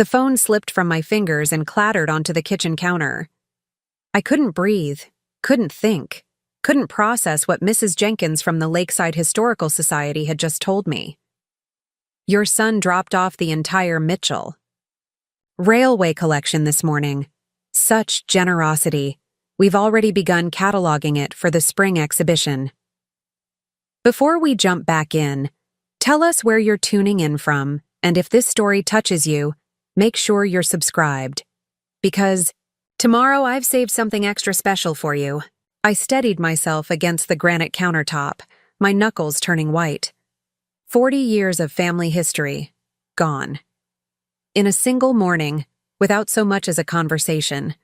The phone slipped from my fingers and clattered onto the kitchen counter. I couldn't breathe, couldn't think, couldn't process what Mrs. Jenkins from the Lakeside Historical Society had just told me. Your son dropped off the entire Mitchell Railway collection this morning. Such generosity. We've already begun cataloging it for the spring exhibition. Before we jump back in, tell us where you're tuning in from, and if this story touches you, make sure you're subscribed. Because tomorrow I've saved something extra special for you. I steadied myself against the granite countertop, my knuckles turning white. 40 years of family history, gone. In a single morning, without so much as a conversation.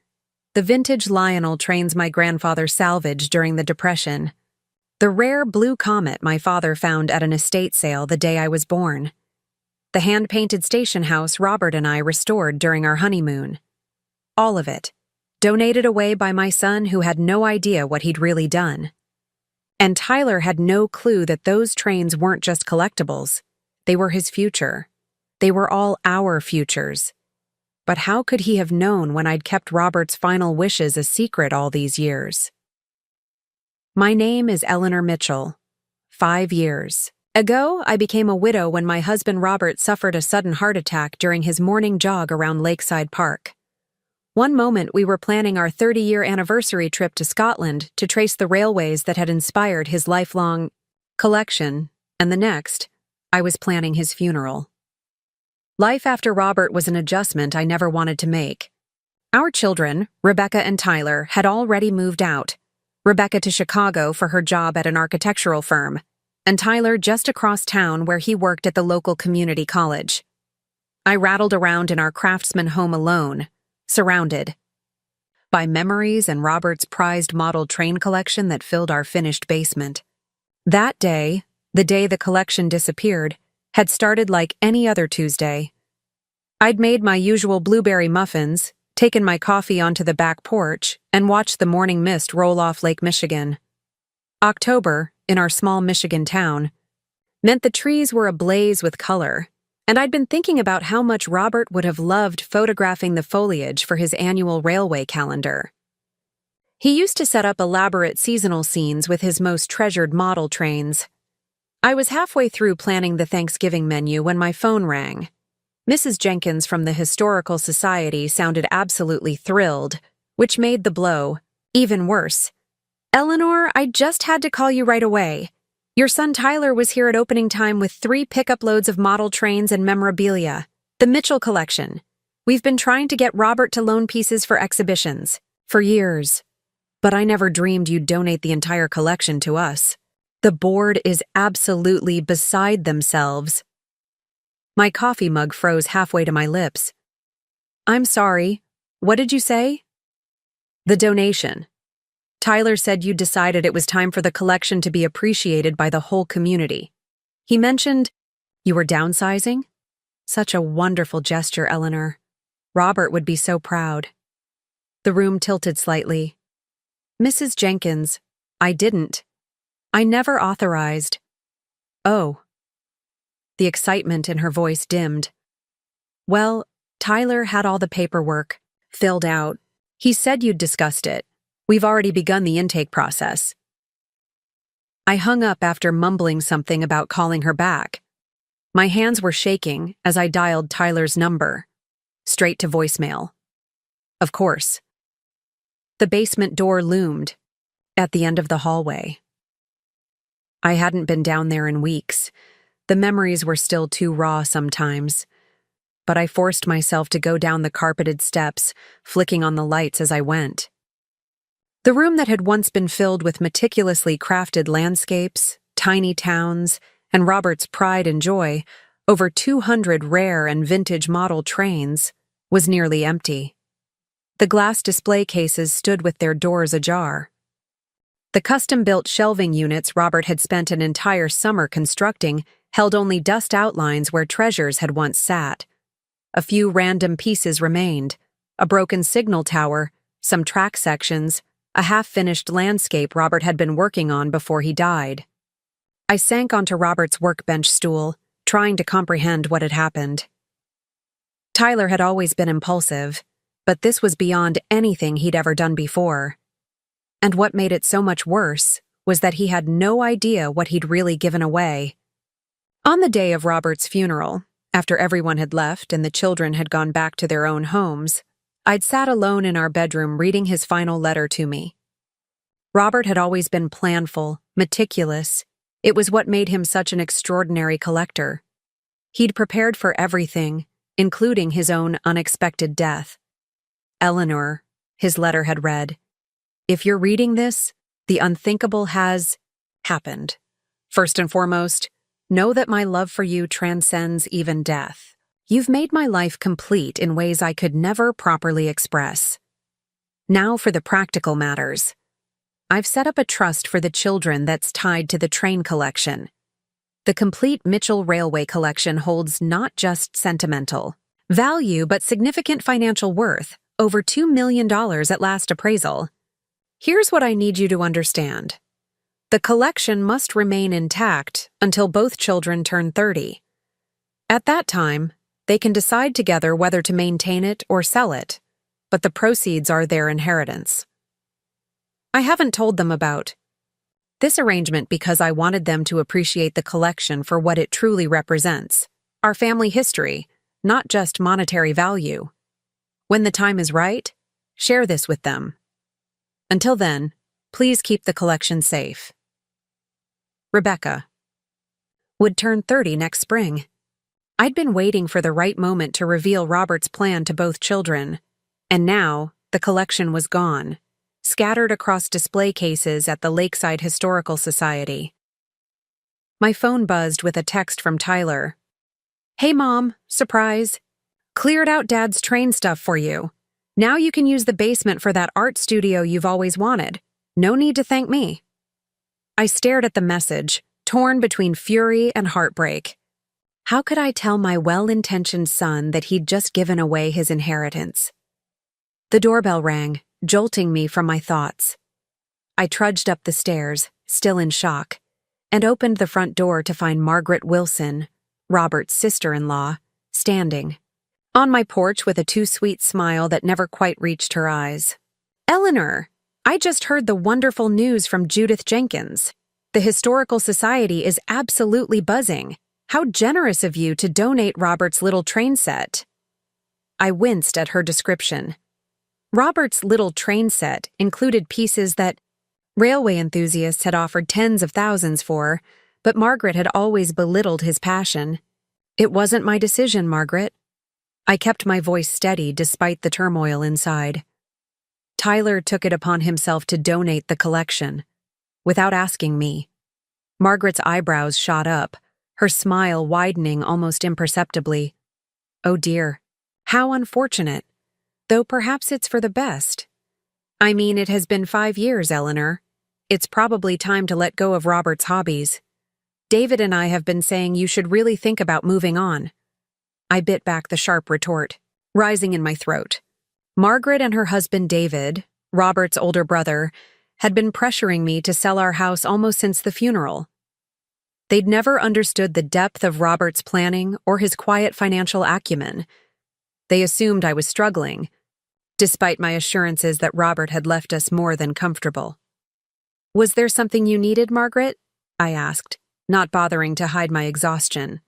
The vintage Lionel trains my grandfather salvaged during the Depression. The rare blue comet my father found at an estate sale the day I was born. The hand-painted station house Robert and I restored during our honeymoon. All of it, donated away by my son who had no idea what he'd really done. And Tyler had no clue that those trains weren't just collectibles. They were his future. They were all our futures. But how could he have known when I'd kept Robert's final wishes a secret all these years? My name is Eleanor Mitchell. 5 years ago, I became a widow when my husband Robert suffered a sudden heart attack during his morning jog around Lakeside Park. One moment we were planning our 30-year anniversary trip to Scotland to trace the railways that had inspired his lifelong collection, and the next, I was planning his funeral. Life after Robert was an adjustment I never wanted to make. Our children, Rebecca and Tyler, had already moved out. Rebecca to Chicago for her job at an architectural firm, and Tyler just across town where he worked at the local community college. I rattled around in our craftsman home alone, surrounded by memories and Robert's prized model train collection that filled our finished basement. That day, the day the collection disappeared, had started like any other Tuesday. I'd made my usual blueberry muffins, taken my coffee onto the back porch, and watched the morning mist roll off Lake Michigan. October, in our small Michigan town, meant the trees were ablaze with color, and I'd been thinking about how much Robert would have loved photographing the foliage for his annual railway calendar. He used to set up elaborate seasonal scenes with his most treasured model trains. I was halfway through planning the Thanksgiving menu when my phone rang. Mrs. Jenkins from the Historical Society sounded absolutely thrilled, which made the blow even worse. Eleanor, I just had to call you right away. Your son Tyler was here at opening time with 3 pickup loads of model trains and memorabilia. The Mitchell collection. We've been trying to get Robert to loan pieces for exhibitions for years, but I never dreamed you'd donate the entire collection to us. The board is absolutely beside themselves. My coffee mug froze halfway to my lips. I'm sorry. What did you say? The donation. Tyler said you decided it was time for the collection to be appreciated by the whole community. He mentioned you were downsizing? Such a wonderful gesture, Eleanor. Robert would be so proud. The room tilted slightly. Mrs. Jenkins, I didn't. I never authorized. Oh. The excitement in her voice dimmed. Well, Tyler had all the paperwork filled out. He said you'd discussed it. We've already begun the intake process. I hung up after mumbling something about calling her back. My hands were shaking as I dialed Tyler's number. Straight to voicemail. Of course. The basement door loomed at the end of the hallway. I hadn't been down there in weeks. The memories were still too raw sometimes. But I forced myself to go down the carpeted steps, flicking on the lights as I went. The room that had once been filled with meticulously crafted landscapes, tiny towns, and Robert's pride and joy, over 200 rare and vintage model trains, was nearly empty. The glass display cases stood with their doors ajar. The custom-built shelving units Robert had spent an entire summer constructing held only dust outlines where treasures had once sat. A few random pieces remained: a broken signal tower, some track sections, a half-finished landscape Robert had been working on before he died. I sank onto Robert's workbench stool, trying to comprehend what had happened. Tyler had always been impulsive, but this was beyond anything he'd ever done before. And what made it so much worse was that he had no idea what he'd really given away. On the day of Robert's funeral, after everyone had left and the children had gone back to their own homes, I'd sat alone in our bedroom reading his final letter to me. Robert had always been planful, meticulous. It was what made him such an extraordinary collector. He'd prepared for everything, including his own unexpected death. Eleanor, his letter had read, "If you're reading this, the unthinkable has happened. First and foremost, know that my love for you transcends even death. You've made my life complete in ways I could never properly express. Now for the practical matters. I've set up a trust for the children that's tied to the train collection. The complete Mitchell Railway collection holds not just sentimental value but significant financial worth, over $2 million at last appraisal. Here's what I need you to understand. The collection must remain intact until both children turn 30. At that time, they can decide together whether to maintain it or sell it, but the proceeds are their inheritance. I haven't told them about this arrangement because I wanted them to appreciate the collection for what it truly represents, our family history, not just monetary value. When the time is right, share this with them. Until then, please keep the collection safe. Rebecca. Would turn 30 next spring. I'd been waiting for the right moment to reveal Robert's plan to both children, and now the collection was gone, scattered across display cases at the Lakeside Historical Society. My phone buzzed with a text from Tyler. "Hey Mom, surprise. Cleared out Dad's train stuff for you. Now you can use the basement for that art studio you've always wanted. No need to thank me." I stared at the message, torn between fury and heartbreak. How could I tell my well-intentioned son that he'd just given away his inheritance? The doorbell rang, jolting me from my thoughts. I trudged up the stairs, still in shock, and opened the front door to find Margaret Wilson, Robert's sister-in-law, standing on my porch with a too-sweet smile that never quite reached her eyes. "Eleanor, I just heard the wonderful news from Judith Jenkins. The Historical Society is absolutely buzzing. How generous of you to donate Robert's little train set." I winced at her description. Robert's little train set included pieces that railway enthusiasts had offered tens of thousands for, but Margaret had always belittled his passion. "It wasn't my decision, Margaret." I kept my voice steady despite the turmoil inside. Tyler took it upon himself to donate the collection, without asking me. Margaret's eyebrows shot up, her smile widening almost imperceptibly. Oh dear, how unfortunate. Though perhaps it's for the best. I mean, it has been 5 years, Eleanor. It's probably time to let go of Robert's hobbies. David and I have been saying you should really think about moving on. I bit back the sharp retort, rising in my throat. Margaret and her husband David, Robert's older brother, had been pressuring me to sell our house almost since the funeral. They'd never understood the depth of Robert's planning or his quiet financial acumen. They assumed I was struggling, despite my assurances that Robert had left us more than comfortable. "Was there something you needed, Margaret?" I asked, not bothering to hide my exhaustion.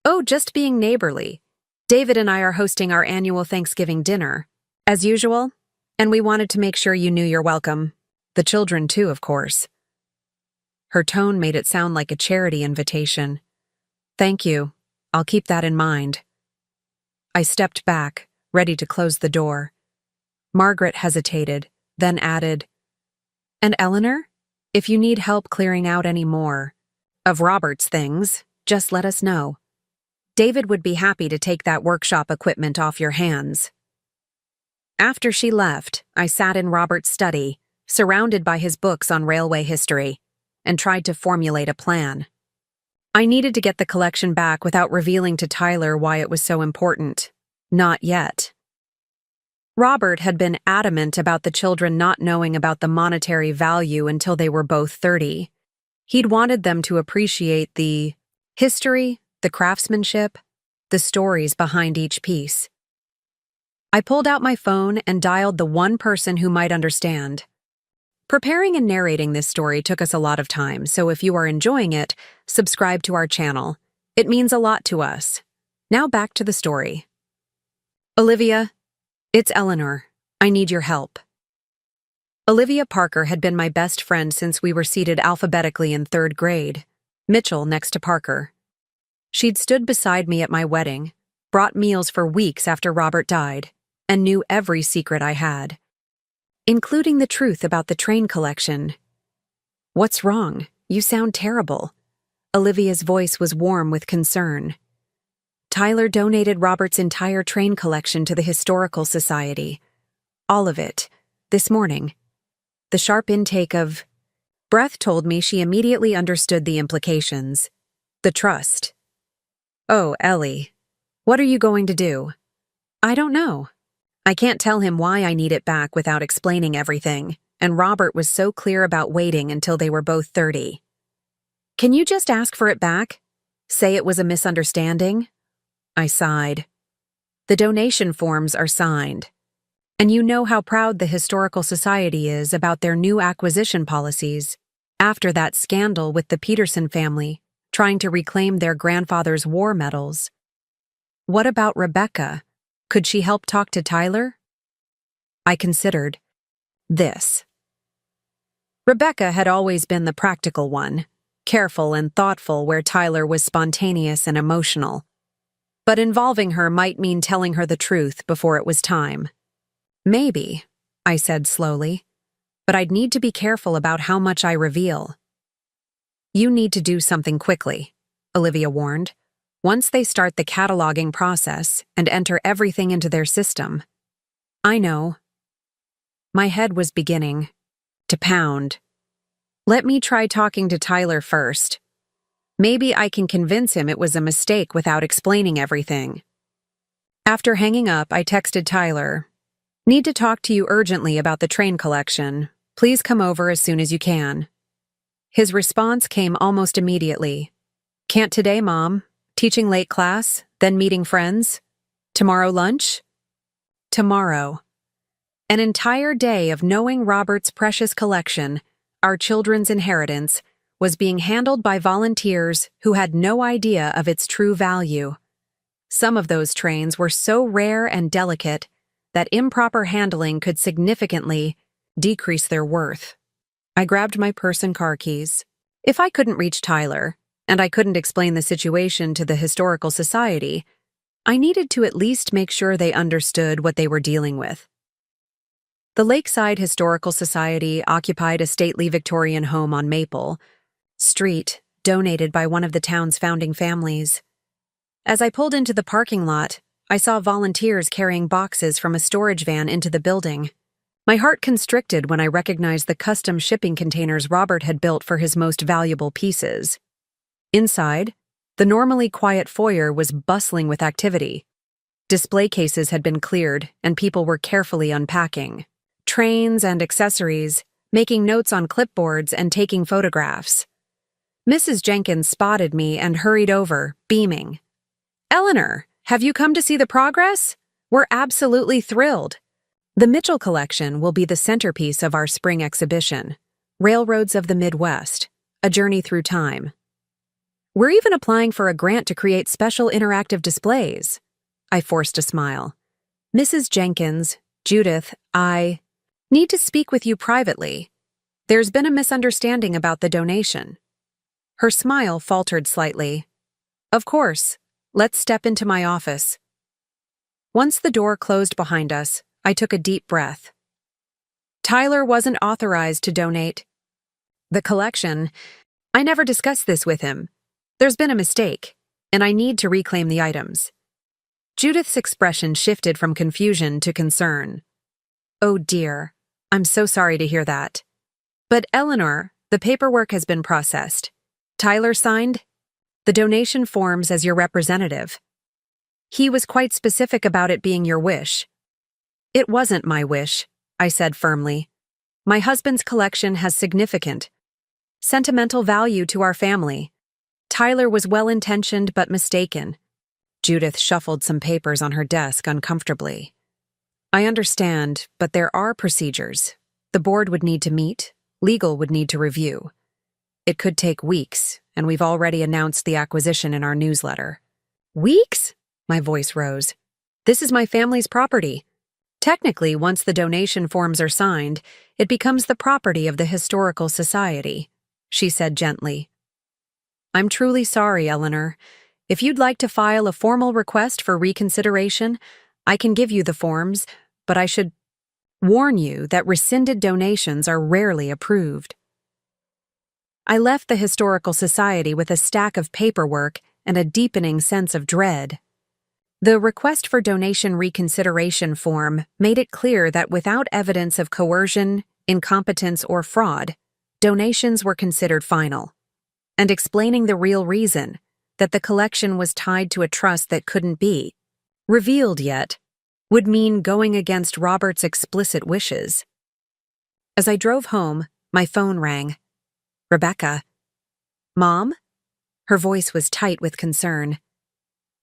"Oh, just being neighborly. David and I are hosting our annual Thanksgiving dinner, as usual, and we wanted to make sure you knew you're welcome. The children too, of course." Her tone made it sound like a charity invitation. "Thank you. I'll keep that in mind." I stepped back, ready to close the door. Margaret hesitated, then added, "And Eleanor, if you need help clearing out any more of Robert's things, just let us know. David would be happy to take that workshop equipment off your hands." After she left, I sat in Robert's study, surrounded by his books on railway history, and tried to formulate a plan. I needed to get the collection back without revealing to Tyler why it was so important. Not yet. Robert had been adamant about the children not knowing about the monetary value until they were both 30. He'd wanted them to appreciate the history, the craftsmanship, the stories behind each piece. I pulled out my phone and dialed the one person who might understand. Preparing and narrating this story took us a lot of time, so if you are enjoying it, subscribe to our channel. It means a lot to us. Now back to the story. Olivia, it's Eleanor. I need your help. Olivia Parker had been my best friend since we were seated alphabetically in 3rd grade, Mitchell next to Parker. She'd stood beside me at my wedding, brought meals for weeks after Robert died, and knew every secret I had, including the truth about the train collection. What's wrong? You sound terrible. Olivia's voice was warm with concern. Tyler donated Robert's entire train collection to the Historical Society. All of it. This morning. The sharp intake of breath told me she immediately understood the implications. The trust. Oh, Ellie. What are you going to do? I don't know. I can't tell him why I need it back without explaining everything, and Robert was so clear about waiting until they were both 30. Can you just ask for it back? Say it was a misunderstanding? I sighed. The donation forms are signed. And you know how proud the Historical Society is about their new acquisition policies after that scandal with the Peterson family trying to reclaim their grandfather's war medals. What about Rebecca? Could she help talk to Tyler? I considered this. Rebecca had always been the practical one, careful and thoughtful where Tyler was spontaneous and emotional. But involving her might mean telling her the truth before it was time. Maybe, I said slowly, but I'd need to be careful about how much I reveal. You need to do something quickly, Olivia warned, once they start the cataloging process and enter everything into their system. I know. My head was beginning to pound. Let me try talking to Tyler first. Maybe I can convince him it was a mistake without explaining everything. After hanging up, I texted Tyler. Need to talk to you urgently about the train collection. Please come over as soon as you can. His response came almost immediately. Can't today, Mom. Teaching late class, then meeting friends. Tomorrow lunch? Tomorrow. An entire day of knowing Robert's precious collection, our children's inheritance, was being handled by volunteers who had no idea of its true value. Some of those trains were so rare and delicate that improper handling could significantly decrease their worth. I grabbed my purse and car keys. If I couldn't reach Tyler, and I couldn't explain the situation to the Historical Society, I needed to at least make sure they understood what they were dealing with. The Lakeside Historical Society occupied a stately Victorian home on Maple Street, donated by one of the town's founding families. As I pulled into the parking lot, I saw volunteers carrying boxes from a storage van into the building. My heart constricted when I recognized the custom shipping containers Robert had built for his most valuable pieces. Inside, the normally quiet foyer was bustling with activity. Display cases had been cleared, and people were carefully unpacking trains and accessories, making notes on clipboards and taking photographs. Mrs. Jenkins spotted me and hurried over, beaming. Eleanor, have you come to see the progress? We're absolutely thrilled. The Mitchell collection will be the centerpiece of our spring exhibition, Railroads of the Midwest, A Journey Through Time. We're even applying for a grant to create special interactive displays. I forced a smile. Mrs. Jenkins, Judith, I need to speak with you privately. There's been a misunderstanding about the donation. Her smile faltered slightly. Of course. Let's step into my office. Once the door closed behind us, I took a deep breath. Tyler wasn't authorized to donate the collection. I never discussed this with him. There's been a mistake, and I need to reclaim the items. Judith's expression shifted from confusion to concern. Oh dear, I'm so sorry to hear that. But Eleanor, the paperwork has been processed. Tyler signed the donation forms as your representative. He was quite specific about it being your wish. It wasn't my wish, I said firmly. My husband's collection has significant, sentimental value to our family. Tyler was well-intentioned but mistaken. Judith shuffled some papers on her desk uncomfortably. I understand, but there are procedures. The board would need to meet, legal would need to review. It could take weeks, and we've already announced the acquisition in our newsletter. Weeks? My voice rose. This is my family's property. Technically, once the donation forms are signed, it becomes the property of the Historical Society, she said gently. I'm truly sorry, Eleanor. If you'd like to file a formal request for reconsideration, I can give you the forms, but I should warn you that rescinded donations are rarely approved. I left the Historical Society with a stack of paperwork and a deepening sense of dread. The request for donation reconsideration form made it clear that without evidence of coercion, incompetence, or fraud, donations were considered final, and explaining the real reason, that the collection was tied to a trust that couldn't be revealed yet, would mean going against Robert's explicit wishes. As I drove home, my phone rang. Rebecca. Mom? Her voice was tight with concern.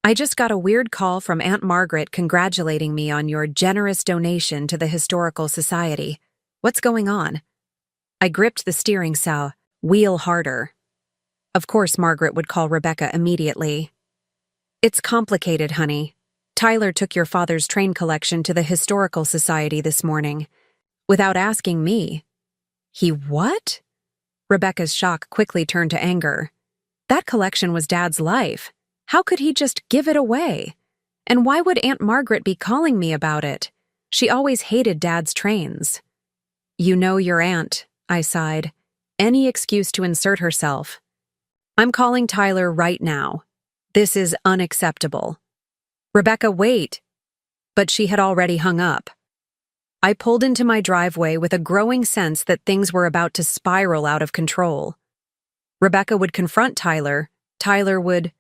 I just got a weird call from Aunt Margaret congratulating me on your generous donation to the Historical Society. What's going on? I gripped the steering wheel harder. Of course Margaret would call Rebecca immediately. It's complicated, honey. Tyler took your father's train collection to the Historical Society this morning, without asking me. He what? Rebecca's shock quickly turned to anger. That collection was Dad's life. How could he just give it away? And why would Aunt Margaret be calling me about it? She always hated Dad's trains. You know your aunt, I sighed. Any excuse to insert herself. I'm calling Tyler right now. This is unacceptable. Rebecca, wait. But she had already hung up. I pulled into my driveway with a growing sense that things were about to spiral out of control. Rebecca would confront Tyler. Tyler would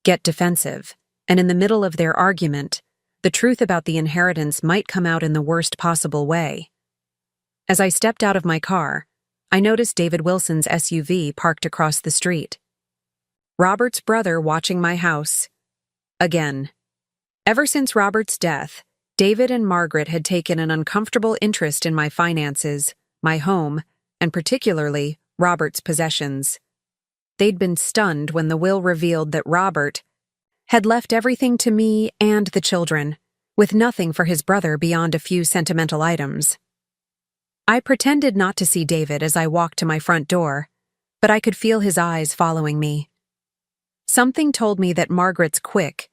get defensive, and in the middle of their argument, the truth about the inheritance might come out in the worst possible way. As I stepped out of my car, I noticed David Wilson's SUV parked across the street. Robert's brother watching my house. Again. Ever since Robert's death, David and Margaret had taken an uncomfortable interest in my finances, my home, and particularly Robert's possessions. They'd been stunned when the will revealed that Robert had left everything to me and the children, with nothing for his brother beyond a few sentimental items. I pretended not to see David as I walked to my front door, but I could feel his eyes following me. Something told me that Margaret's quick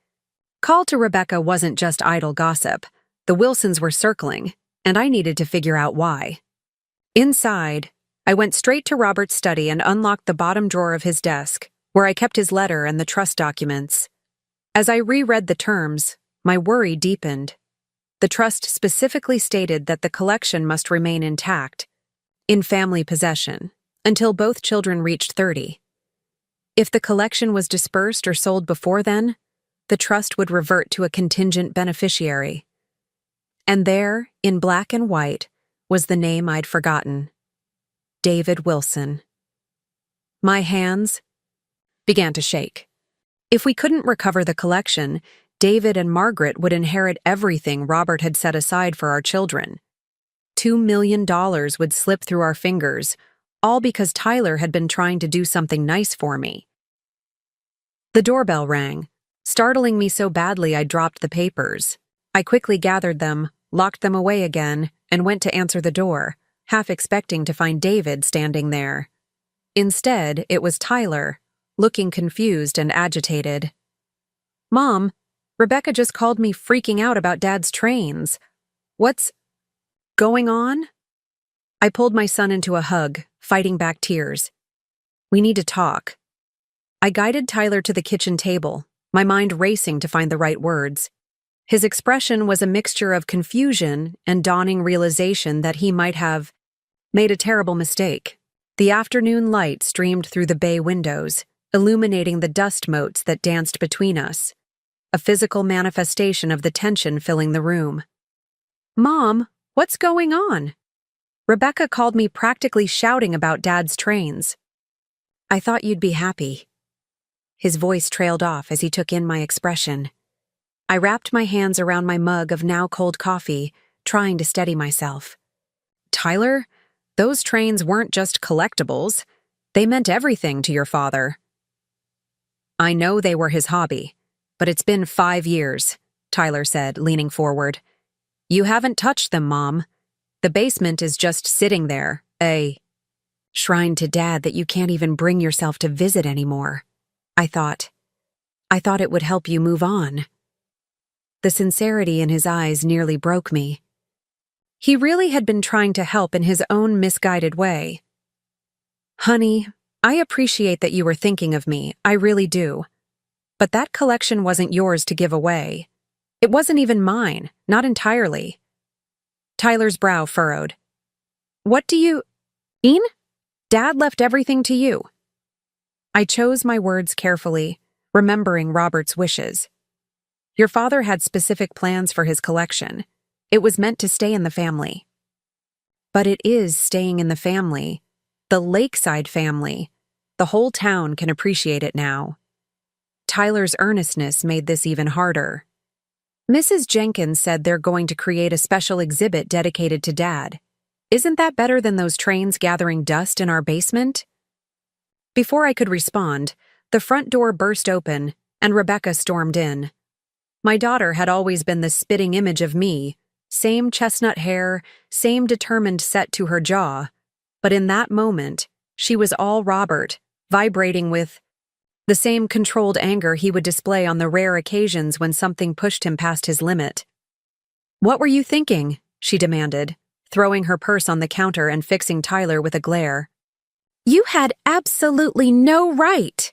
call to Rebecca wasn't just idle gossip. The Wilsons were circling, and I needed to figure out why. Inside, I went straight to Robert's study and unlocked the bottom drawer of his desk, where I kept his letter and the trust documents. As I reread the terms, my worry deepened. The trust specifically stated that the collection must remain intact, in family possession, until both children reached 30. If the collection was dispersed or sold before then, the trust would revert to a contingent beneficiary. And there, in black and white, was the name I'd forgotten. David Wilson. My hands began to shake. If we couldn't recover the collection, David and Margaret would inherit everything Robert had set aside for our children. $2 million would slip through our fingers, all because Tyler had been trying to do something nice for me. The doorbell rang, startling me so badly I dropped the papers. I quickly gathered them, locked them away again, and went to answer the door, half expecting to find David standing there. Instead, it was Tyler, looking confused and agitated. Mom, Rebecca just called me freaking out about Dad's trains. What's going on? I pulled my son into a hug, fighting back tears. We need to talk. I guided Tyler to the kitchen table, my mind racing to find the right words. His expression was a mixture of confusion and dawning realization that he might have made a terrible mistake. The afternoon light streamed through the bay windows, illuminating the dust motes that danced between us, a physical manifestation of the tension filling the room. Mom, what's going on? Rebecca called me practically shouting about Dad's trains. I thought you'd be happy. His voice trailed off as he took in my expression. I wrapped my hands around my mug of now cold coffee, trying to steady myself. Tyler, those trains weren't just collectibles. They meant everything to your father. I know they were his hobby, but it's been 5 years, Tyler said, leaning forward. You haven't touched them, Mom. The basement is just sitting there, a shrine to Dad that you can't even bring yourself to visit anymore. I thought it would help you move on. The sincerity in his eyes nearly broke me. He really had been trying to help in his own misguided way. Honey, I appreciate that you were thinking of me, I really do. But that collection wasn't yours to give away. It wasn't even mine, not entirely. Tyler's brow furrowed. What do you mean? Dad left everything to you. I chose my words carefully, remembering Robert's wishes. Your father had specific plans for his collection. It was meant to stay in the family. But it is staying in the family. The Lakeside family. The whole town can appreciate it now. Tyler's earnestness made this even harder. Mrs. Jenkins said they're going to create a special exhibit dedicated to Dad. Isn't that better than those trains gathering dust in our basement? Before I could respond, the front door burst open and Rebecca stormed in. My daughter had always been the spitting image of me, same chestnut hair, same determined set to her jaw, but in that moment, she was all Robert, vibrating with the same controlled anger he would display on the rare occasions when something pushed him past his limit. What were you thinking? She demanded, throwing her purse on the counter and fixing Tyler with a glare. You had absolutely no right.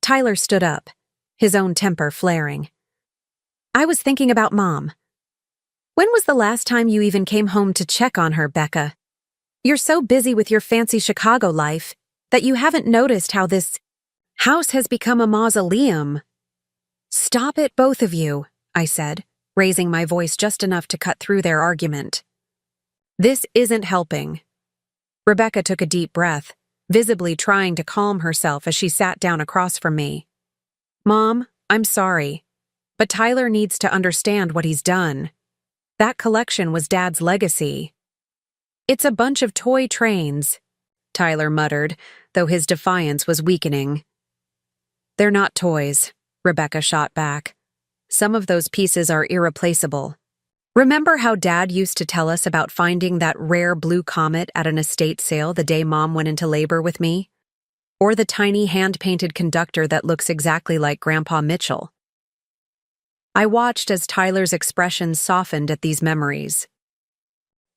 Tyler stood up, his own temper flaring. I was thinking about Mom. When was the last time you even came home to check on her, Becca? You're so busy with your fancy Chicago life that you haven't noticed how this house has become a mausoleum. Stop it, both of you, I said, raising my voice just enough to cut through their argument. This isn't helping. Rebecca took a deep breath, visibly trying to calm herself as she sat down across from me. Mom, I'm sorry, but Tyler needs to understand what he's done. That collection was Dad's legacy. It's a bunch of toy trains, Tyler muttered, though his defiance was weakening. They're not toys, Rebecca shot back. Some of those pieces are irreplaceable. Remember how Dad used to tell us about finding that rare blue comet at an estate sale the day Mom went into labor with me? Or the tiny hand-painted conductor that looks exactly like Grandpa Mitchell? I watched as Tyler's expression softened at these memories.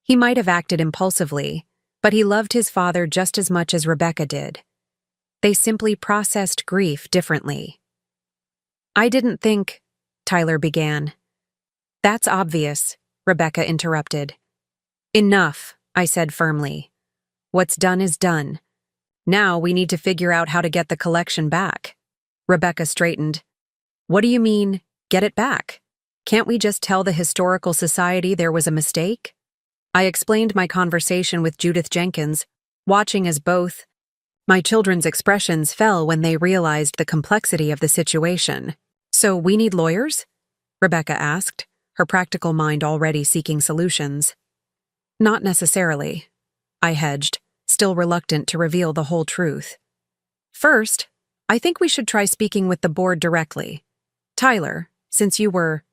He might have acted impulsively, but he loved his father just as much as Rebecca did. They simply processed grief differently. I didn't think, Tyler began. That's obvious, Rebecca interrupted. Enough, I said firmly. What's done is done. Now we need to figure out how to get the collection back. Rebecca straightened. What do you mean, get it back? Can't we just tell the Historical Society there was a mistake? I explained my conversation with Judith Jenkins, watching as both my children's expressions fell when they realized the complexity of the situation. So we need lawyers? Rebecca asked, her practical mind already seeking solutions. Not necessarily, I hedged, still reluctant to reveal the whole truth. First, I think we should try speaking with the board directly. Tyler, since you were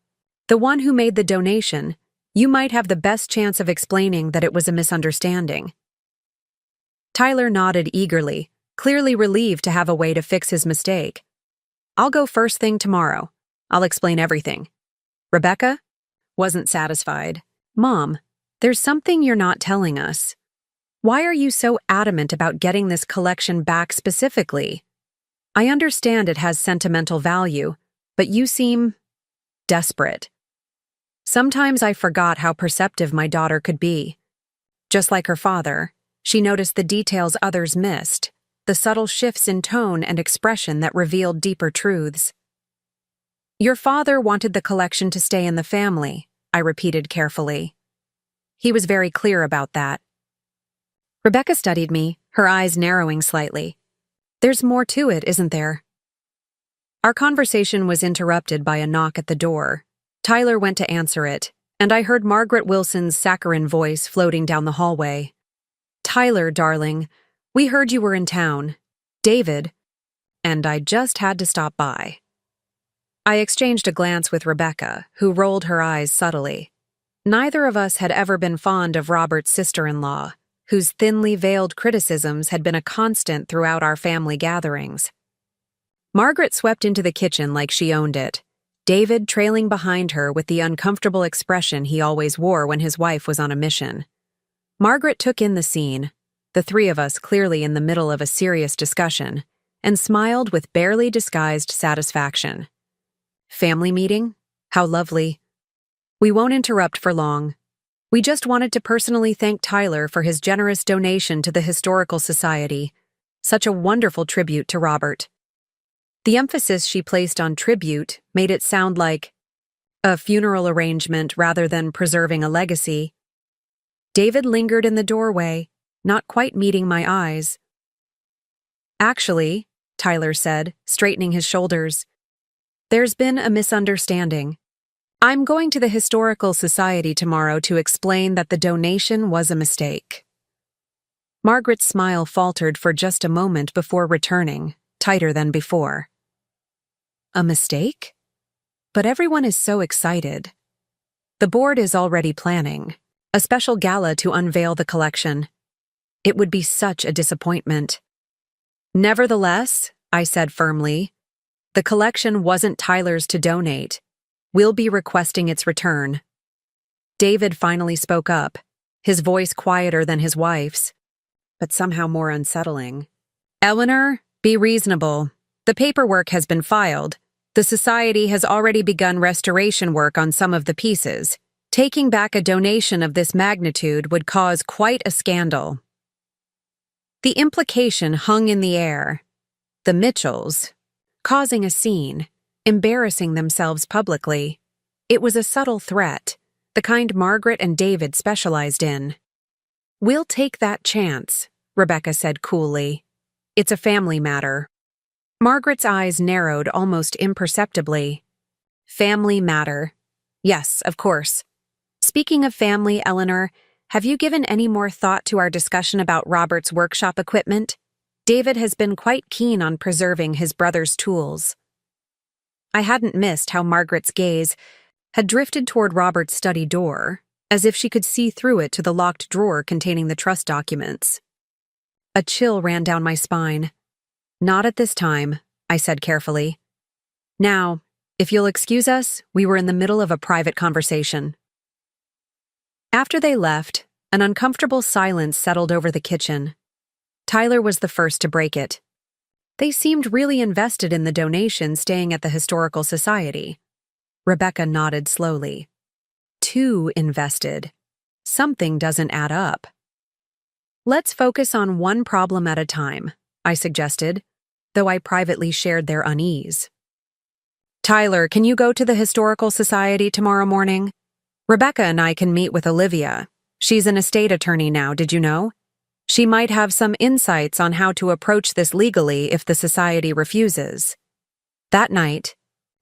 the one who made the donation, you might have the best chance of explaining that it was a misunderstanding. Tyler nodded eagerly, clearly relieved to have a way to fix his mistake. I'll go first thing tomorrow. I'll explain everything. Rebecca? Wasn't satisfied. Mom, there's something you're not telling us. Why are you so adamant about getting this collection back specifically? I understand it has sentimental value, but you seem desperate. Sometimes I forgot how perceptive my daughter could be. Just like her father, she noticed the details others missed, the subtle shifts in tone and expression that revealed deeper truths. Your father wanted the collection to stay in the family, I repeated carefully. He was very clear about that. Rebecca studied me, her eyes narrowing slightly. There's more to it, isn't there? Our conversation was interrupted by a knock at the door. Tyler went to answer it, and I heard Margaret Wilson's saccharine voice floating down the hallway. "Tyler, darling, we heard you were in town. David," and I just had to stop by. I exchanged a glance with Rebecca, who rolled her eyes subtly. Neither of us had ever been fond of Robert's sister-in-law, whose thinly veiled criticisms had been a constant throughout our family gatherings. Margaret swept into the kitchen like she owned it, David trailing behind her with the uncomfortable expression he always wore when his wife was on a mission. Margaret took in the scene, the three of us clearly in the middle of a serious discussion, and smiled with barely disguised satisfaction. "Family meeting? How lovely. We won't interrupt for long. We just wanted to personally thank Tyler for his generous donation to the Historical Society. Such a wonderful tribute to Robert." The emphasis she placed on tribute made it sound like a funeral arrangement rather than preserving a legacy. David lingered in the doorway, not quite meeting my eyes. "Actually," Tyler said, straightening his shoulders, "there's been a misunderstanding. I'm going to the Historical Society tomorrow to explain that the donation was a mistake." Margaret's smile faltered for just a moment before returning, tighter than before. "A mistake? But everyone is so excited. The board is already planning a special gala to unveil the collection. It would be such a disappointment." "Nevertheless," I said firmly, "the collection wasn't Tyler's to donate. We'll be requesting its return." David finally spoke up, his voice quieter than his wife's, but somehow more unsettling. "Eleanor, be reasonable. The paperwork has been filed. The Society has already begun restoration work on some of the pieces. Taking back a donation of this magnitude would cause quite a scandal." The implication hung in the air. The Mitchells, causing a scene, embarrassing themselves publicly. It was a subtle threat, the kind Margaret and David specialized in. "We'll take that chance," Rebecca said coolly. "It's a family matter." Margaret's eyes narrowed almost imperceptibly. "Family matter. Yes, of course. Speaking of family, Eleanor, have you given any more thought to our discussion about Robert's workshop equipment? David has been quite keen on preserving his brother's tools." I hadn't missed how Margaret's gaze had drifted toward Robert's study door, as if she could see through it to the locked drawer containing the trust documents. A chill ran down my spine. "Not at this time," I said carefully. "Now, if you'll excuse us, we were in the middle of a private conversation." After they left, an uncomfortable silence settled over the kitchen. Tyler was the first to break it. They seemed really invested in the donation staying at the Historical Society. Rebecca nodded slowly. "Too invested. Something doesn't add up." "Let's focus on one problem at a time," I suggested, though I privately shared their unease. "Tyler, can you go to the Historical Society tomorrow morning? Rebecca and I can meet with Olivia. She's an estate attorney now, did you know? She might have some insights on how to approach this legally if the society refuses." That night,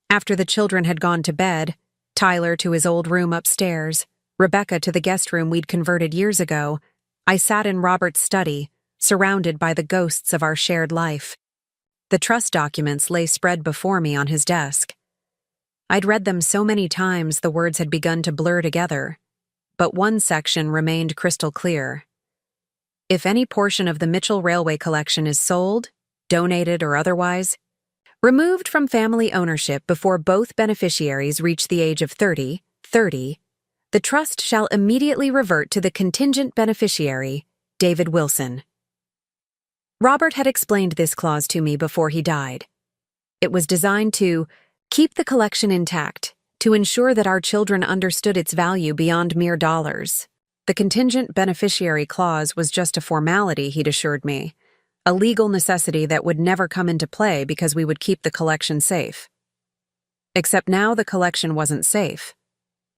after the children had gone to bed, Tyler to his old room upstairs, Rebecca to the guest room we'd converted years ago, I sat in Robert's study, surrounded by the ghosts of our shared life. The trust documents lay spread before me on his desk. I'd read them so many times the words had begun to blur together, but one section remained crystal clear. If any portion of the Mitchell Railway collection is sold, donated or otherwise, removed from family ownership before both beneficiaries reach the age of 30, the trust shall immediately revert to the contingent beneficiary, David Wilson. Robert had explained this clause to me before he died. It was designed to keep the collection intact, to ensure that our children understood its value beyond mere dollars. The contingent beneficiary clause was just a formality, he'd assured me, a legal necessity that would never come into play because we would keep the collection safe. Except now the collection wasn't safe.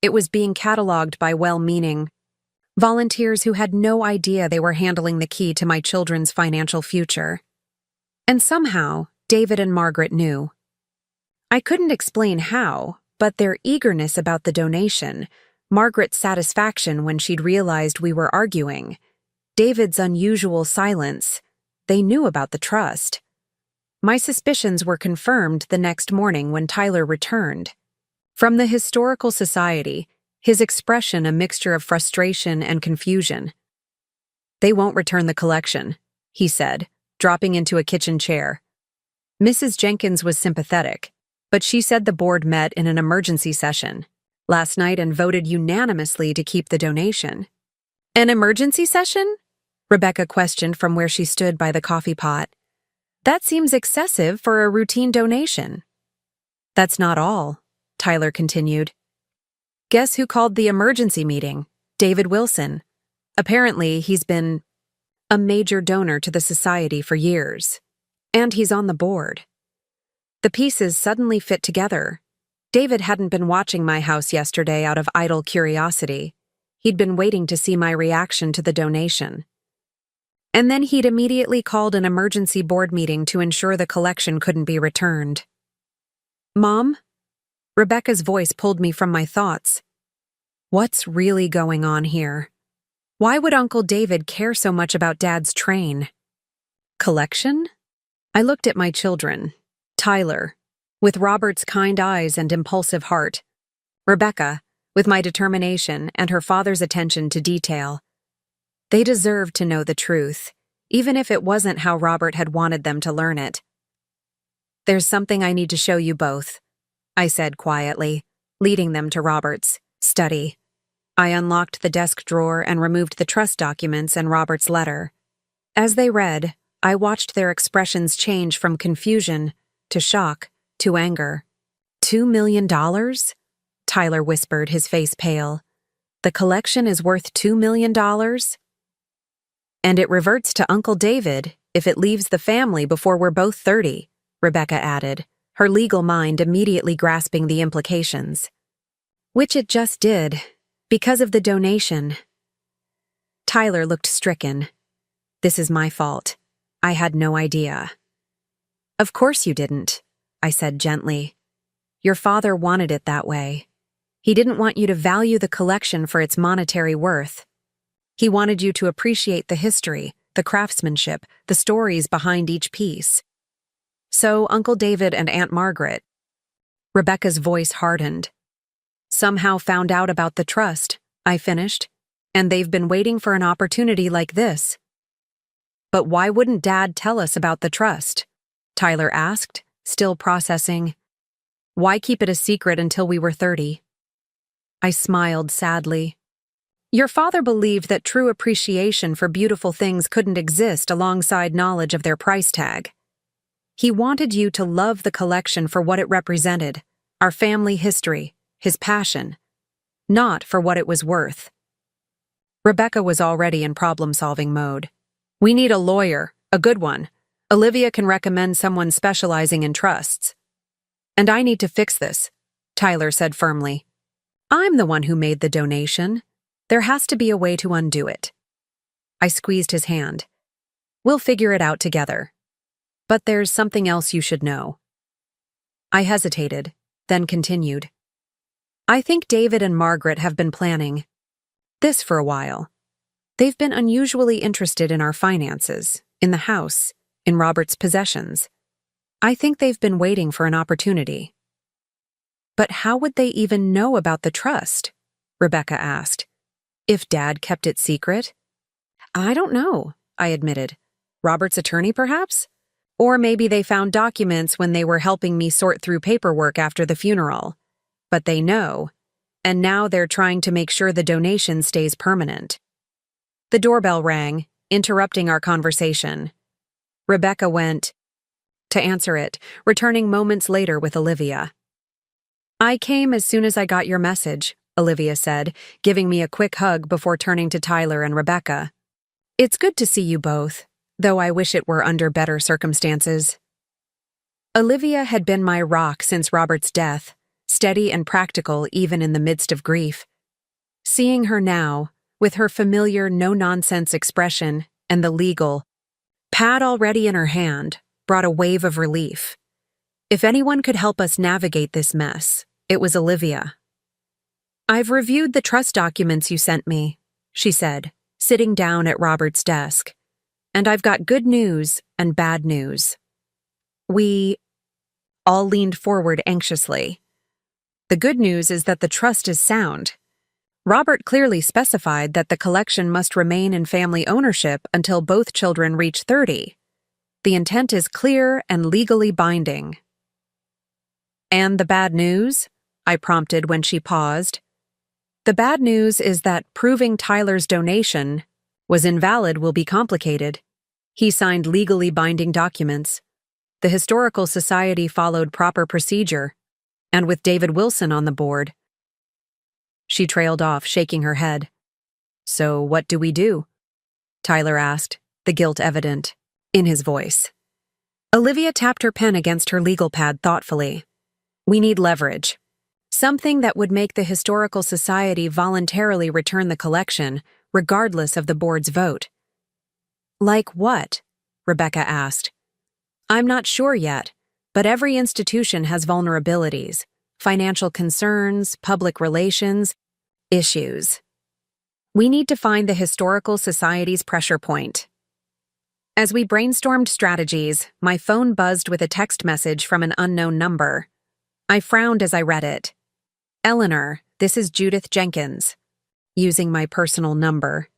It was being cataloged by well-meaning volunteers who had no idea they were handling the key to my children's financial future. And somehow, David and Margaret knew. I couldn't explain how, but their eagerness about the donation, Margaret's satisfaction when she'd realized we were arguing, David's unusual silence. They knew about the trust. My suspicions were confirmed the next morning when Tyler returned. From the Historical Society, his expression a mixture of frustration and confusion. "They won't return the collection," he said, dropping into a kitchen chair. Mrs. Jenkins was sympathetic, but she said the board met in an emergency session last night and voted unanimously to keep the donation. "An emergency session?" Rebecca questioned from where she stood by the coffee pot. "That seems excessive for a routine donation." "That's not all," Tyler continued. "Guess who called the emergency meeting? David Wilson. Apparently, he's been a major donor to the society for years. And he's on the board." The pieces suddenly fit together. David hadn't been watching my house yesterday out of idle curiosity. He'd been waiting to see my reaction to the donation. And then he'd immediately called an emergency board meeting to ensure the collection couldn't be returned. "Mom?" Rebecca's voice pulled me from my thoughts. What's really going on here? Why would Uncle David care so much about Dad's train? Collection? I looked at my children. Tyler, with Robert's kind eyes and impulsive heart. Rebecca, with my determination and her father's attention to detail. They deserved to know the truth, even if it wasn't how Robert had wanted them to learn it. "There's something I need to show you both," I said quietly, leading them to Robert's study. I unlocked the desk drawer and removed the trust documents and Robert's letter. As they read, I watched their expressions change from confusion to shock to anger. $2 million? Tyler whispered, his face pale. The collection is worth $2 million? And it reverts to Uncle David if it leaves the family before we're both 30, Rebecca added, her legal mind immediately grasping the implications. Which it just did, because of the donation. Tyler looked stricken. This is my fault. I had no idea. Of course you didn't, I said gently. Your father wanted it that way. He didn't want you to value the collection for its monetary worth. He wanted you to appreciate the history, the craftsmanship, the stories behind each piece. So Uncle David and Aunt Margaret, Rebecca's voice hardened, somehow found out about the trust, I finished, and they've been waiting for an opportunity like this. But why wouldn't Dad tell us about the trust? Tyler asked, still processing. Why keep it a secret until we were 30? I smiled sadly. Your father believed that true appreciation for beautiful things couldn't exist alongside knowledge of their price tag. He wanted you to love the collection for what it represented, our family history, his passion, not for what it was worth. Rebecca was already in problem-solving mode. We need a lawyer, a good one. Olivia can recommend someone specializing in trusts. And I need to fix this, Tyler said firmly. I'm the one who made the donation. There has to be a way to undo it. I squeezed his hand. We'll figure it out together. But there's something else you should know. I hesitated, then continued. I think David and Margaret have been planning this for a while. They've been unusually interested in our finances, in the house, in Robert's possessions. I think they've been waiting for an opportunity. But how would they even know about the trust? Rebecca asked. If Dad kept it secret? I don't know, I admitted. Robert's attorney, perhaps? Or maybe they found documents when they were helping me sort through paperwork after the funeral. But they know, and now they're trying to make sure the donation stays permanent. The doorbell rang, interrupting our conversation. Rebecca went to answer it, returning moments later with Olivia. I came as soon as I got your message, Olivia said, giving me a quick hug before turning to Tyler and Rebecca. It's good to see you both, though I wish it were under better circumstances. Olivia had been my rock since Robert's death, steady and practical even in the midst of grief. Seeing her now, with her familiar no-nonsense expression and the legal pad already in her hand, brought a wave of relief. If anyone could help us navigate this mess, it was Olivia. I've reviewed the trust documents you sent me, she said, sitting down at Robert's desk. And I've got good news and bad news. We all leaned forward anxiously. The good news is that the trust is sound. Robert clearly specified that the collection must remain in family ownership until both children reach 30. The intent is clear and legally binding. And the bad news? I prompted when she paused. The bad news is that proving Tyler's donation was invalid will be complicated. He signed legally binding documents. The Historical Society followed proper procedure, and with David Wilson on the board. She trailed off, shaking her head. So what do we do? Tyler asked, the guilt evident in his voice. Olivia tapped her pen against her legal pad thoughtfully. We need leverage. Something that would make the Historical Society voluntarily return the collection, regardless of the board's vote. Like what? Rebecca asked. I'm not sure yet, but every institution has vulnerabilities, financial concerns, public relations, issues. We need to find the Historical Society's pressure point. As we brainstormed strategies, my phone buzzed with a text message from an unknown number. I frowned as I read it. Eleanor, this is Judith Jenkins, using my personal number.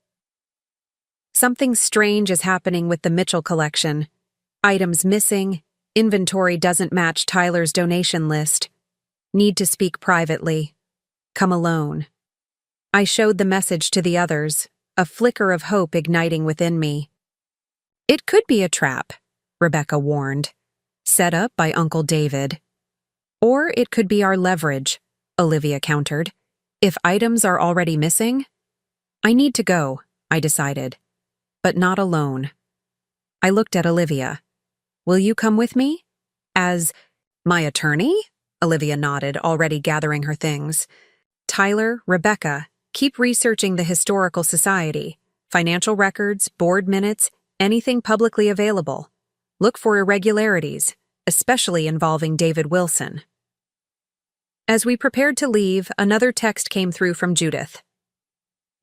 Something strange is happening with the Mitchell collection. Items missing, inventory doesn't match Tyler's donation list. Need to speak privately. Come alone. I showed the message to the others, a flicker of hope igniting within me. It could be a trap, Rebecca warned, set up by Uncle David. Or it could be our leverage, Olivia countered. If items are already missing? I need to go, I decided. But not alone. I looked at Olivia. Will you come with me? As my attorney? Olivia nodded, already gathering her things. Tyler, Rebecca, keep researching the Historical Society. Financial records, board minutes, anything publicly available. Look for irregularities, especially involving David Wilson. As we prepared to leave, another text came through from Judith.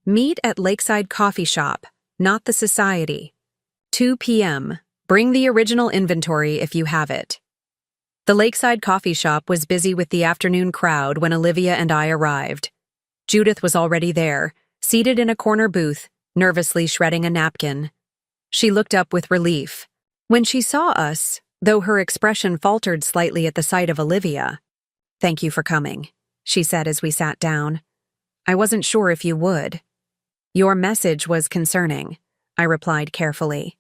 Meet at Lakeside Coffee Shop, not the Society. 2 p.m. Bring the original inventory if you have it. The Lakeside Coffee Shop was busy with the afternoon crowd when Olivia and I arrived. Judith was already there, seated in a corner booth, nervously shredding a napkin. She looked up with relief. When she saw us, though her expression faltered slightly at the sight of Olivia, "Thank you for coming," she said as we sat down. "I wasn't sure if you would." "Your message was concerning," I replied carefully.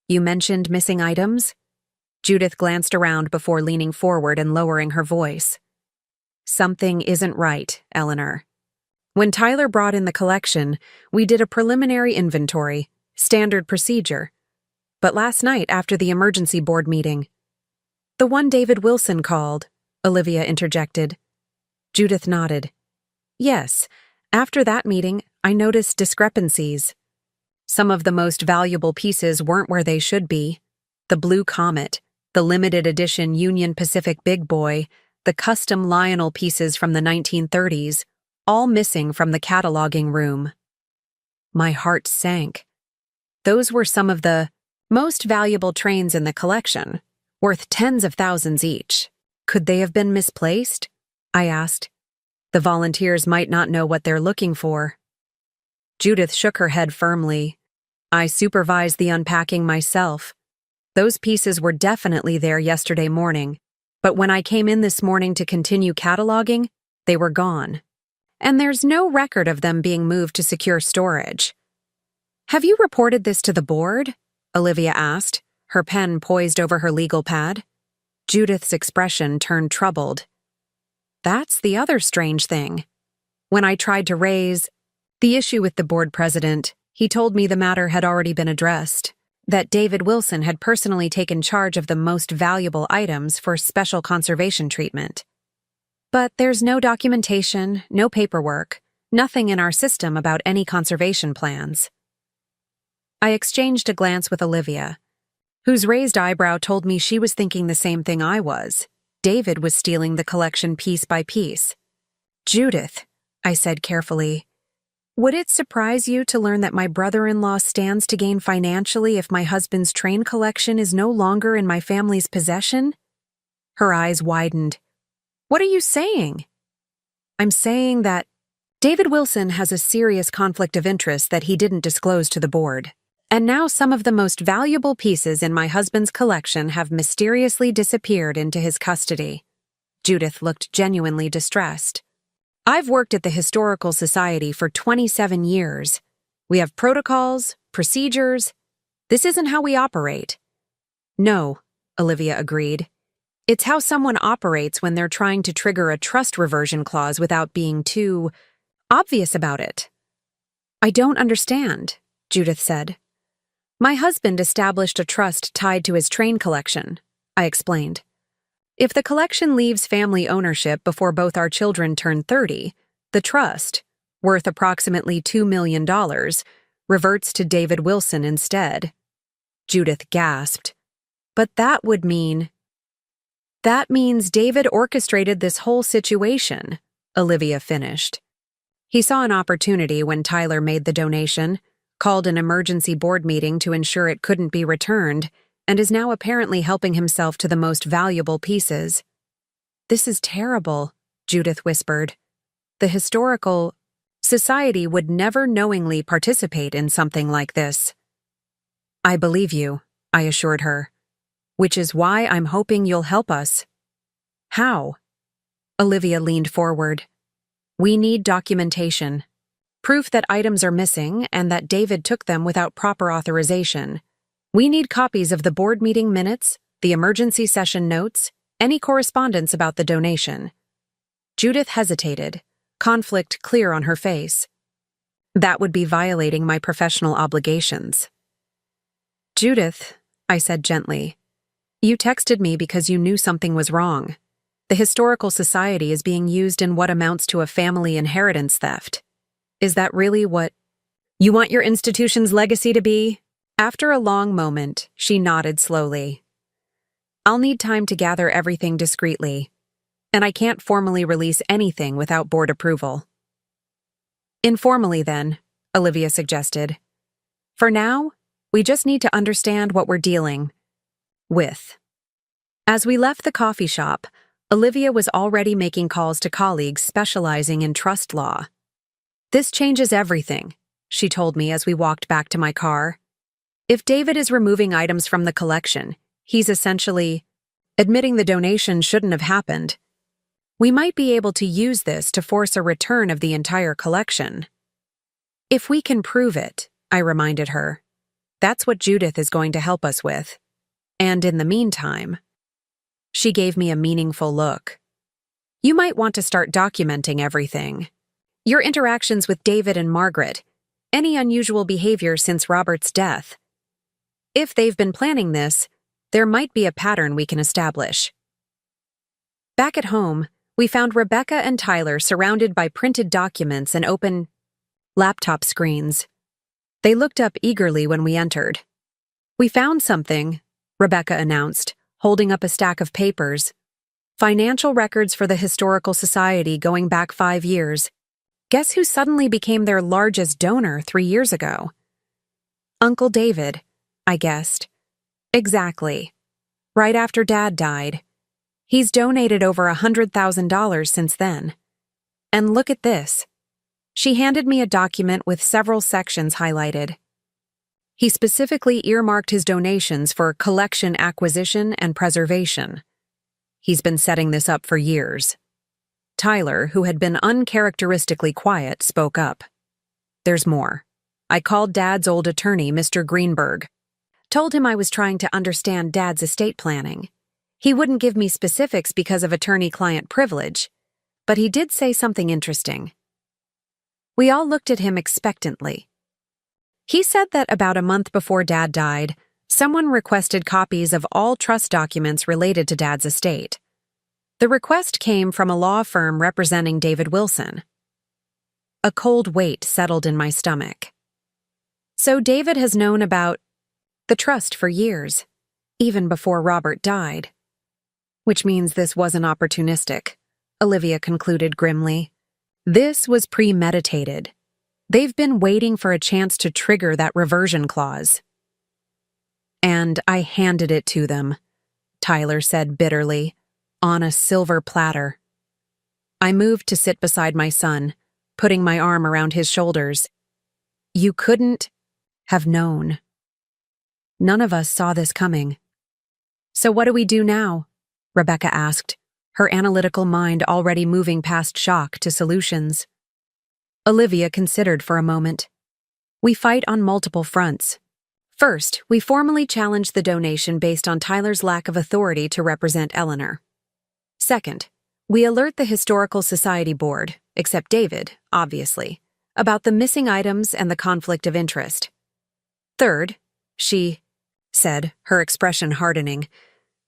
"You mentioned missing items?" Judith glanced around before leaning forward and lowering her voice. "Something isn't right, Eleanor. When Tyler brought in the collection, we did a preliminary inventory, standard procedure. But last night after the emergency board meeting—" "The one David Wilson called," Olivia interjected. Judith nodded. "Yes, after that meeting, I noticed discrepancies. Some of the most valuable pieces weren't where they should be. The Blue Comet, the limited edition Union Pacific Big Boy, the custom Lionel pieces from the 1930s, all missing from the cataloging room." My heart sank. Those were some of the most valuable trains in the collection, worth tens of thousands each. Could they have been misplaced? I asked. The volunteers might not know what they're looking for. Judith shook her head firmly. I supervised the unpacking myself. Those pieces were definitely there yesterday morning, but when I came in this morning to continue cataloging, they were gone. And there's no record of them being moved to secure storage. "Have you reported this to the board?" Olivia asked, her pen poised over her legal pad. Judith's expression turned troubled. That's the other strange thing. When I tried to raise the issue with the board president, he told me the matter had already been addressed, that David Wilson had personally taken charge of the most valuable items for special conservation treatment. But there's no documentation, no paperwork, nothing in our system about any conservation plans. I exchanged a glance with Olivia, whose raised eyebrow told me she was thinking the same thing I was. David was stealing the collection piece by piece. "Judith," I said carefully. Would it surprise you to learn that my brother-in-law stands to gain financially if my husband's train collection is no longer in my family's possession? Her eyes widened. What are you saying? I'm saying that David Wilson has a serious conflict of interest that he didn't disclose to the board. And now some of the most valuable pieces in my husband's collection have mysteriously disappeared into his custody. Judith looked genuinely distressed. I've worked at the Historical Society for 27 years. We have protocols, procedures. This isn't how we operate. No, Olivia agreed. It's how someone operates when they're trying to trigger a trust reversion clause without being too obvious about it. I don't understand, Judith said. My husband established a trust tied to his train collection, I explained. If the collection leaves family ownership before both our children turn 30, the trust, worth approximately $2 million, reverts to David Wilson instead. Judith gasped. But that means David orchestrated this whole situation, Olivia finished. He saw an opportunity when Tyler made the donation, called an emergency board meeting to ensure it couldn't be returned, and is now apparently helping himself to the most valuable pieces. This is terrible, Judith whispered. The Historical Society would never knowingly participate in something like this. I believe you, I assured her. Which is why I'm hoping you'll help us. How? Olivia leaned forward. We need documentation. Proof that items are missing and that David took them without proper authorization. We need copies of the board meeting minutes, the emergency session notes, any correspondence about the donation. Judith hesitated, conflict clear on her face. That would be violating my professional obligations. Judith, I said gently, you texted me because you knew something was wrong. The Historical Society is being used in what amounts to a family inheritance theft. Is that really what you want your institution's legacy to be? After a long moment, she nodded slowly. I'll need time to gather everything discreetly, and I can't formally release anything without board approval. Informally, then, Olivia suggested. For now, we just need to understand what we're dealing with. As we left the coffee shop, Olivia was already making calls to colleagues specializing in trust law. This changes everything, she told me as we walked back to my car. If David is removing items from the collection, he's essentially admitting the donation shouldn't have happened. We might be able to use this to force a return of the entire collection. If we can prove it, I reminded her. That's what Judith is going to help us with. And in the meantime, she gave me a meaningful look. You might want to start documenting everything. Your interactions with David and Margaret, any unusual behavior since Robert's death. If they've been planning this, there might be a pattern we can establish. Back at home, we found Rebecca and Tyler surrounded by printed documents and open laptop screens. They looked up eagerly when we entered. We found something, Rebecca announced, holding up a stack of papers. Financial records for the Historical Society going back 5 years. Guess who suddenly became their largest donor 3 years ago? Uncle David, I guessed. Exactly. Right after Dad died. He's donated over $100,000 since then. And look at this. She handed me a document with several sections highlighted. He specifically earmarked his donations for collection acquisition and preservation. He's been setting this up for years. Tyler, who had been uncharacteristically quiet, spoke up. There's more. I called Dad's old attorney, Mr. Greenberg. Told him I was trying to understand Dad's estate planning. He wouldn't give me specifics because of attorney-client privilege, but he did say something interesting. We all looked at him expectantly. He said that about a month before Dad died, someone requested copies of all trust documents related to Dad's estate. The request came from a law firm representing David Wilson. A cold weight settled in my stomach. So David has known about the trust for years, even before Robert died. Which means this wasn't opportunistic, Olivia concluded grimly. This was premeditated. They've been waiting for a chance to trigger that reversion clause. And I handed it to them, Tyler said bitterly, on a silver platter. I moved to sit beside my son, putting my arm around his shoulders. You couldn't have known. None of us saw this coming. So what do we do now? Rebecca asked, her analytical mind already moving past shock to solutions. Olivia considered for a moment. We fight on multiple fronts. First, we formally challenge the donation based on Tyler's lack of authority to represent Eleanor. Second, we alert the Historical Society Board, except David, obviously, about the missing items and the conflict of interest. Third, she said, her expression hardening,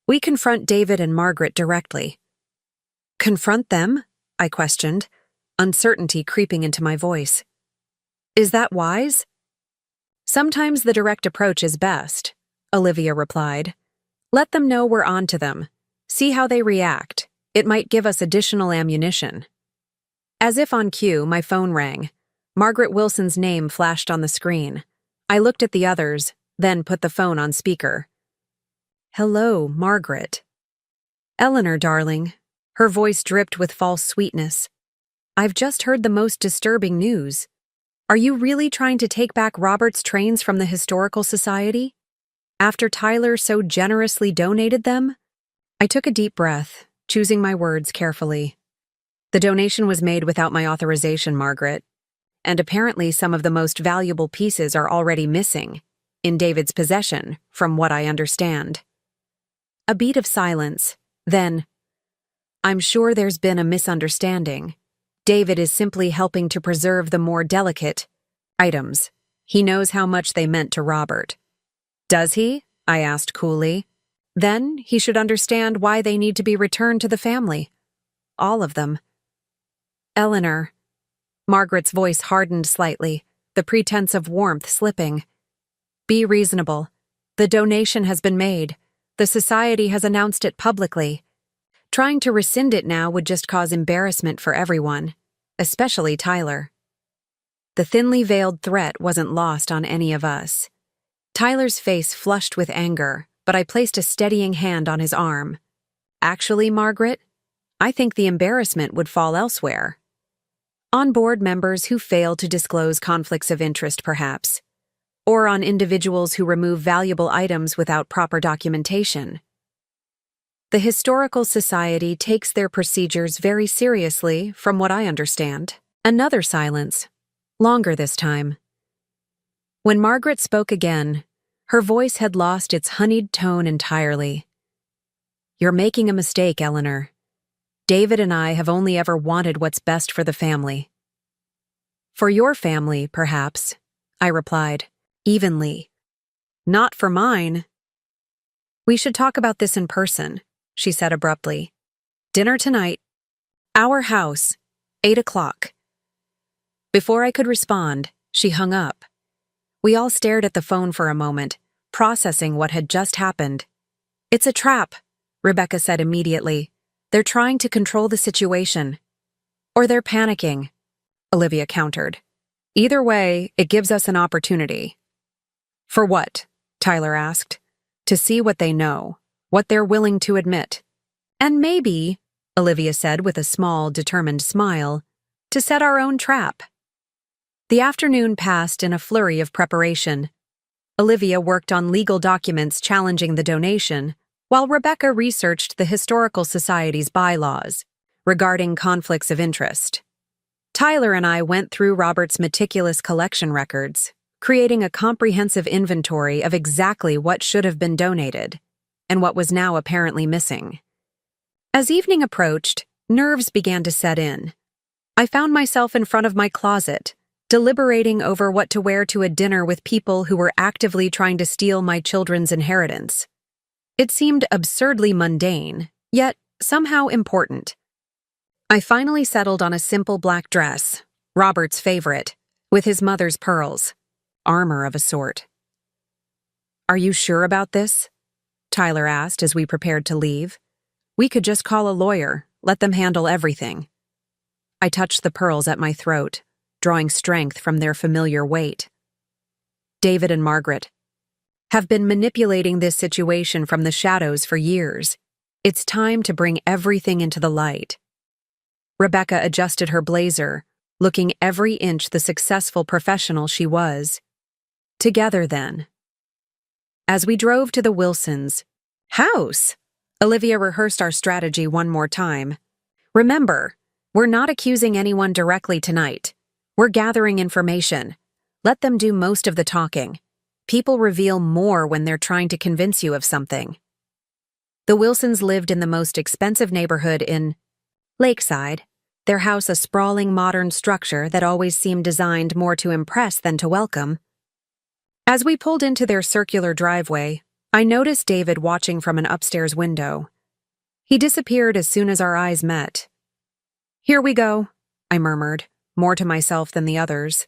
we confront David and Margaret directly. Confront them? I questioned, uncertainty creeping into my voice. Is that wise? Sometimes the direct approach is best, Olivia replied. Let them know we're on to them. See how they react. It might give us additional ammunition. As if on cue, my phone rang. Margaret Wilson's name flashed on the screen. I looked at the others, then put the phone on speaker. Hello, Margaret. Eleanor, darling. Her voice dripped with false sweetness. I've just heard the most disturbing news. Are you really trying to take back Robert's trains from the Historical Society? After Tyler so generously donated them? I took a deep breath, choosing my words carefully. The donation was made without my authorization, Margaret, and apparently some of the most valuable pieces are already missing, in David's possession, from what I understand. A beat of silence, then, I'm sure there's been a misunderstanding. David is simply helping to preserve the more delicate items. He knows how much they meant to Robert. Does he? I asked coolly. Then he should understand why they need to be returned to the family. All of them. Eleanor. Margaret's voice hardened slightly, the pretense of warmth slipping. Be reasonable. The donation has been made. The society has announced it publicly. Trying to rescind it now would just cause embarrassment for everyone, especially Tyler. The thinly veiled threat wasn't lost on any of us. Tyler's face flushed with anger, but I placed a steadying hand on his arm. Actually, Margaret, I think the embarrassment would fall elsewhere. On board members who fail to disclose conflicts of interest, perhaps. Or on individuals who remove valuable items without proper documentation. The Historical Society takes their procedures very seriously, from what I understand. Another silence, longer this time. When Margaret spoke again, her voice had lost its honeyed tone entirely. You're making a mistake, Eleanor. David and I have only ever wanted what's best for the family. For your family, perhaps, I replied, evenly. Not for mine. We should talk about this in person, she said abruptly. Dinner tonight. Our house. 8 o'clock. Before I could respond, she hung up. We all stared at the phone for a moment, processing what had just happened. It's a trap, Rebecca said immediately. They're trying to control the situation. Or they're panicking, Olivia countered. Either way, it gives us an opportunity. For what? Tyler asked. To see what they know, what they're willing to admit. And maybe, Olivia said with a small, determined smile, to set our own trap. The afternoon passed in a flurry of preparation. Olivia worked on legal documents challenging the donation, while Rebecca researched the Historical Society's bylaws regarding conflicts of interest. Tyler and I went through Robert's meticulous collection records, creating a comprehensive inventory of exactly what should have been donated and what was now apparently missing. As evening approached, nerves began to set in. I found myself in front of my closet, deliberating over what to wear to a dinner with people who were actively trying to steal my children's inheritance. It seemed absurdly mundane, yet somehow important. I finally settled on a simple black dress, Robert's favorite, with his mother's pearls, armor of a sort. Are you sure about this? Tyler asked as we prepared to leave. We could just call a lawyer, let them handle everything. I touched the pearls at my throat, drawing strength from their familiar weight. David and Margaret have been manipulating this situation from the shadows for years. It's time to bring everything into the light. Rebecca adjusted her blazer, looking every inch the successful professional she was. Together, then. As we drove to the Wilsons' house, Olivia rehearsed our strategy one more time. Remember, we're not accusing anyone directly tonight. We're gathering information. Let them do most of the talking. People reveal more when they're trying to convince you of something. The Wilsons lived in the most expensive neighborhood in Lakeside, their house a sprawling modern structure that always seemed designed more to impress than to welcome. As we pulled into their circular driveway, I noticed David watching from an upstairs window. He disappeared as soon as our eyes met. "Here we go," I murmured, more to myself than the others.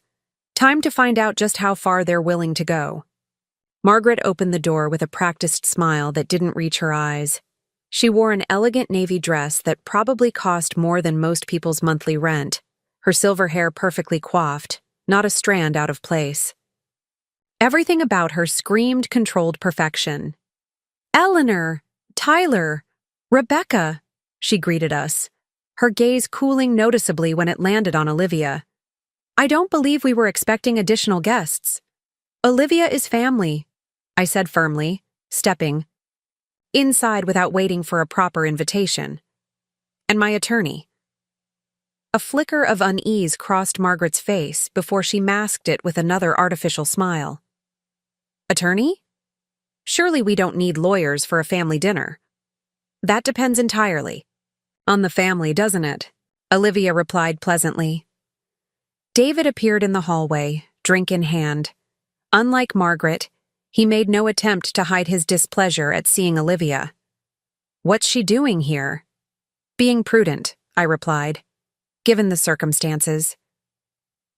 Time to find out just how far they're willing to go. Margaret opened the door with a practiced smile that didn't reach her eyes. She wore an elegant navy dress that probably cost more than most people's monthly rent, her silver hair perfectly coiffed, not a strand out of place. Everything about her screamed controlled perfection. "Eleanor! Tyler! Rebecca!" she greeted us, her gaze cooling noticeably when it landed on Olivia. "I don't believe we were expecting additional guests." "Olivia is family," I said firmly, stepping inside without waiting for a proper invitation. "And my attorney." A flicker of unease crossed Margaret's face before she masked it with another artificial smile. "Attorney? Surely we don't need lawyers for a family dinner." "That depends entirely on the family, doesn't it?" Olivia replied pleasantly. David appeared in the hallway, drink in hand. Unlike Margaret, he made no attempt to hide his displeasure at seeing Olivia. "What's she doing here?" "Being prudent," I replied, given the circumstances.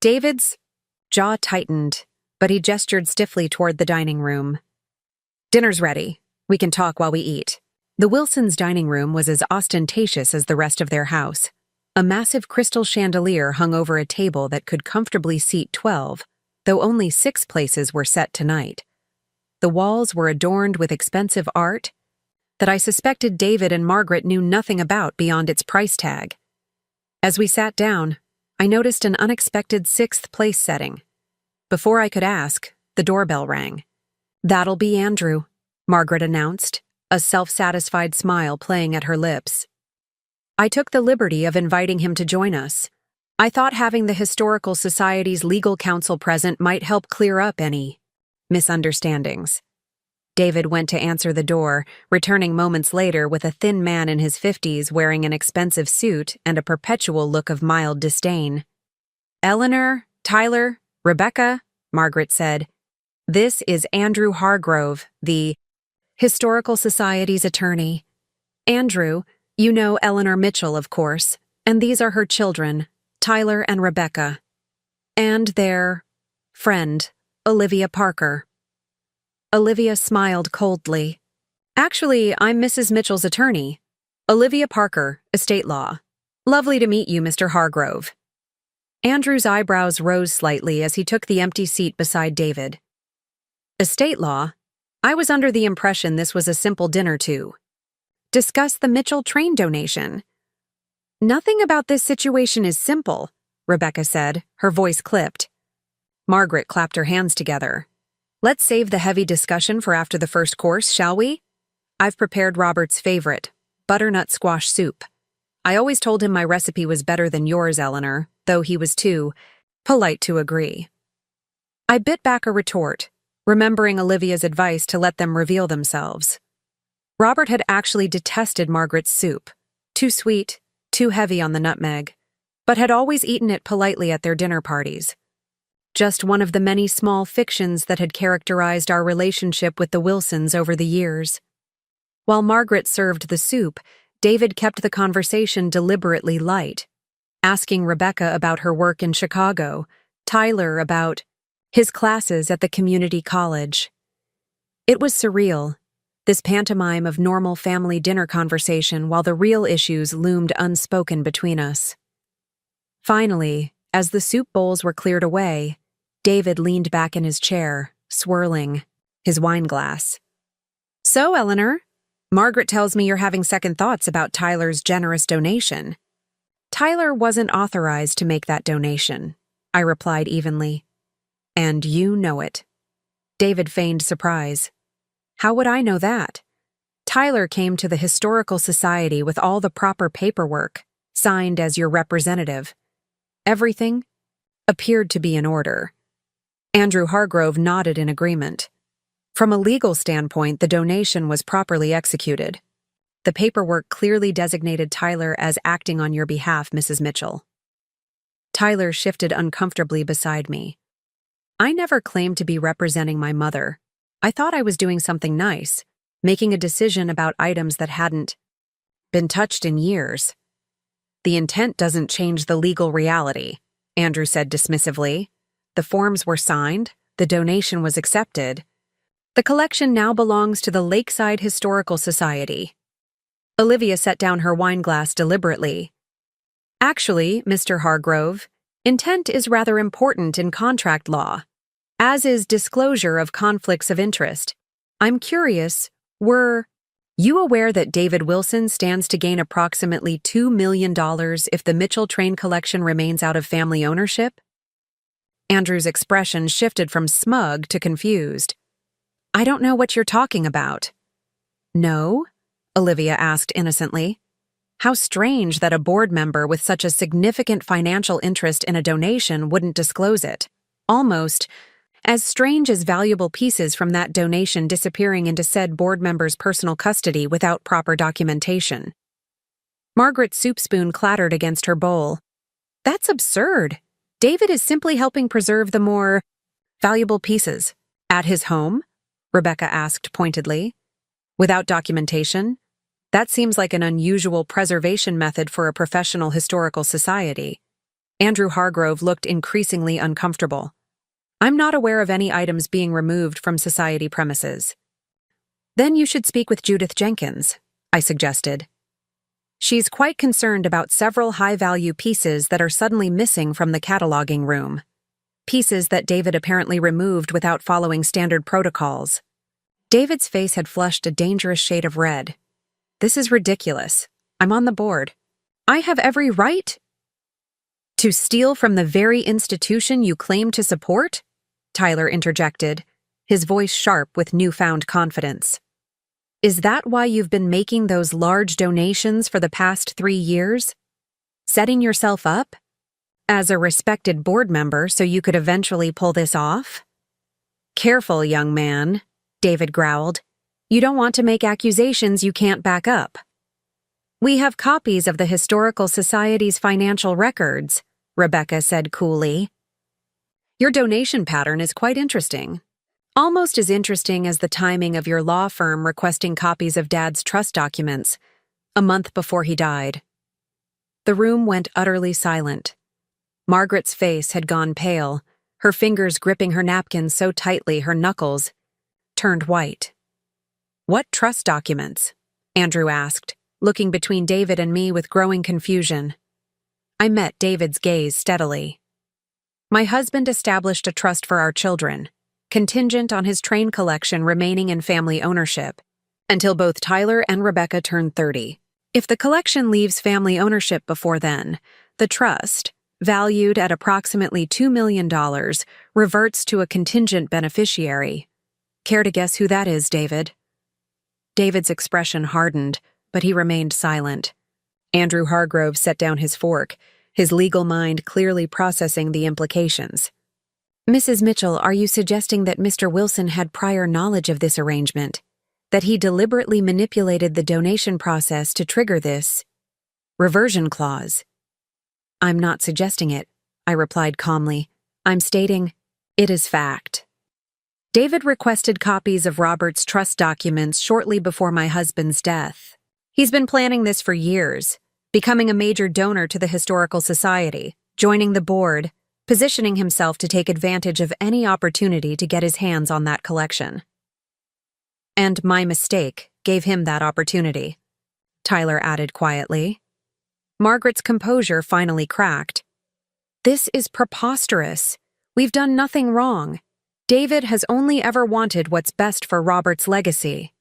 David's jaw tightened, but he gestured stiffly toward the dining room. "Dinner's ready. We can talk while we eat." The Wilsons' dining room was as ostentatious as the rest of their house. A massive crystal chandelier hung over a table that could comfortably seat 12, though only 6 places were set tonight. The walls were adorned with expensive art that I suspected David and Margaret knew nothing about beyond its price tag. As we sat down, I noticed an unexpected 6th place setting. Before I could ask, the doorbell rang. "That'll be Andrew," Margaret announced, a self-satisfied smile playing at her lips. I took the liberty of inviting him to join us. I thought having the Historical Society's legal counsel present might help clear up any misunderstandings. David went to answer the door, returning moments later with a thin man in his 50s wearing an expensive suit and a perpetual look of mild disdain. "Eleanor, Tyler, Rebecca," Margaret said. "This is Andrew Hargrove, the Historical Society's attorney. Andrew, you know Eleanor Mitchell, of course, and these are her children, Tyler and Rebecca. And their friend, Olivia Parker." Olivia smiled coldly. "Actually, I'm Mrs. Mitchell's attorney. Olivia Parker, estate law. Lovely to meet you, Mr. Hargrove." Andrew's eyebrows rose slightly as he took the empty seat beside David. "Estate law? I was under the impression this was a simple dinner to discuss the Mitchell train donation." "Nothing about this situation is simple," Rebecca said, her voice clipped. Margaret clapped her hands together. "Let's save the heavy discussion for after the first course, shall we? I've prepared Robert's favorite, butternut squash soup. I always told him my recipe was better than yours, Eleanor, though he was too polite to agree." I bit back a retort, remembering Olivia's advice to let them reveal themselves. Robert had actually detested Margaret's soup, too sweet, too heavy on the nutmeg, but had always eaten it politely at their dinner parties. Just one of the many small fictions that had characterized our relationship with the Wilsons over the years. While Margaret served the soup, David kept the conversation deliberately light, asking Rebecca about her work in Chicago, Tyler about his classes at the community college. It was surreal, this pantomime of normal family dinner conversation while the real issues loomed unspoken between us. Finally, as the soup bowls were cleared away, David leaned back in his chair, swirling his wine glass. "So, Eleanor, Margaret tells me you're having second thoughts about Tyler's generous donation." "Tyler wasn't authorized to make that donation," I replied evenly. "And you know it." David feigned surprise. "How would I know that? Tyler came to the Historical Society with all the proper paperwork, signed as your representative. Everything appeared to be in order." Andrew Hargrove nodded in agreement. "From a legal standpoint, the donation was properly executed. The paperwork clearly designated Tyler as acting on your behalf, Mrs. Mitchell." Tyler shifted uncomfortably beside me. "I never claimed to be representing my mother. I thought I was doing something nice, making a decision about items that hadn't been touched in years." "The intent doesn't change the legal reality," Andrew said dismissively. "The forms were signed, the donation was accepted. The collection now belongs to the Lakeside Historical Society." Olivia set down her wineglass deliberately. "Actually, Mr. Hargrove, intent is rather important in contract law, as is disclosure of conflicts of interest. I'm curious, were you aware that David Wilson stands to gain approximately $2 million if the Mitchell train collection remains out of family ownership?" Andrew's expression shifted from smug to confused. "I don't know what you're talking about." "No?" Olivia asked innocently. "How strange that a board member with such a significant financial interest in a donation wouldn't disclose it. Almost as strange as valuable pieces from that donation disappearing into said board member's personal custody without proper documentation." Margaret's soup spoon clattered against her bowl. "That's absurd. David is simply helping preserve the more valuable pieces." "At his home?" Rebecca asked pointedly. "Without documentation? That seems like an unusual preservation method for a professional historical society." Andrew Hargrove looked increasingly uncomfortable. "I'm not aware of any items being removed from society premises." "Then you should speak with Judith Jenkins," I suggested. "She's quite concerned about several high-value pieces that are suddenly missing from the cataloging room. Pieces that David apparently removed without following standard protocols." David's face had flushed a dangerous shade of red. "This is ridiculous. I'm on the board. I have every right to steal from the very institution you claim to support?" Tyler interjected, his voice sharp with newfound confidence. "Is that why you've been making those large donations for the past 3 years? Setting yourself up as a respected board member so you could eventually pull this off?" "Careful, young man," David growled. "You don't want to make accusations you can't back up." "We have copies of the Historical Society's financial records," Rebecca said coolly. "Your donation pattern is quite interesting. Almost as interesting as the timing of your law firm requesting copies of Dad's trust documents a month before he died." The room went utterly silent. Margaret's face had gone pale, her fingers gripping her napkin so tightly her knuckles turned white. "What trust documents?" Andrew asked, looking between David and me with growing confusion. I met David's gaze steadily. "My husband established a trust for our children, contingent on his train collection remaining in family ownership, until both Tyler and Rebecca turn 30. If the collection leaves family ownership before then, the trust, valued at approximately $2 million, reverts to a contingent beneficiary. Care to guess who that is, David?" David's expression hardened, but he remained silent. Andrew Hargrove set down his fork, his legal mind clearly processing the implications. "Mrs. Mitchell, are you suggesting that Mr. Wilson had prior knowledge of this arrangement? That he deliberately manipulated the donation process to trigger this reversion clause?" "I'm not suggesting it," I replied calmly. "I'm stating it is fact. David requested copies of Robert's trust documents shortly before my husband's death. He's been planning this for years, becoming a major donor to the Historical Society, joining the board, positioning himself to take advantage of any opportunity to get his hands on that collection. And my mistake gave him that opportunity," Tyler added quietly. Margaret's composure finally cracked. This is preposterous. We've done nothing wrong. David has only ever wanted what's best for Robert's legacy.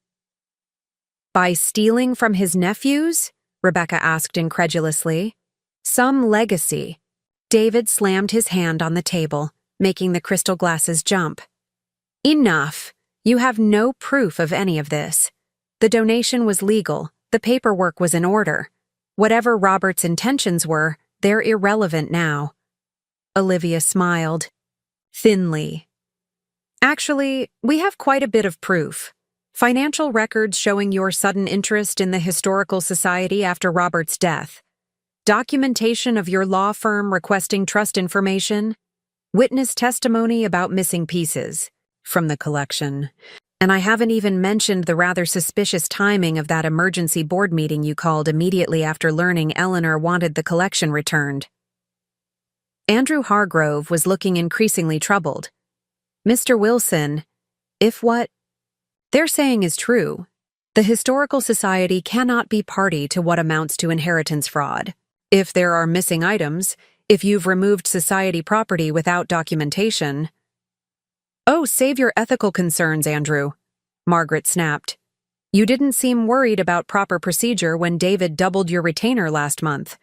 By stealing from his nephews? Rebecca asked incredulously. Some legacy. David slammed his hand on the table, making the crystal glasses jump. Enough. You have no proof of any of this. The donation was legal. The paperwork was in order. Whatever Robert's intentions were, they're irrelevant now. Olivia smiled. Thinly. Actually, we have quite a bit of proof. Financial records showing your sudden interest in the Historical Society after Robert's death. Documentation of your law firm requesting trust information. Witness testimony about missing pieces from the collection. And I haven't even mentioned the rather suspicious timing of that emergency board meeting you called immediately after learning Eleanor wanted the collection returned. Andrew Hargrove was looking increasingly troubled. Mr. Wilson, if what they're saying is true, the Historical Society cannot be party to what amounts to inheritance fraud. If there are missing items, if you've removed society property without documentation. Oh, save your ethical concerns, Andrew, Margaret snapped. You didn't seem worried about proper procedure when David doubled your retainer last month.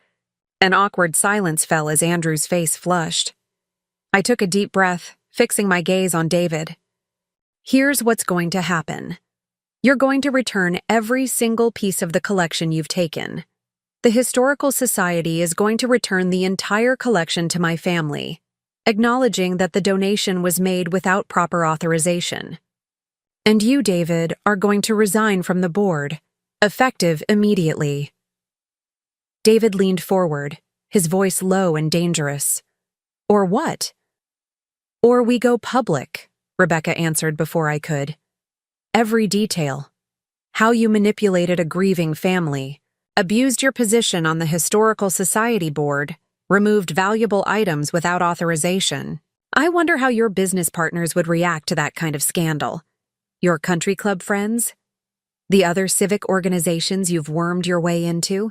An awkward silence fell as Andrew's face flushed. I took a deep breath, fixing my gaze on David. Here's what's going to happen. You're going to return every single piece of the collection you've taken. The Historical Society is going to return the entire collection to my family, acknowledging that the donation was made without proper authorization. And you, David, are going to resign from the board, effective immediately. David leaned forward, his voice low and dangerous. Or what? Or we go public, Rebecca answered before I could. Every detail. How you manipulated a grieving family, abused your position on the Historical Society board, removed valuable items without authorization. I wonder how your business partners would react to that kind of scandal. Your country club friends? The other civic organizations you've wormed your way into?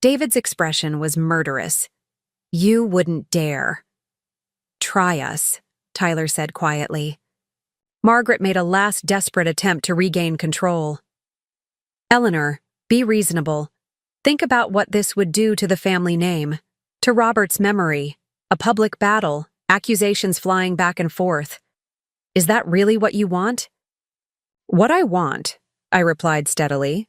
David's expression was murderous. You wouldn't dare. Try us, Tyler said quietly. Margaret made a last desperate attempt to regain control. Eleanor, be reasonable. Think about what this would do to the family name, to Robert's memory, a public battle, accusations flying back and forth. Is that really what you want? What I want, I replied steadily,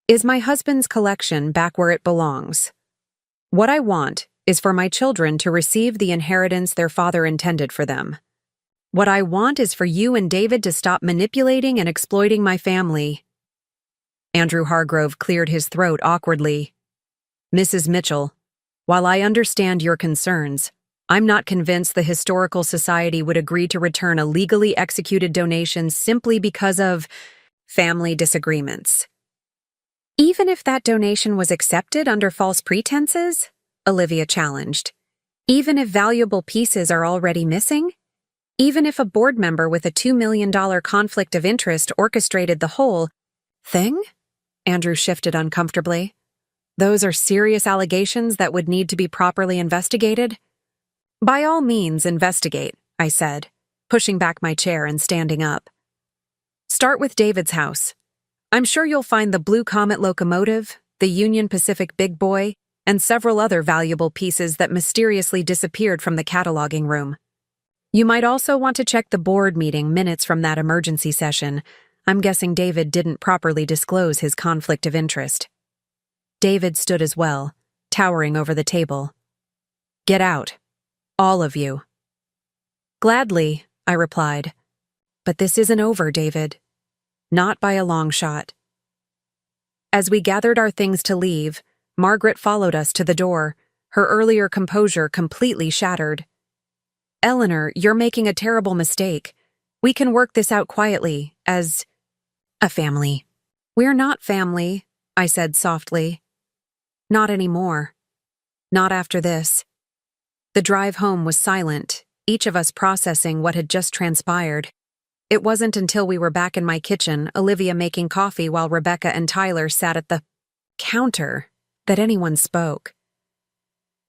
is my husband's collection back where it belongs. What I want is for my children to receive the inheritance their father intended for them. What I want is for you and David to stop manipulating and exploiting my family. Andrew Hargrove cleared his throat awkwardly. Mrs. Mitchell, while I understand your concerns, I'm not convinced the Historical Society would agree to return a legally executed donation simply because of family disagreements. Even if that donation was accepted under false pretenses? Olivia challenged. Even if valuable pieces are already missing? Even if a board member with a $2 million conflict of interest orchestrated the whole thing? Andrew shifted uncomfortably. Those are serious allegations that would need to be properly investigated? By all means, investigate, I said, pushing back my chair and standing up. Start with David's house. I'm sure you'll find the Blue Comet locomotive, the Union Pacific Big Boy, and several other valuable pieces that mysteriously disappeared from the cataloging room. You might also want to check the board meeting minutes from that emergency session. I'm guessing David didn't properly disclose his conflict of interest. David stood as well, towering over the table. Get out. All of you. Gladly, I replied. But this isn't over, David. Not by a long shot. As we gathered our things to leave, Margaret followed us to the door, her earlier composure completely shattered. Eleanor, you're making a terrible mistake. We can work this out quietly, as a family. We're not family, I said softly. Not anymore. Not after this. The drive home was silent, each of us processing what had just transpired. It wasn't until we were back in my kitchen, Olivia making coffee while Rebecca and Tyler sat at the counter, that anyone spoke.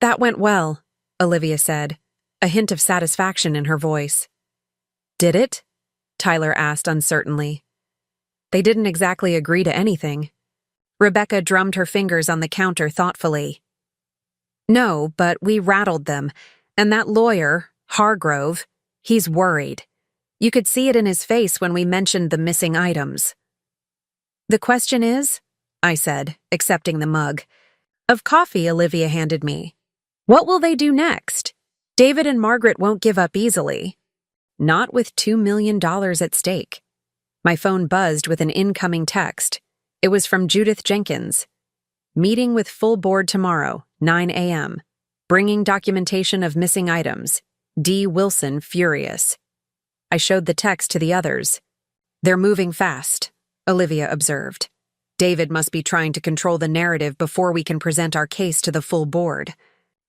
That went well, Olivia said, a hint of satisfaction in her voice. Did it? Tyler asked uncertainly. They didn't exactly agree to anything. Rebecca drummed her fingers on the counter thoughtfully. No, but we rattled them, and that lawyer, Hargrove, he's worried. You could see it in his face when we mentioned the missing items. The question is, I said, accepting the mug, of coffee Olivia handed me. What will they do next? David and Margaret won't give up easily. Not with $2 million at stake. My phone buzzed with an incoming text. It was from Judith Jenkins. Meeting with full board tomorrow, 9 a.m. Bringing documentation of missing items. D. Wilson furious. I showed the text to the others. They're moving fast, Olivia observed. David must be trying to control the narrative before we can present our case to the full board.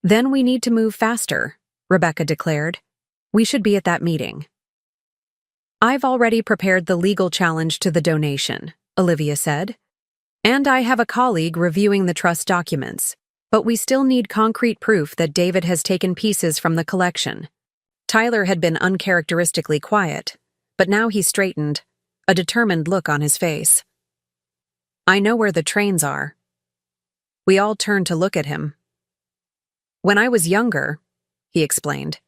Then we need to move faster, Rebecca declared. We should be at that meeting. I've already prepared the legal challenge to the donation, Olivia said. And I have a colleague reviewing the trust documents, but we still need concrete proof that David has taken pieces from the collection. Tyler had been uncharacteristically quiet, but now he straightened, a determined look on his face. I know where the trains are. We all turned to look at him. When I was younger, he explained,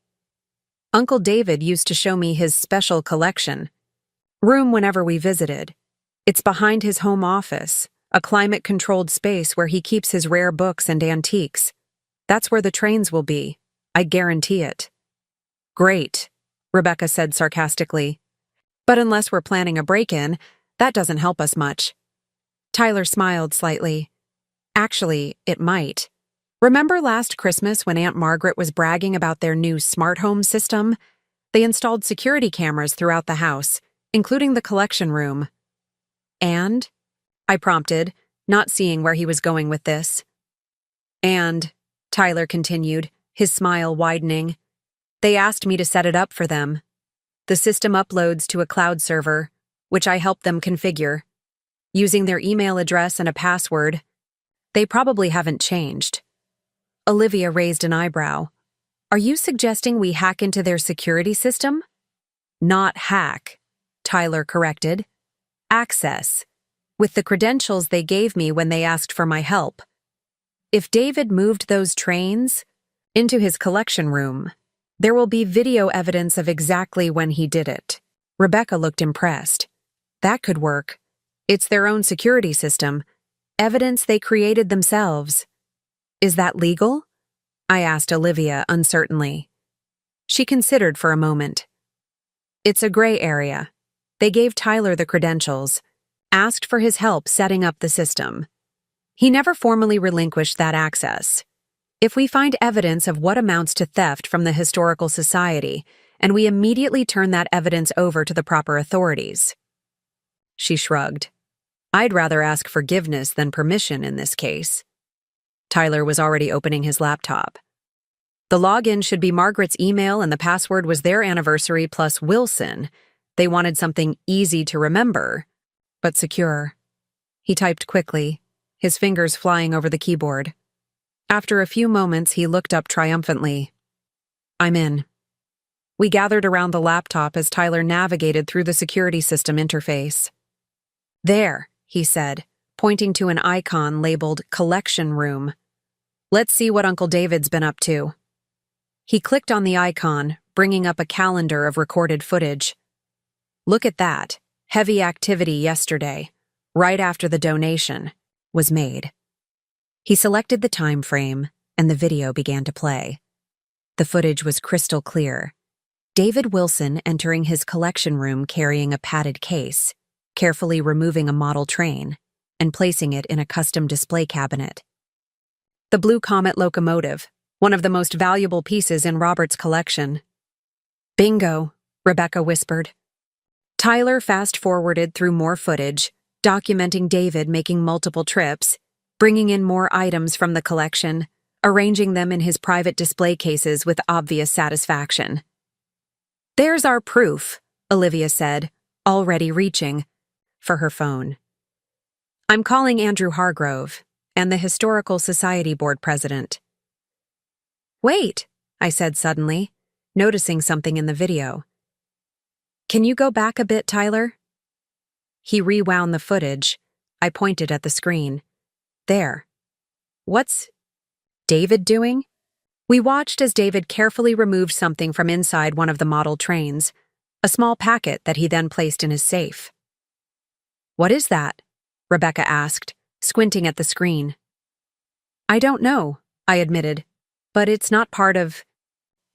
Uncle David used to show me his special collection room whenever we visited. It's behind his home office, a climate-controlled space where he keeps his rare books and antiques. That's where the trains will be. I guarantee it. Great, Rebecca said sarcastically. But unless we're planning a break-in, that doesn't help us much. Tyler smiled slightly. Actually, it might. Remember last Christmas when Aunt Margaret was bragging about their new smart home system? They installed security cameras throughout the house, including the collection room. And? I prompted, not seeing where he was going with this. And, Tyler continued, his smile widening, they asked me to set it up for them. The system uploads to a cloud server, which I help them configure. Using their email address and a password. They probably haven't changed. Olivia raised an eyebrow. Are you suggesting we hack into their security system? Not hack, Tyler corrected. Access. With the credentials they gave me when they asked for my help. If David moved those trains into his collection room, there will be video evidence of exactly when he did it. Rebecca looked impressed. That could work. It's their own security system. Evidence they created themselves. Is that legal? I asked Olivia uncertainly. She considered for a moment. It's a gray area. They gave Tyler the credentials, asked for his help setting up the system. He never formally relinquished that access. If we find evidence of what amounts to theft from the Historical Society, and we immediately turn that evidence over to the proper authorities. She shrugged. I'd rather ask forgiveness than permission in this case. Tyler was already opening his laptop. The login should be Margaret's email and the password was their anniversary plus Wilson. They wanted something easy to remember, but secure. He typed quickly, his fingers flying over the keyboard. After a few moments, he looked up triumphantly. I'm in. We gathered around the laptop as Tyler navigated through the security system interface. There, he said, pointing to an icon labeled Collection Room. Let's see what Uncle David's been up to. He clicked on the icon, bringing up a calendar of recorded footage. Look at that. Heavy activity yesterday, right after the donation, was made. He selected the time frame, and the video began to play. The footage was crystal clear. David Wilson entering his collection room carrying a padded case, carefully removing a model train, and placing it in a custom display cabinet. The Blue Comet locomotive, one of the most valuable pieces in Robert's collection. Bingo, Rebecca whispered. Tyler fast-forwarded through more footage, documenting David making multiple trips, bringing in more items from the collection, arranging them in his private display cases with obvious satisfaction. There's our proof, Olivia said, already reaching for her phone. I'm calling Andrew Hargrove and the Historical Society Board President. Wait, I said suddenly, noticing something in the video. Can you go back a bit, Tyler? He rewound the footage. I pointed at the screen. There. What's David doing? We watched as David carefully removed something from inside one of the model trains, a small packet that he then placed in his safe. What is that? Rebecca asked, squinting at the screen. I don't know, I admitted, but it's not part of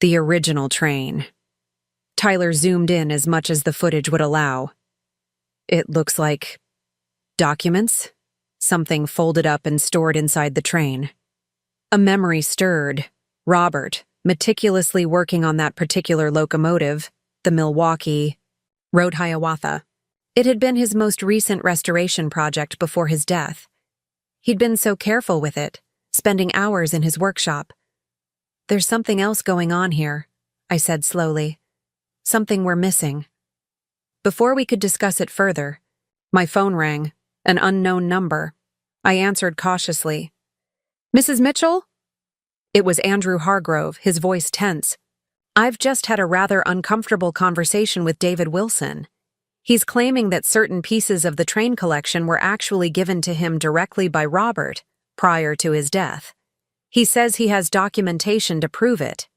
the original train. Tyler zoomed in as much as the footage would allow. It looks like documents, something folded up and stored inside the train. A memory stirred. Robert, meticulously working on that particular locomotive, the Milwaukee, wrote Hiawatha. It had been his most recent restoration project before his death. He'd been so careful with it, spending hours in his workshop. There's something else going on here, I said slowly. Something we're missing. Before we could discuss it further, my phone rang, an unknown number. I answered cautiously. Mrs. Mitchell? It was Andrew Hargrove, his voice tense. I've just had a rather uncomfortable conversation with David Wilson. He's claiming that certain pieces of the train collection were actually given to him directly by Robert prior to his death. He says he has documentation to prove it.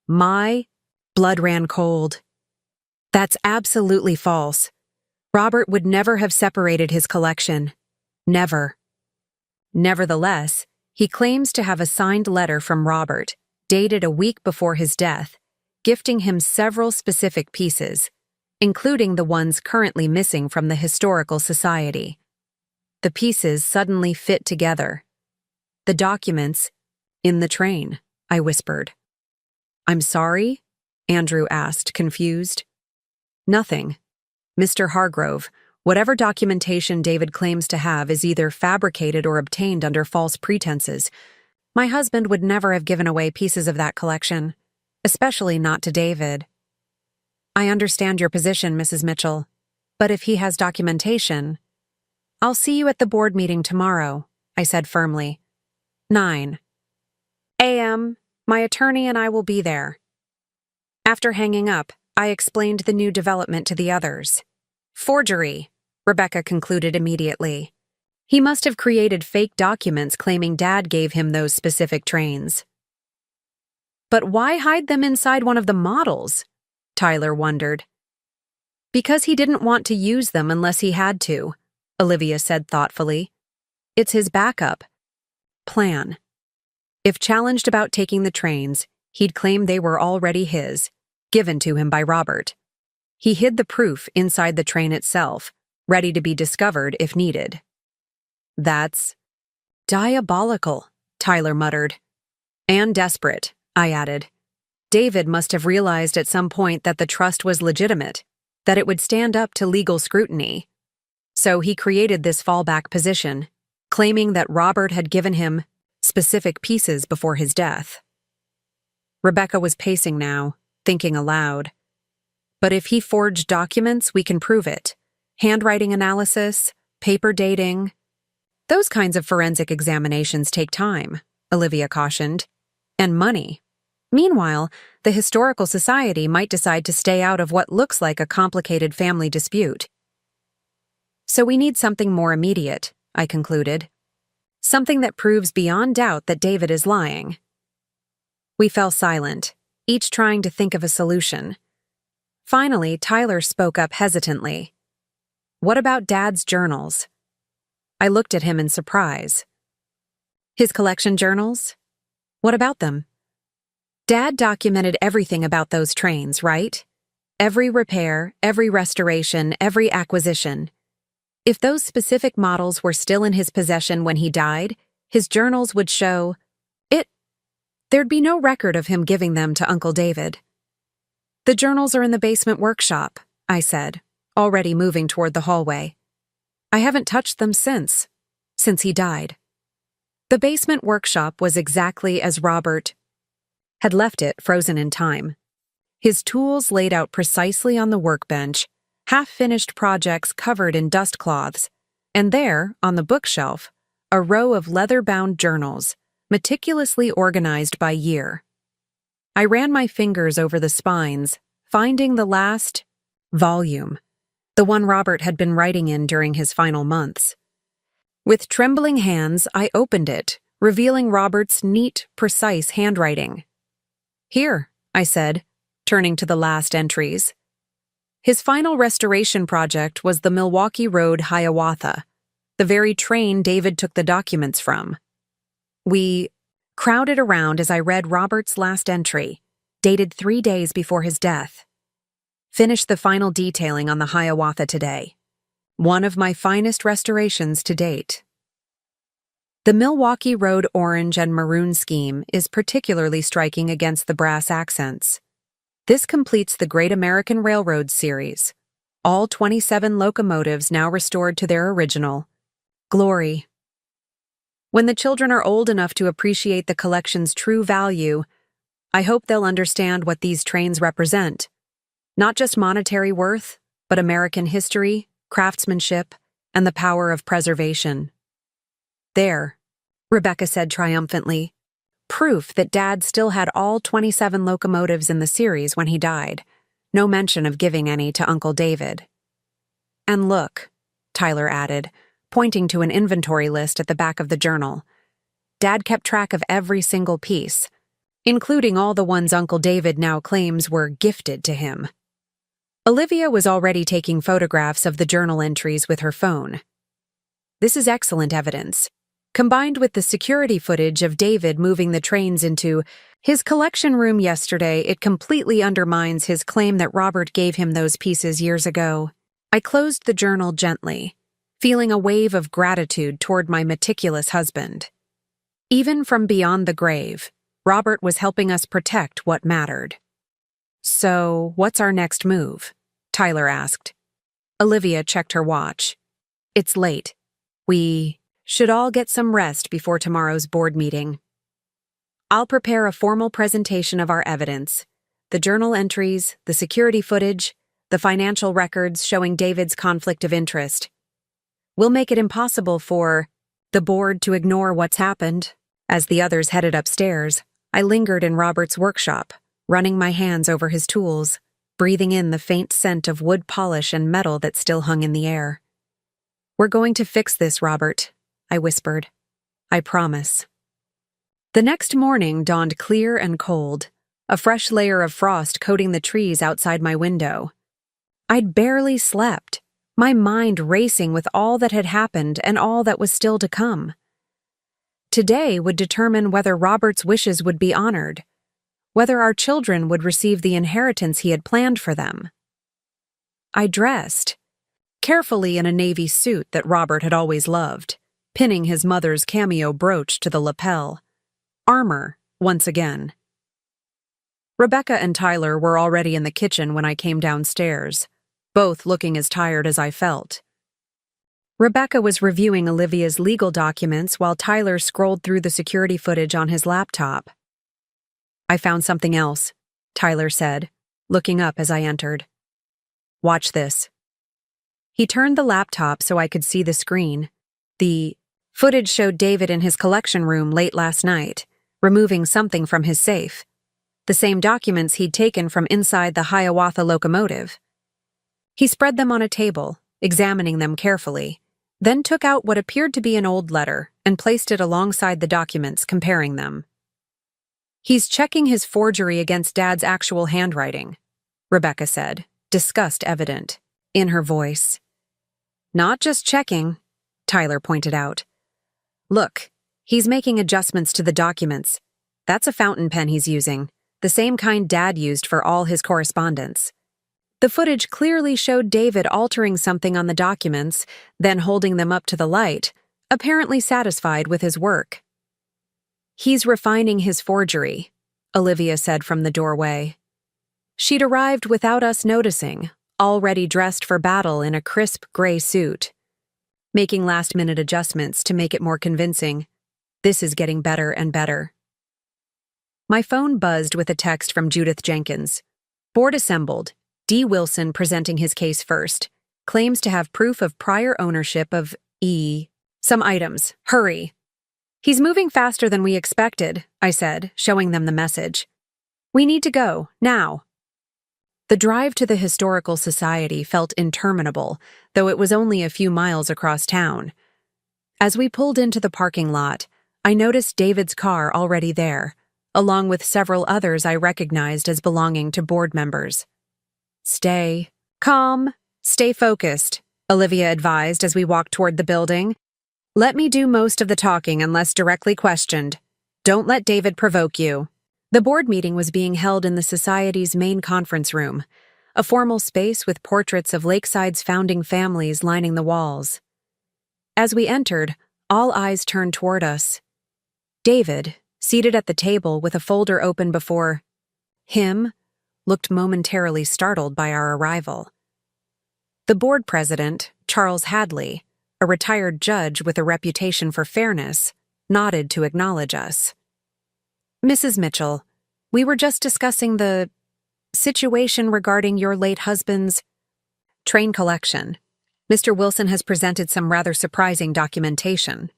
My blood ran cold. That's absolutely false. Robert would never have separated his collection. Never. Nevertheless, he claims to have a signed letter from Robert, dated a week before his death, gifting him several specific pieces, including the ones currently missing from the Historical Society. The pieces suddenly fit together. The documents, in the train, I whispered. I'm sorry? Andrew asked, confused. Nothing. Mr. Hargrove, whatever documentation David claims to have is either fabricated or obtained under false pretenses. My husband would never have given away pieces of that collection, especially not to David. I understand your position, Mrs. Mitchell, but if he has documentation... I'll see you at the board meeting tomorrow, I said firmly. 9 a.m. My attorney and I will be there. After hanging up, I explained the new development to the others. Forgery, Rebecca concluded immediately. He must have created fake documents claiming Dad gave him those specific trains. But why hide them inside one of the models? Tyler wondered. Because he didn't want to use them unless he had to, Olivia said thoughtfully. It's his backup plan. If challenged about taking the trains, he'd claim they were already his, given to him by Robert. He hid the proof inside the train itself, ready to be discovered if needed. That's diabolical, Tyler muttered. And desperate, I added. David must have realized at some point that the trust was legitimate, that it would stand up to legal scrutiny. So he created this fallback position, claiming that Robert had given him specific pieces before his death. Rebecca was pacing now, thinking aloud. But if he forged documents, we can prove it. Handwriting analysis, paper dating. Those kinds of forensic examinations take time, Olivia cautioned, and money. Meanwhile, the Historical Society might decide to stay out of what looks like a complicated family dispute. So we need something more immediate, I concluded. Something that proves beyond doubt that David is lying. We fell silent, each trying to think of a solution. Finally, Tyler spoke up hesitantly. What about Dad's journals? I looked at him in surprise. His collection journals? What about them? Dad documented everything about those trains, right? Every repair, every restoration, every acquisition. If those specific models were still in his possession when he died, his journals would show it. There'd be no record of him giving them to Uncle David. The journals are in the basement workshop, I said, already moving toward the hallway. I haven't touched them since he died. The basement workshop was exactly as Robert had left it, frozen in time. His tools laid out precisely on the workbench, half-finished projects covered in dust cloths, and there, on the bookshelf, a row of leather-bound journals, meticulously organized by year. I ran my fingers over the spines, finding the last volume, the one Robert had been writing in during his final months. With trembling hands, I opened it, revealing Robert's neat, precise handwriting. "Here," I said, turning to the last entries. His final restoration project was the Milwaukee Road Hiawatha, the very train David took the documents from. We crowded around as I read Robert's last entry, dated 3 days before his death. "Finished the final detailing on the Hiawatha today. One of my finest restorations to date." The Milwaukee Road orange and maroon scheme is particularly striking against the brass accents. This completes the Great American Railroad series, all 27 locomotives now restored to their original glory. When the children are old enough to appreciate the collection's true value, I hope they'll understand what these trains represent. Not just monetary worth, but American history, craftsmanship, and the power of preservation. "There," Rebecca said triumphantly. "Proof that Dad still had all 27 locomotives in the series when he died. No mention of giving any to Uncle David." "And look," Tyler added, pointing to an inventory list at the back of the journal. "Dad kept track of every single piece, including all the ones Uncle David now claims were gifted to him." Olivia was already taking photographs of the journal entries with her phone. "This is excellent evidence. Combined with the security footage of David moving the trains into his collection room yesterday, it completely undermines his claim that Robert gave him those pieces years ago." I closed the journal gently, feeling a wave of gratitude toward my meticulous husband. Even from beyond the grave, Robert was helping us protect what mattered. "So, what's our next move?" Tyler asked. Olivia checked her watch. "It's late. We should all get some rest before tomorrow's board meeting. I'll prepare a formal presentation of our evidence, the journal entries, the security footage, the financial records showing David's conflict of interest. We'll make it impossible for the board to ignore what's happened." As the others headed upstairs, I lingered in Robert's workshop, running my hands over his tools, breathing in the faint scent of wood polish and metal that still hung in the air. "We're going to fix this, Robert," I whispered. "I promise." The next morning dawned clear and cold, a fresh layer of frost coating the trees outside my window. I'd barely slept, my mind racing with all that had happened and all that was still to come. Today would determine whether Robert's wishes would be honored, whether our children would receive the inheritance he had planned for them. I dressed, carefully in a navy suit that Robert had always loved, pinning his mother's cameo brooch to the lapel. Armor, once again. Rebecca and Tyler were already in the kitchen when I came downstairs, both looking as tired as I felt. Rebecca was reviewing Olivia's legal documents while Tyler scrolled through the security footage on his laptop. "I found something else," Tyler said, looking up as I entered. "Watch this." He turned the laptop so I could see the screen. The footage showed David in his collection room late last night, removing something from his safe, the same documents he'd taken from inside the Hiawatha locomotive. He spread them on a table, examining them carefully, then took out what appeared to be an old letter and placed it alongside the documents, comparing them. "He's checking his forgery against Dad's actual handwriting," Rebecca said, disgust evident in her voice. "Not just checking," Tyler pointed out. "Look, he's making adjustments to the documents. That's a fountain pen he's using, the same kind Dad used for all his correspondence." The footage clearly showed David altering something on the documents, then holding them up to the light, apparently satisfied with his work. "He's refining his forgery," Olivia said from the doorway. She'd arrived without us noticing, already dressed for battle in a crisp gray suit. Making last-minute adjustments to make it more convincing. This is getting better and better. My phone buzzed with a text from Judith Jenkins. "Board assembled. D. Wilson presenting his case first. Claims to have proof of prior ownership of some items. Hurry." "He's moving faster than we expected," I said, showing them the message. We need to go, now. The drive to the Historical Society felt interminable, though it was only a few miles across town. As we pulled into the parking lot, I noticed David's car already there, along with several others I recognized as belonging to board members. Stay calm, stay focused, Olivia advised as we walked toward the building. Let me do most of the talking unless directly questioned. Don't let David provoke you. The board meeting was being held in the Society's main conference room, a formal space with portraits of Lakeside's founding families lining the walls. As we entered, all eyes turned toward us. David, seated at the table with a folder open before him, looked momentarily startled by our arrival. The board president, Charles Hadley, a retired judge with a reputation for fairness, nodded to acknowledge us. Mrs. Mitchell, we were just discussing the situation regarding your late husband's train collection. Mr. Wilson has presented some rather surprising documentation.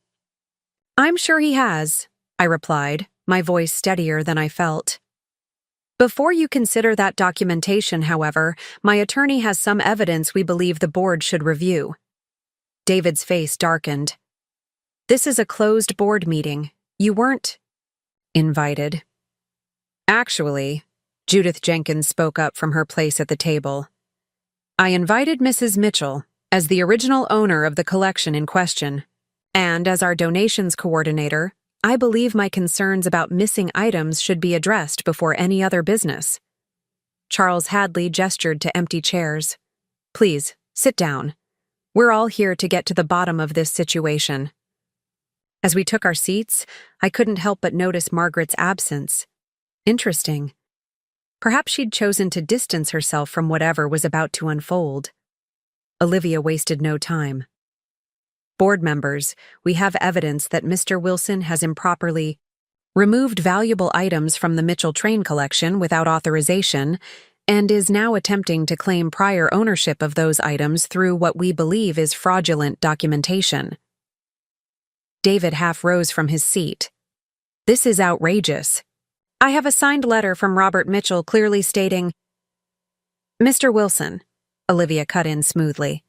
I'm sure he has, I replied, my voice steadier than I felt. Before you consider that documentation, however, my attorney has some evidence we believe the board should review. David's face darkened. This is a closed board meeting. You weren't invited. Actually, Judith Jenkins spoke up from her place at the table. I invited Mrs. Mitchell as the original owner of the collection in question, and as our donations coordinator, I believe my concerns about missing items should be addressed before any other business. Charles Hadley gestured to empty chairs. Please, sit down. We're all here to get to the bottom of this situation. As we took our seats, I couldn't help but notice Margaret's absence. Interesting. Perhaps she'd chosen to distance herself from whatever was about to unfold. Olivia wasted no time. Board members, we have evidence that Mr. Wilson has improperly removed valuable items from the Mitchell train collection without authorization and is now attempting to claim prior ownership of those items through what we believe is fraudulent documentation. David half rose from his seat. This is outrageous. I have a signed letter from Robert Mitchell clearly stating, Mr. Wilson, Olivia cut in smoothly.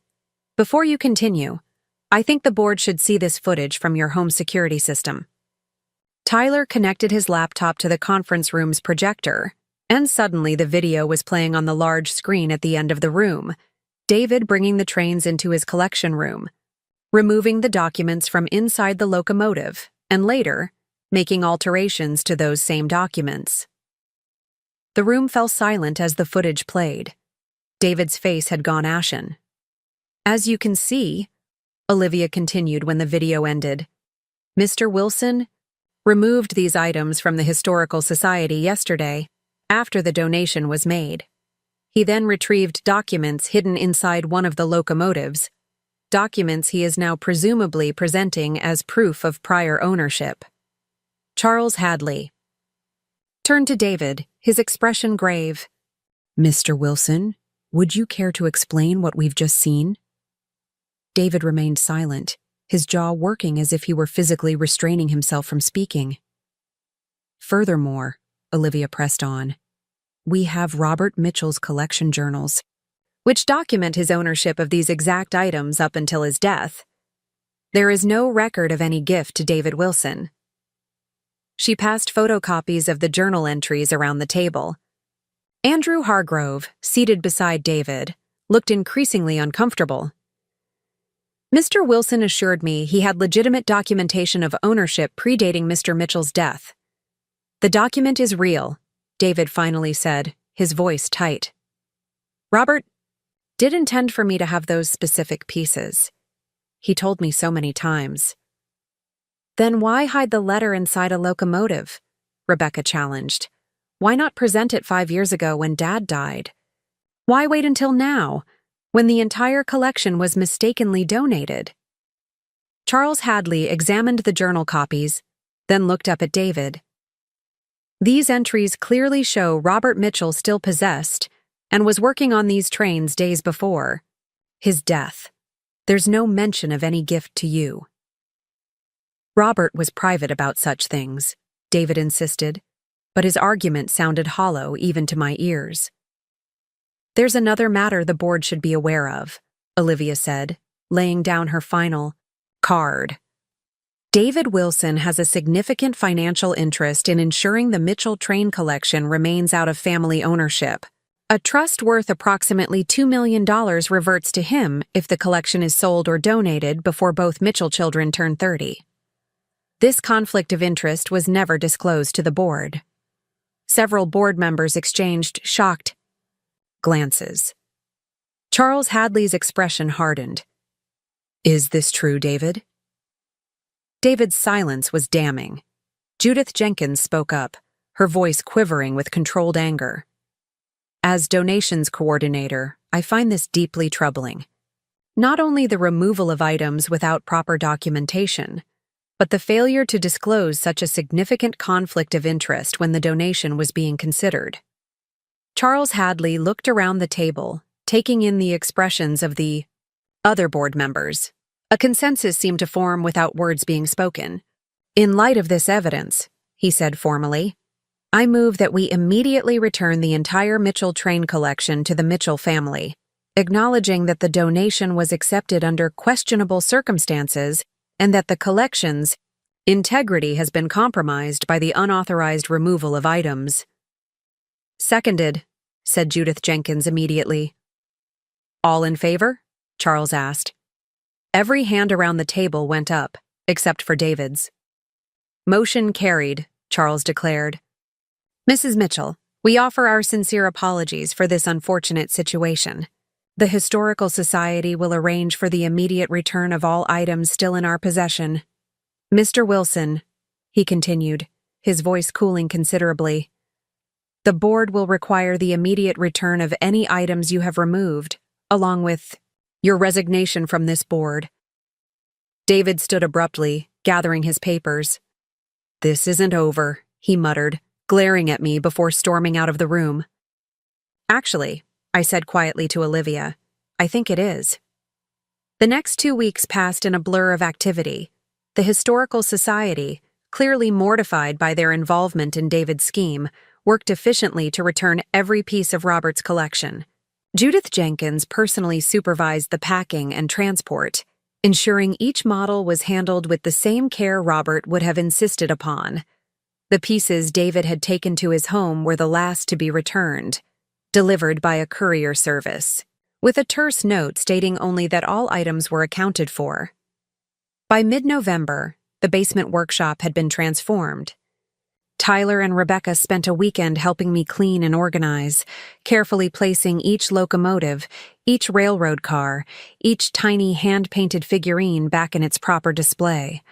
Before you continue, I think the board should see this footage from your home security system. Tyler connected his laptop to the conference room's projector, and suddenly the video was playing on the large screen at the end of the room, David bringing the trains into his collection room, removing the documents from inside the locomotive, and later, making alterations to those same documents. The room fell silent as the footage played. David's face had gone ashen. As you can see, Olivia continued when the video ended, Mr. Wilson removed these items from the Historical Society yesterday, after the donation was made. He then retrieved documents hidden inside one of the locomotives, documents he is now presumably presenting as proof of prior ownership. Charles Hadley turned to David, his expression grave. Mr. Wilson, would you care to explain what we've just seen? David remained silent, his jaw working as if he were physically restraining himself from speaking. Furthermore, Olivia pressed on, we have Robert Mitchell's collection journals, which document his ownership of these exact items up until his death. There is no record of any gift to David Wilson. She passed photocopies of the journal entries around the table. Andrew Hargrove, seated beside David, looked increasingly uncomfortable. Mr. Wilson assured me he had legitimate documentation of ownership predating Mr. Mitchell's death. The document is real, David finally said, his voice tight. Robert did intend for me to have those specific pieces. He told me so many times. Then why hide the letter inside a locomotive? Rebecca challenged. Why not present it 5 years ago when Dad died? Why wait until now, when the entire collection was mistakenly donated? Charles Hadley examined the journal copies, then looked up at David. These entries clearly show Robert Mitchell still possessed and was working on these trains days before his death. There's no mention of any gift to you. Robert was private about such things, David insisted. but his argument sounded hollow even to my ears. "There's another matter the board should be aware of," Olivia said, laying down her final card. "David Wilson has a significant financial interest in ensuring the Mitchell train collection remains out of family ownership. A trust worth approximately $2 million reverts to him if the collection is sold or donated before both Mitchell children turn 30. This conflict of interest was never disclosed to the board." Several board members exchanged shocked glances. Charles Hadley's expression hardened. "Is this true, David?" David's silence was damning. Judith Jenkins spoke up, her voice quivering with controlled anger. "As donations coordinator, I find this deeply troubling. Not only the removal of items without proper documentation, but the failure to disclose such a significant conflict of interest when the donation was being considered." Charles Hadley looked around the table, taking in the expressions of the other board members. A consensus seemed to form without words being spoken. "In light of this evidence," he said formally, "I move that we immediately return the entire Mitchell train collection to the Mitchell family, acknowledging that the donation was accepted under questionable circumstances and that the collection's integrity has been compromised by the unauthorized removal of items." "Seconded," said Judith Jenkins immediately. "All in favor?" Charles asked. Every hand around the table went up, except for David's. "Motion carried," Charles declared. "Mrs. Mitchell, we offer our sincere apologies for this unfortunate situation. The Historical Society will arrange for the immediate return of all items still in our possession. Mr. Wilson," he continued, his voice cooling considerably, "the board will require the immediate return of any items you have removed, along with your resignation from this board." David stood abruptly, gathering his papers. "This isn't over," he muttered, glaring at me before storming out of the room. "Actually," I said quietly to Olivia, "I think it is." The next 2 weeks passed in a blur of activity. The Historical Society, clearly mortified by their involvement in David's scheme, worked efficiently to return every piece of Robert's collection. Judith Jenkins personally supervised the packing and transport, ensuring each model was handled with the same care Robert would have insisted upon. The pieces David had taken to his home were the last to be returned, delivered by a courier service, with a terse note stating only that all items were accounted for. By mid-November, the basement workshop had been transformed. Tyler and Rebecca spent a weekend helping me clean and organize, carefully placing each locomotive, each railroad car, each tiny hand-painted figurine back in its proper display.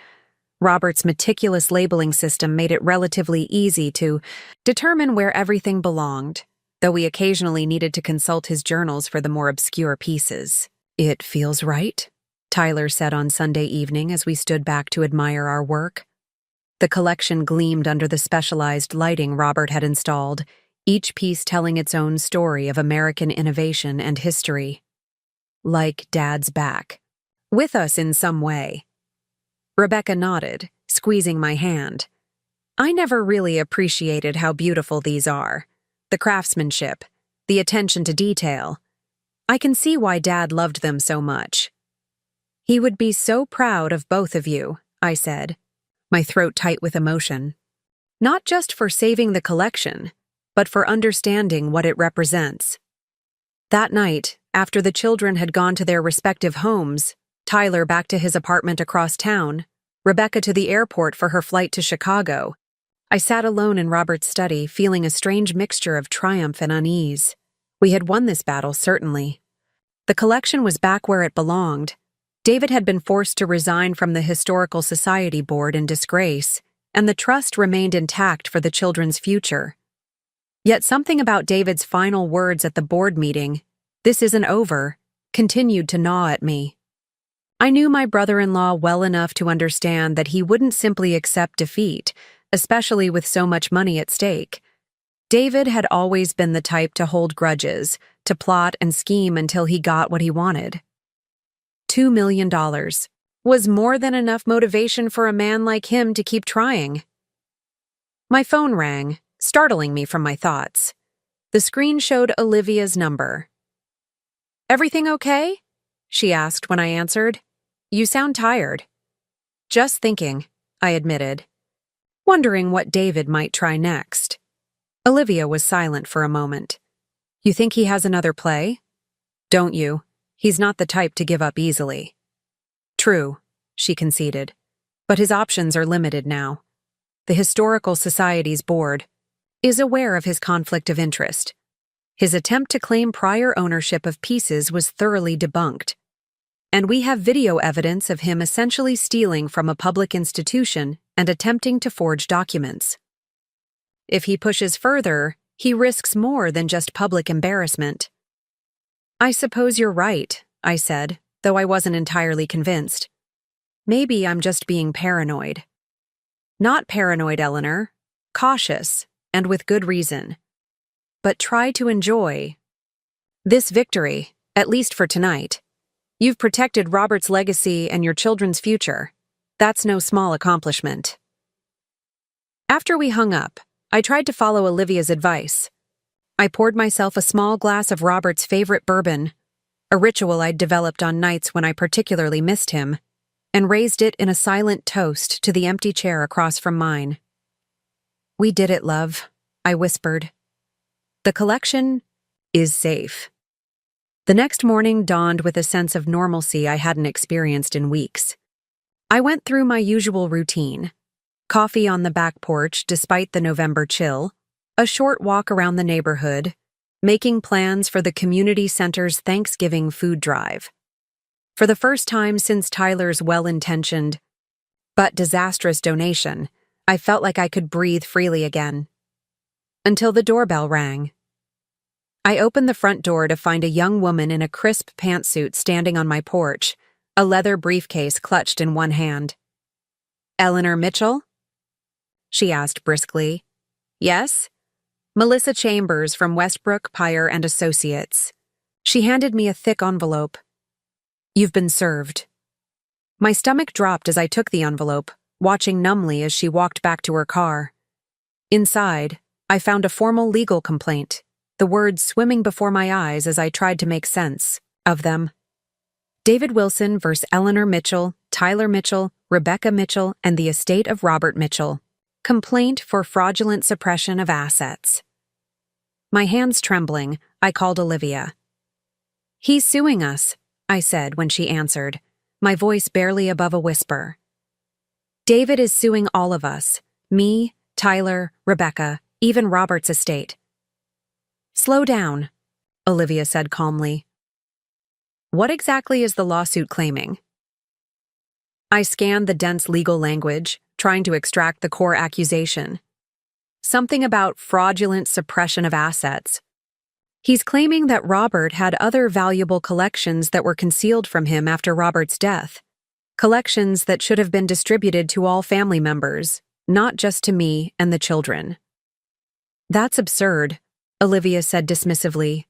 Robert's meticulous labeling system made it relatively easy to determine where everything belonged, though we occasionally needed to consult his journals for the more obscure pieces. "It feels right," Tyler said on Sunday evening as we stood back to admire our work. The collection gleamed under the specialized lighting Robert had installed, each piece telling its own story of American innovation and history. "Like Dad's back. With us in some way." Rebecca nodded, squeezing my hand. "I never really appreciated how beautiful these are. The craftsmanship, the attention to detail. I can see why Dad loved them so much." "He would be so proud of both of you," I said, my throat tight with emotion. "Not just for saving the collection, but for understanding what it represents." That night, after the children had gone to their respective homes, Tyler back to his apartment across town, Rebecca to the airport for her flight to Chicago, I sat alone in Robert's study, feeling a strange mixture of triumph and unease. We had won this battle, certainly. The collection was back where it belonged. David had been forced to resign from the Historical Society board in disgrace, and the trust remained intact for the children's future. Yet something about David's final words at the board meeting, "This isn't over," continued to gnaw at me. I knew my brother-in-law well enough to understand that he wouldn't simply accept defeat, especially with so much money at stake. David had always been the type to hold grudges, to plot and scheme until he got what he wanted. $2 million was more than enough motivation for a man like him to keep trying. My phone rang, startling me from my thoughts. The screen showed Olivia's number. "Everything okay?" she asked when I answered. "You sound tired." "Just thinking," I admitted, wondering what David might try next. Olivia was silent for a moment. "You think he has another play?" "Don't you? He's not the type to give up easily." "True," she conceded, "but his options are limited now. The Historical Society's board is aware of his conflict of interest. His attempt to claim prior ownership of pieces was thoroughly debunked, and we have video evidence of him essentially stealing from a public institution and attempting to forge documents. If he pushes further, he risks more than just public embarrassment." "I suppose you're right," I said, though I wasn't entirely convinced. "Maybe I'm just being paranoid." "Not paranoid, Eleanor. Cautious, and with good reason. But try to enjoy this victory, at least for tonight. You've protected Robert's legacy and your children's future. That's no small accomplishment." After we hung up, I tried to follow Olivia's advice. I poured myself a small glass of Robert's favorite bourbon, a ritual I'd developed on nights when I particularly missed him, and raised it in a silent toast to the empty chair across from mine. "We did it, love," I whispered. "The collection is safe." The next morning dawned with a sense of normalcy I hadn't experienced in weeks. I went through my usual routine: coffee on the back porch despite the November chill, a short walk around the neighborhood, making plans for the community center's Thanksgiving food drive. For the first time since Tyler's well-intentioned but disastrous donation, I felt like I could breathe freely again. Until the doorbell rang. I opened the front door to find a young woman in a crisp pantsuit standing on my porch, a leather briefcase clutched in one hand. "Eleanor Mitchell?" she asked briskly. "Yes?" "Melissa Chambers from Westbrook, Pyre and Associates." She handed me a thick envelope. "You've been served." My stomach dropped as I took the envelope, watching numbly as she walked back to her car. Inside, I found a formal legal complaint, the words swimming before my eyes as I tried to make sense of them. David Wilson vs. Eleanor Mitchell, Tyler Mitchell, Rebecca Mitchell, and the estate of Robert Mitchell. Complaint for fraudulent suppression of assets. My hands trembling, I called Olivia. "He's suing us," I said when she answered, my voice barely above a whisper. "David is suing all of us, me, Tyler, Rebecca, even Robert's estate." "Slow down," Olivia said calmly. "What exactly is the lawsuit claiming?" I scanned the dense legal language, trying to extract the core accusation. Something about fraudulent suppression of assets. He's claiming that Robert had other valuable collections that were concealed from him after Robert's death. Collections that should have been distributed to all family members, not just to me and the children. "That's absurd," Olivia said dismissively.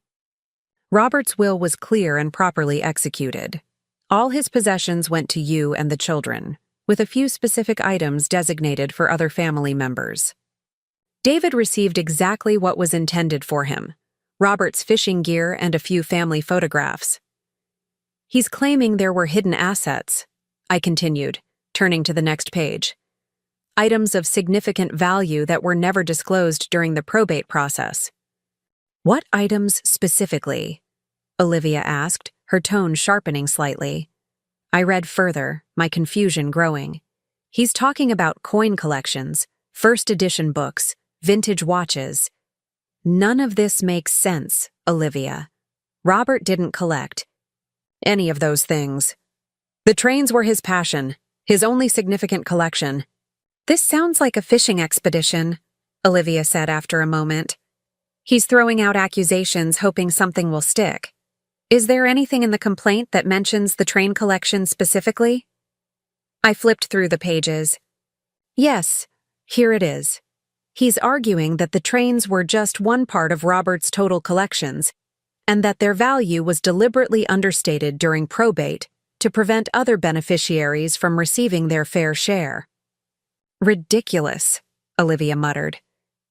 "Robert's will was clear and properly executed. All his possessions went to you and the children, with a few specific items designated for other family members. David received exactly what was intended for him: Robert's fishing gear and a few family photographs. He's claiming there were hidden assets," I continued, turning to the next page. "Items of significant value that were never disclosed during the probate process." "What items specifically?" Olivia asked, her tone sharpening slightly. I read further, my confusion growing. He's talking about coin collections, first edition books, vintage watches. None of this makes sense, Olivia. Robert didn't collect any of those things. The trains were his passion, his only significant collection. "This sounds like a fishing expedition," Olivia said after a moment. "He's throwing out accusations hoping something will stick. Is there anything in the complaint that mentions the train collection specifically?" I flipped through the pages. Yes, here it is. He's arguing that the trains were just one part of Robert's total collections, and that their value was deliberately understated during probate to prevent other beneficiaries from receiving their fair share. "Ridiculous," Olivia muttered.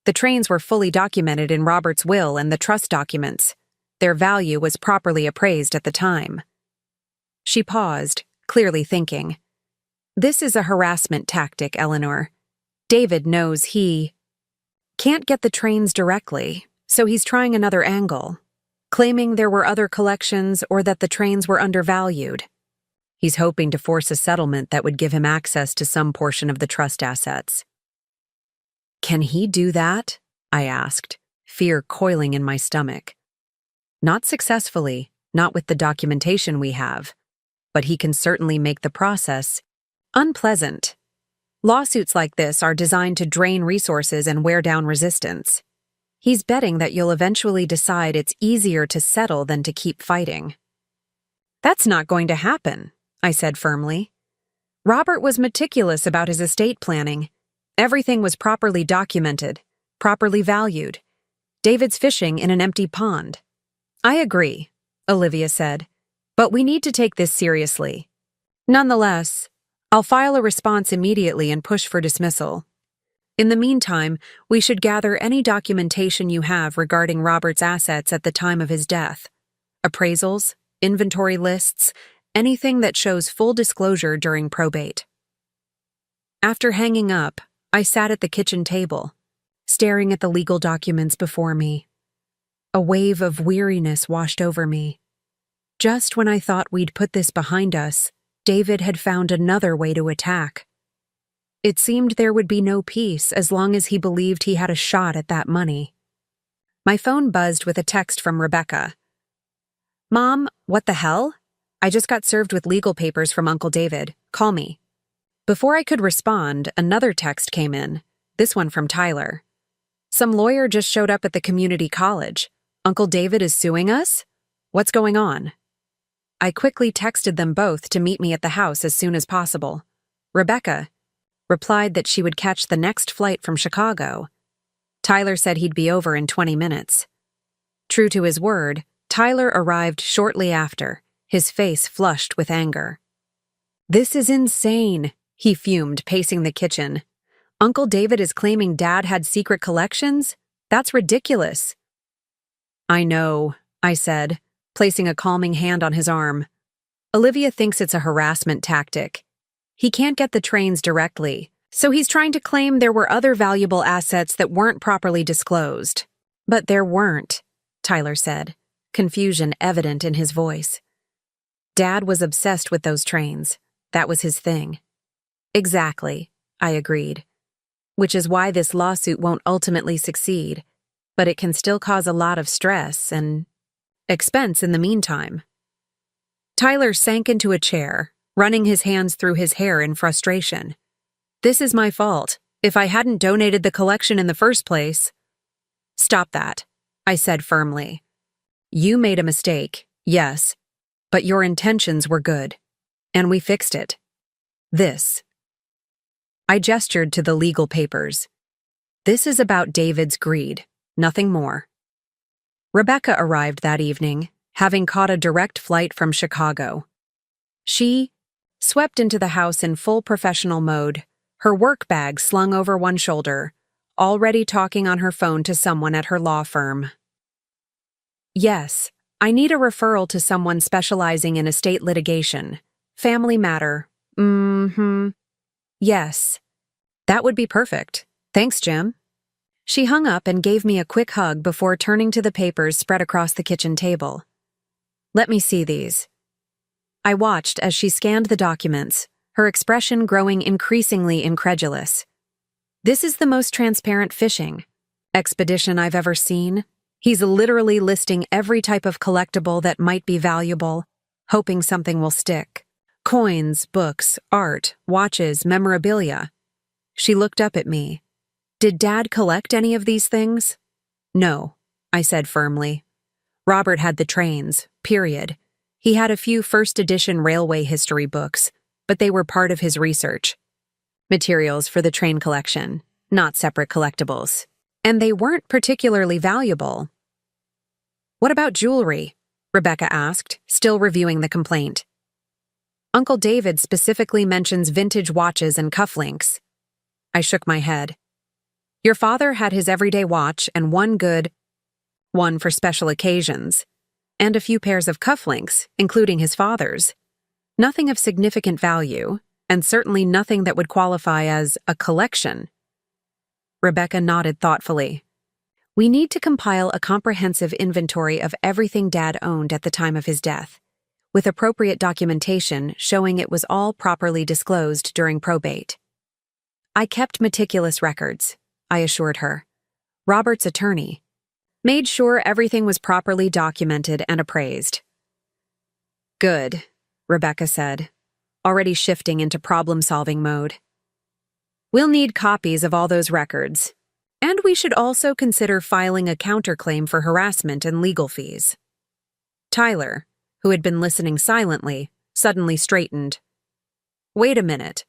The trains were fully documented in Robert's will and the trust documents. Their value was properly appraised at the time. She paused, clearly thinking. This is a harassment tactic, Eleanor. David knows he can't get the trains directly, so he's trying another angle, claiming there were other collections or that the trains were undervalued. He's hoping to force a settlement that would give him access to some portion of the trust assets. Can he do that? I asked, fear coiling in my stomach. Not successfully, not with the documentation we have, but he can certainly make the process unpleasant. Lawsuits like this are designed to drain resources and wear down resistance. He's betting that you'll eventually decide it's easier to settle than to keep fighting. That's not going to happen, I said firmly. Robert was meticulous about his estate planning. Everything was properly documented, properly valued. David's fishing in an empty pond. I agree, Olivia said, but we need to take this seriously. Nonetheless, I'll file a response immediately and push for dismissal. In the meantime, we should gather any documentation you have regarding Robert's assets at the time of his death. Appraisals, inventory lists, anything that shows full disclosure during probate. After hanging up, I sat at the kitchen table, staring at the legal documents before me. A wave of weariness washed over me. Just when I thought we'd put this behind us, David had found another way to attack. It seemed there would be no peace as long as he believed he had a shot at that money. My phone buzzed with a text from Rebecca. Mom, what the hell? I just got served with legal papers from Uncle David. Call me. Before I could respond, another text came in, this one from Tyler. Some lawyer just showed up at the community college. Uncle David is suing us? What's going on? I quickly texted them both to meet me at the house as soon as possible. Rebecca replied that she would catch the next flight from Chicago. Tyler said he'd be over in 20 minutes. True to his word, Tyler arrived shortly after, his face flushed with anger. This is insane, he fumed, pacing the kitchen. Uncle David is claiming Dad had secret collections? That's ridiculous. I know, I said, placing a calming hand on his arm. Olivia thinks it's a harassment tactic. He can't get the trains directly, so he's trying to claim there were other valuable assets that weren't properly disclosed. But there weren't, Tyler said, confusion evident in his voice. Dad was obsessed with those trains. That was his thing. Exactly, I agreed. Which is why this lawsuit won't ultimately succeed, but it can still cause a lot of stress and expense in the meantime. Tyler sank into a chair, running his hands through his hair in frustration. This is my fault. If I hadn't donated the collection in the first place. Stop that, I said firmly. You made a mistake, yes, but your intentions were good, and we fixed it. This. I gestured to the legal papers. This is about David's greed, nothing more. Rebecca arrived that evening, having caught a direct flight from Chicago. She swept into the house in full professional mode, her work bag slung over one shoulder, already talking on her phone to someone at her law firm. Yes, I need a referral to someone specializing in estate litigation. Family matter. Yes. That would be perfect. Thanks, Jim. She hung up and gave me a quick hug before turning to the papers spread across the kitchen table. Let me see these. I watched as she scanned the documents, her expression growing increasingly incredulous. This is the most transparent fishing expedition I've ever seen. He's literally listing every type of collectible that might be valuable, hoping something will stick. Coins, books, art, watches, memorabilia. She looked up at me. Did Dad collect any of these things? No, I said firmly. Robert had the trains, period. He had a few first-edition railway history books, but they were part of his research. Materials for the train collection, not separate collectibles. And they weren't particularly valuable. What about jewelry? Rebecca asked, still reviewing the complaint. Uncle David specifically mentions vintage watches and cufflinks. I shook my head. Your father had his everyday watch and one for special occasions, and a few pairs of cufflinks, including his father's. Nothing of significant value, and certainly nothing that would qualify as a collection. Rebecca nodded thoughtfully. We need to compile a comprehensive inventory of everything Dad owned at the time of his death, with appropriate documentation showing it was all properly disclosed during probate. I kept meticulous records, I assured her. Robert's attorney made sure everything was properly documented and appraised. Good, Rebecca said, already shifting into problem-solving mode. We'll need copies of all those records, and we should also consider filing a counterclaim for harassment and legal fees. Tyler, who had been listening silently, suddenly straightened. Wait a minute.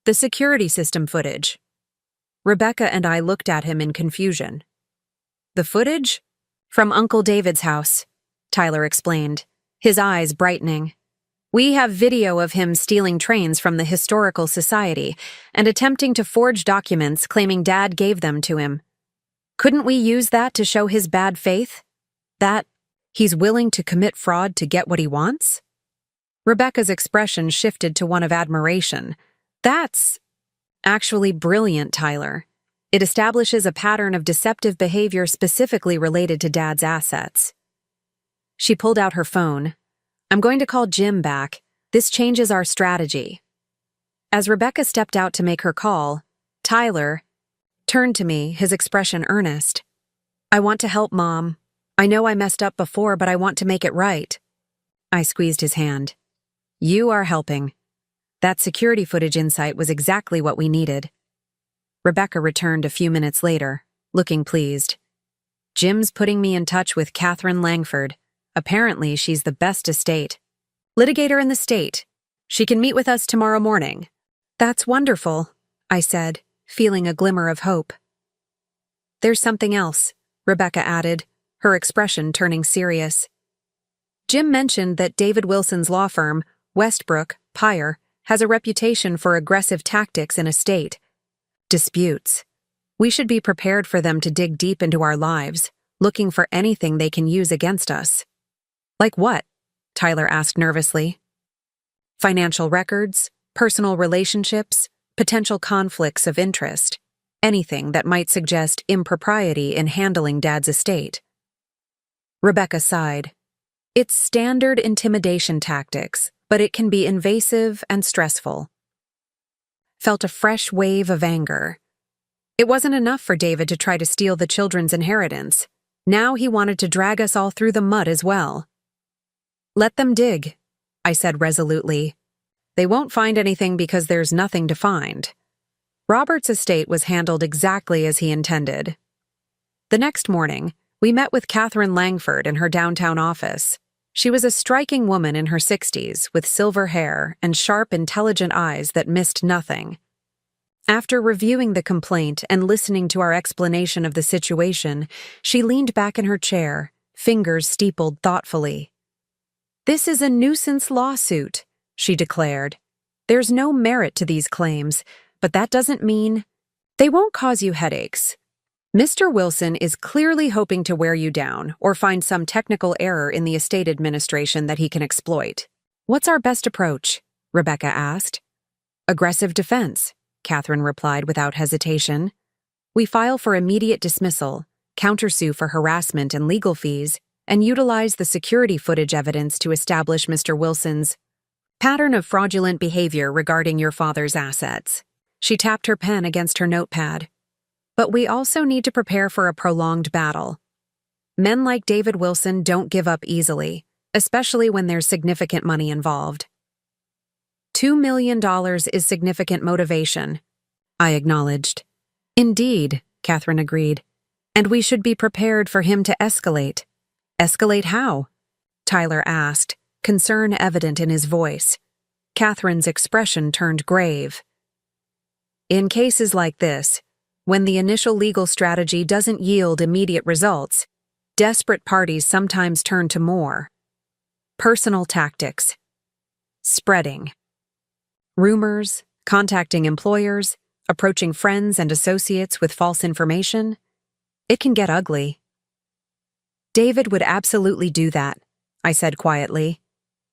The security system footage. Rebecca and I looked at him in confusion. The footage? From Uncle David's house, Tyler explained, his eyes brightening. We have video of him stealing trains from the Historical Society and attempting to forge documents claiming Dad gave them to him. Couldn't we use that to show his bad faith? That he's willing to commit fraud to get what he wants? Rebecca's expression shifted to one of admiration. That's actually brilliant, Tyler. It establishes a pattern of deceptive behavior specifically related to Dad's assets. She pulled out her phone. I'm going to call Jim back. This changes our strategy. As Rebecca stepped out to make her call, Tyler turned to me, his expression earnest. I want to help, Mom. I know I messed up before, but I want to make it right. I squeezed his hand. You are helping. That security footage insight was exactly what we needed. Rebecca returned a few minutes later, looking pleased. Jim's putting me in touch with Catherine Langford. Apparently, she's the best estate litigator in the state. She can meet with us tomorrow morning. That's wonderful, I said, feeling a glimmer of hope. There's something else, Rebecca added, her expression turning serious. Jim mentioned that David Wilson's law firm, Westbrook, Pyre, has a reputation for aggressive tactics in estate disputes. We should be prepared for them to dig deep into our lives, looking for anything they can use against us. Like what? Tyler asked nervously. Financial records, personal relationships, potential conflicts of interest, anything that might suggest impropriety in handling Dad's estate. Rebecca sighed. It's standard intimidation tactics, but it can be invasive and stressful. Felt a fresh wave of anger. It wasn't enough for David to try to steal the children's inheritance. Now he wanted to drag us all through the mud as well. Let them dig, I said resolutely. They won't find anything because there's nothing to find. Robert's estate was handled exactly as he intended. The next morning, we met with Catherine Langford in her downtown office. She was a striking woman in her 60s with silver hair and sharp, intelligent eyes that missed nothing. After reviewing the complaint and listening to our explanation of the situation, she leaned back in her chair, fingers steepled thoughtfully. This is a nuisance lawsuit, she declared. There's no merit to these claims, but that doesn't mean they won't cause you headaches. Mr. Wilson is clearly hoping to wear you down or find some technical error in the estate administration that he can exploit. What's our best approach? Rebecca asked. Aggressive defense, Catherine replied without hesitation. We file for immediate dismissal, countersue for harassment and legal fees, and utilize the security footage evidence to establish Mr. Wilson's pattern of fraudulent behavior regarding your father's assets. She tapped her pen against her notepad. But we also need to prepare for a prolonged battle. Men like David Wilson don't give up easily, especially when there's significant money involved. $2 million is significant motivation, I acknowledged. Indeed, Catherine agreed. And we should be prepared for him to escalate. Escalate how? Tyler asked, concern evident in his voice. Catherine's expression turned grave. In cases like this, when the initial legal strategy doesn't yield immediate results, desperate parties sometimes turn to more. Personal tactics. Spreading. Rumors, contacting employers, approaching friends and associates with false information. It can get ugly. David would absolutely do that, I said quietly.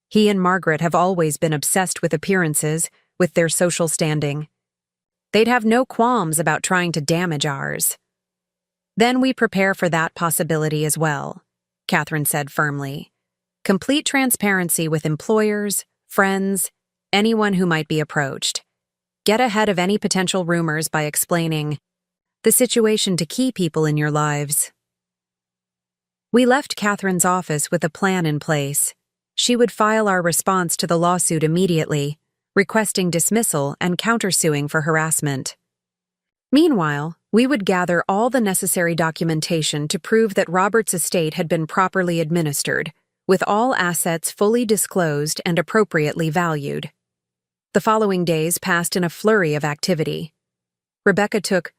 He and Margaret have always been obsessed with appearances, with their social standing. They'd have no qualms about trying to damage ours. Then we prepare for that possibility as well, Catherine said firmly. Complete transparency with employers, friends, anyone who might be approached. Get ahead of any potential rumors by explaining the situation to key people in your lives. We left Catherine's office with a plan in place. She would file our response to the lawsuit immediately, requesting dismissal and countersuing for harassment. Meanwhile, we would gather all the necessary documentation to prove that Robert's estate had been properly administered, with all assets fully disclosed and appropriately valued. The following days passed in a flurry of activity. Rebecca took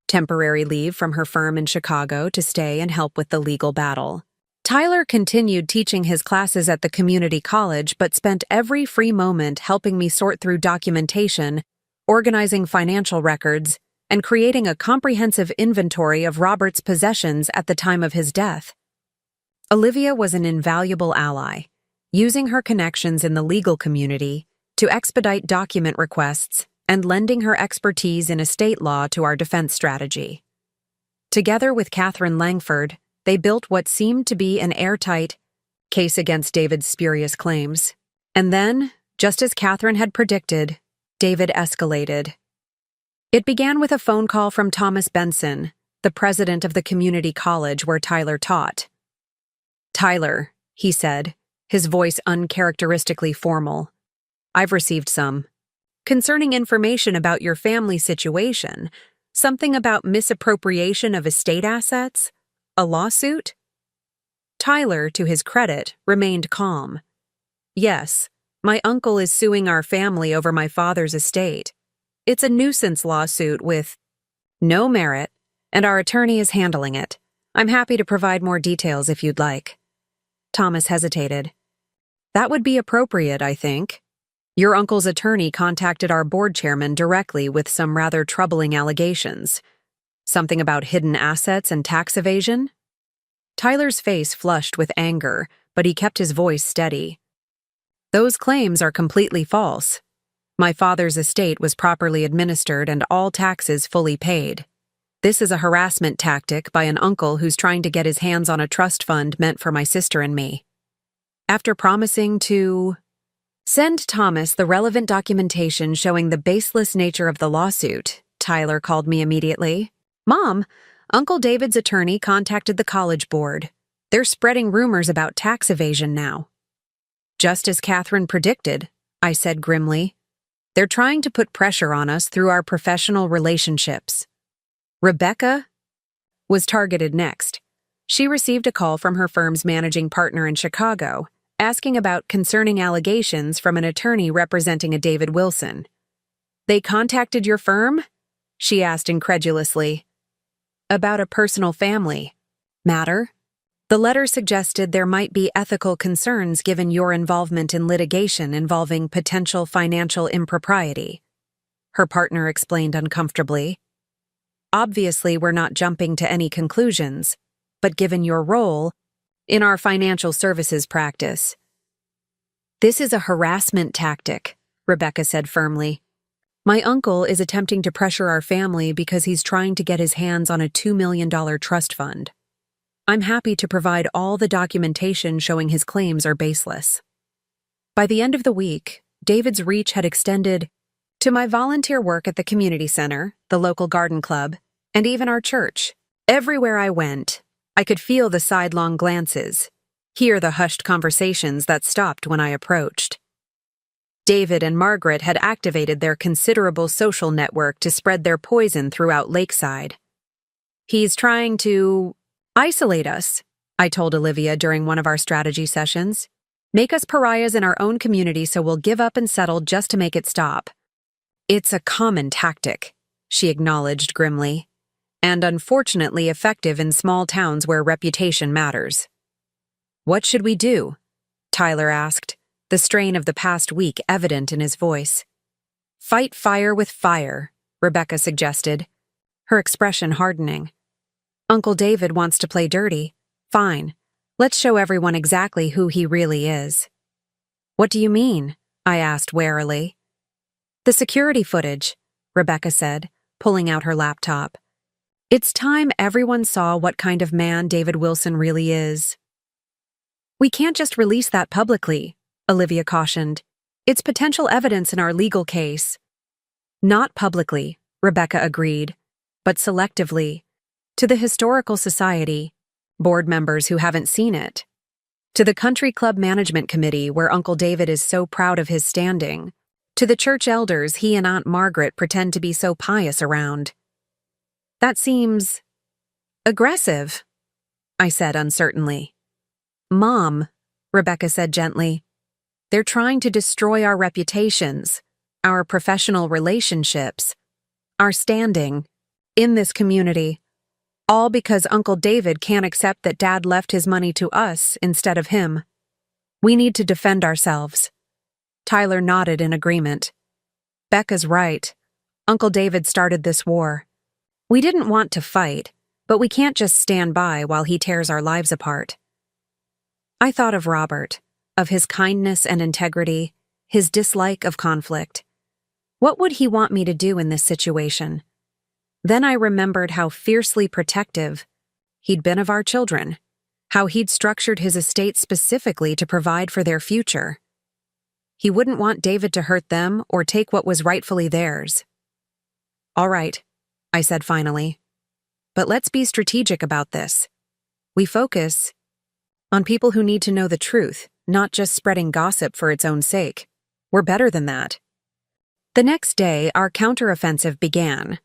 temporary leave from her firm in Chicago to stay and help with the legal battle. Tyler continued teaching his classes at the community college but spent every free moment helping me sort through documentation, organizing financial records, and creating a comprehensive inventory of Robert's possessions at the time of his death. Olivia was an invaluable ally, using her connections in the legal community to expedite document requests and lending her expertise in estate law to our defense strategy. Together with Catherine Langford, they built what seemed to be an airtight case against David's spurious claims. And then, just as Catherine had predicted, David escalated. It began with a phone call from Thomas Benson, the president of the community college where Tyler taught. "Tyler," he said, his voice uncharacteristically formal, "I've received some concerning information about your family situation, something about misappropriation of estate assets, a lawsuit?" Tyler, to his credit, remained calm. "Yes, my uncle is suing our family over my father's estate. It's a nuisance lawsuit with no merit, and our attorney is handling it. I'm happy to provide more details if you'd like." Thomas hesitated. "That would be appropriate, I think. Your uncle's attorney contacted our board chairman directly with some rather troubling allegations. Something about hidden assets and tax evasion?" Tyler's face flushed with anger, but he kept his voice steady. "Those claims are completely false. My father's estate was properly administered and all taxes fully paid. This is a harassment tactic by an uncle who's trying to get his hands on a trust fund meant for my sister and me." After promising to send Thomas the relevant documentation showing the baseless nature of the lawsuit, Tyler called me immediately. "Mom, Uncle David's attorney contacted the college board. They're spreading rumors about tax evasion now." "Just as Catherine predicted," I said grimly. "They're trying to put pressure on us through our professional relationships." Rebecca was targeted next. She received a call from her firm's managing partner in Chicago, asking about concerning allegations from an attorney representing a David Wilson. "They contacted your firm?" she asked incredulously. "About a personal family matter. The letter suggested there might be ethical concerns given your involvement in litigation involving potential financial impropriety," her partner explained uncomfortably. "Obviously, we're not jumping to any conclusions, but given your role in our financial services practice." "This is a harassment tactic," Rebecca said firmly. "My uncle is attempting to pressure our family because he's trying to get his hands on a $2 million trust fund. I'm happy to provide all the documentation showing his claims are baseless." By the end of the week, David's reach had extended to my volunteer work at the community center, the local garden club, and even our church. Everywhere I went, I could feel the sidelong glances, hear the hushed conversations that stopped when I approached. David and Margaret had activated their considerable social network to spread their poison throughout Lakeside. "He's trying to isolate us," I told Olivia during one of our strategy sessions. "Make us pariahs in our own community so we'll give up and settle just to make it stop." "It's a common tactic," she acknowledged grimly, "and unfortunately effective in small towns where reputation matters." "What should we do?" Tyler asked, the strain of the past week evident in his voice. "Fight fire with fire," Rebecca suggested, her expression hardening. Uncle David wants to play dirty. Fine. Let's show everyone exactly who he really is. What do you mean? I asked warily. The security footage, Rebecca said, pulling out her laptop. It's time everyone saw what kind of man David Wilson really is. We can't just release that publicly, Olivia cautioned. It's potential evidence in our legal case. Not publicly, Rebecca agreed, but selectively. To the Historical Society, board members who haven't seen it. To the Country Club Management Committee where Uncle David is so proud of his standing. To the church elders he and Aunt Margaret pretend to be so pious around. That seems aggressive, I said uncertainly. Mom, Rebecca said gently, they're trying to destroy our reputations, our professional relationships, our standing in this community, all because Uncle David can't accept that Dad left his money to us instead of him. We need to defend ourselves. Tyler nodded in agreement. Becca's right. Uncle David started this war. We didn't want to fight, but we can't just stand by while he tears our lives apart. I thought of Robert, of his kindness and integrity, his dislike of conflict. What would he want me to do in this situation? Then I remembered how fiercely protective he'd been of our children, how he'd structured his estate specifically to provide for their future. He wouldn't want David to hurt them or take what was rightfully theirs. All right, I said finally. But let's be strategic about this. We focus on people who need to know the truth, not just spreading gossip for its own sake. We're better than that. The next day, our counteroffensive began.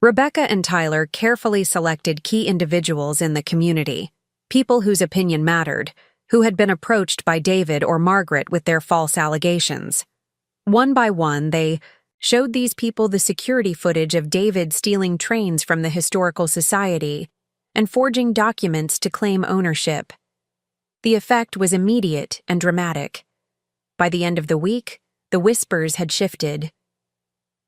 Rebecca and Tyler carefully selected key individuals in the community, people whose opinion mattered, who had been approached by David or Margaret with their false allegations. One by one, they showed these people the security footage of David stealing trains from the Historical Society and forging documents to claim ownership. The effect was immediate and dramatic. By the end of the week, the whispers had shifted.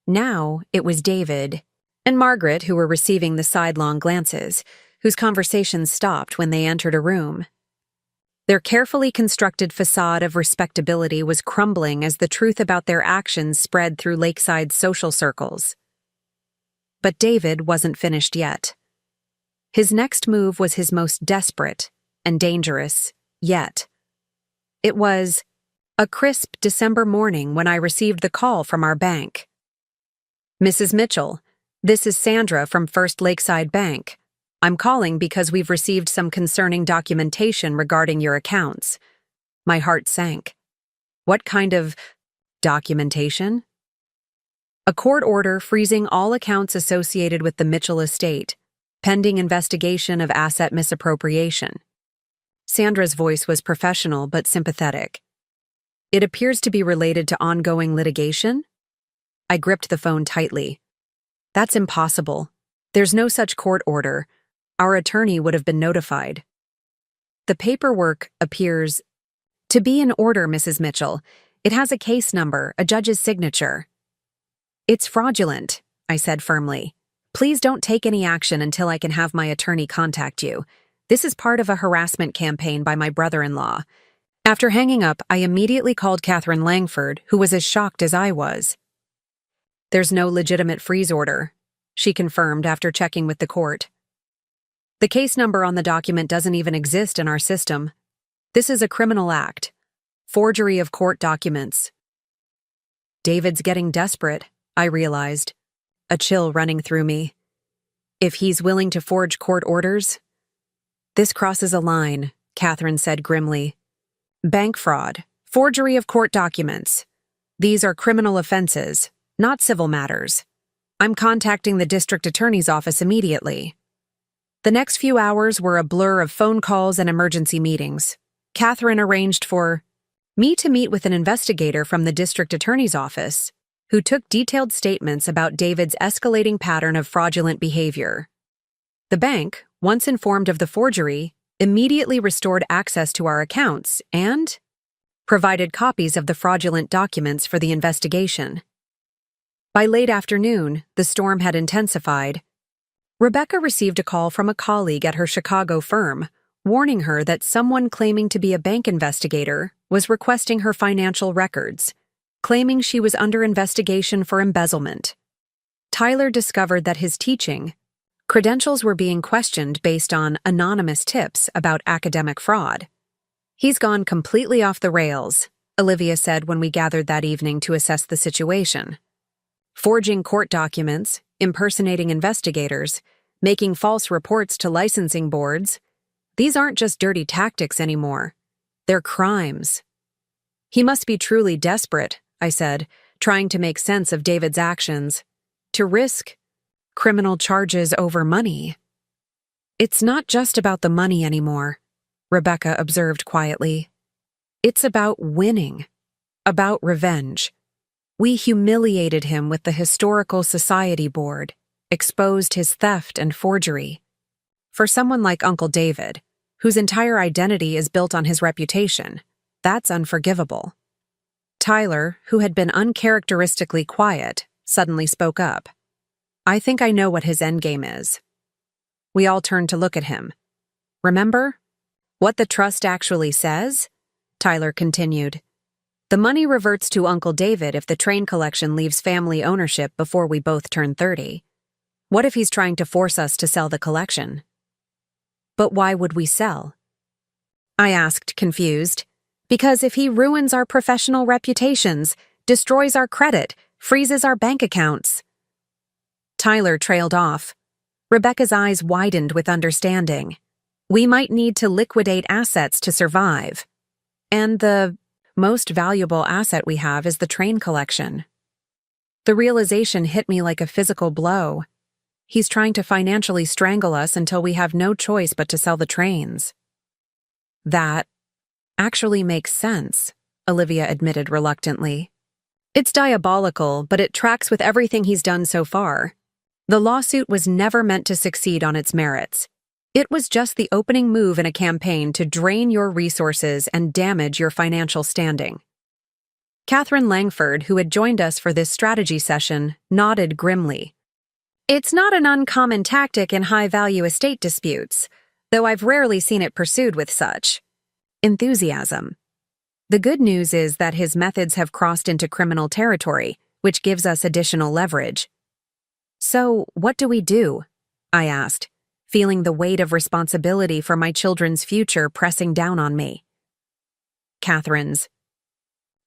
Now it was David and Margaret who were receiving the sidelong glances, whose conversations stopped when they entered a room. Their carefully constructed facade of respectability was crumbling as the truth about their actions spread through Lakeside's social circles. But David wasn't finished yet. His next move was his most desperate and dangerous yet. It was a crisp December morning when I received the call from our bank. Mrs. Mitchell, this is Sandra from First Lakeside Bank. I'm calling because we've received some concerning documentation regarding your accounts. My heart sank. What kind of documentation? A court order freezing all accounts associated with the Mitchell estate, pending investigation of asset misappropriation. Sandra's voice was professional but sympathetic. It appears to be related to ongoing litigation? I gripped the phone tightly. That's impossible. There's no such court order. Our attorney would have been notified. The paperwork appears to be in order, Mrs. Mitchell. It has a case number, a judge's signature. It's fraudulent, I said firmly. Please don't take any action until I can have my attorney contact you. This is part of a harassment campaign by my brother-in-law. After hanging up, I immediately called Catherine Langford, who was as shocked as I was. There's no legitimate freeze order, she confirmed after checking with the court. The case number on the document doesn't even exist in our system. This is a criminal act. Forgery of court documents. David's getting desperate, I realized, a chill running through me. If he's willing to forge court orders? This crosses a line, Catherine said grimly. Bank fraud, forgery of court documents. These are criminal offenses, not civil matters. I'm contacting the district attorney's office immediately. The next few hours were a blur of phone calls and emergency meetings. Catherine arranged for me to meet with an investigator from the district attorney's office, who took detailed statements about David's escalating pattern of fraudulent behavior. The bank, once informed of the forgery, immediately restored access to our accounts and provided copies of the fraudulent documents for the investigation. By late afternoon, the storm had intensified. Rebecca received a call from a colleague at her Chicago firm, warning her that someone claiming to be a bank investigator was requesting her financial records, claiming she was under investigation for embezzlement. Tyler discovered that his teaching credentials were being questioned based on anonymous tips about academic fraud. "He's gone completely off the rails," Olivia said when we gathered that evening to assess the situation. "Forging court documents, impersonating investigators, making false reports to licensing boards. These aren't just dirty tactics anymore. They're crimes." "He must be truly desperate," I said, trying to make sense of David's actions. "To risk criminal charges over money." "It's not just about the money anymore," Rebecca observed quietly. "It's about winning, about revenge. We humiliated him with the Historical Society Board, exposed his theft and forgery. For someone like Uncle David, whose entire identity is built on his reputation, that's unforgivable." Tyler, who had been uncharacteristically quiet, suddenly spoke up. "I think I know what his endgame is." We all turned to look at him. "Remember? What the trust actually says?" Tyler continued. "The money reverts to Uncle David if the train collection leaves family ownership before we both turn 30. What if he's trying to force us to sell the collection?" "But why would we sell?" I asked, confused. "Because if he ruins our professional reputations, destroys our credit, freezes our bank accounts." Tyler trailed off. Rebecca's eyes widened with understanding. "We might need to liquidate assets to survive. And the most valuable asset we have is the train collection." The realization hit me like a physical blow. He's trying to financially strangle us until we have no choice but to sell the trains. "That actually makes sense," Olivia admitted reluctantly. "It's diabolical, but it tracks with everything he's done so far. The lawsuit was never meant to succeed on its merits. It was just the opening move in a campaign to drain your resources and damage your financial standing." Catherine Langford, who had joined us for this strategy session, nodded grimly. "It's not an uncommon tactic in high-value estate disputes, though I've rarely seen it pursued with such enthusiasm. The good news is that his methods have crossed into criminal territory, which gives us additional leverage." "So, what do we do?" I asked, feeling the weight of responsibility for my children's future pressing down on me. Catherine's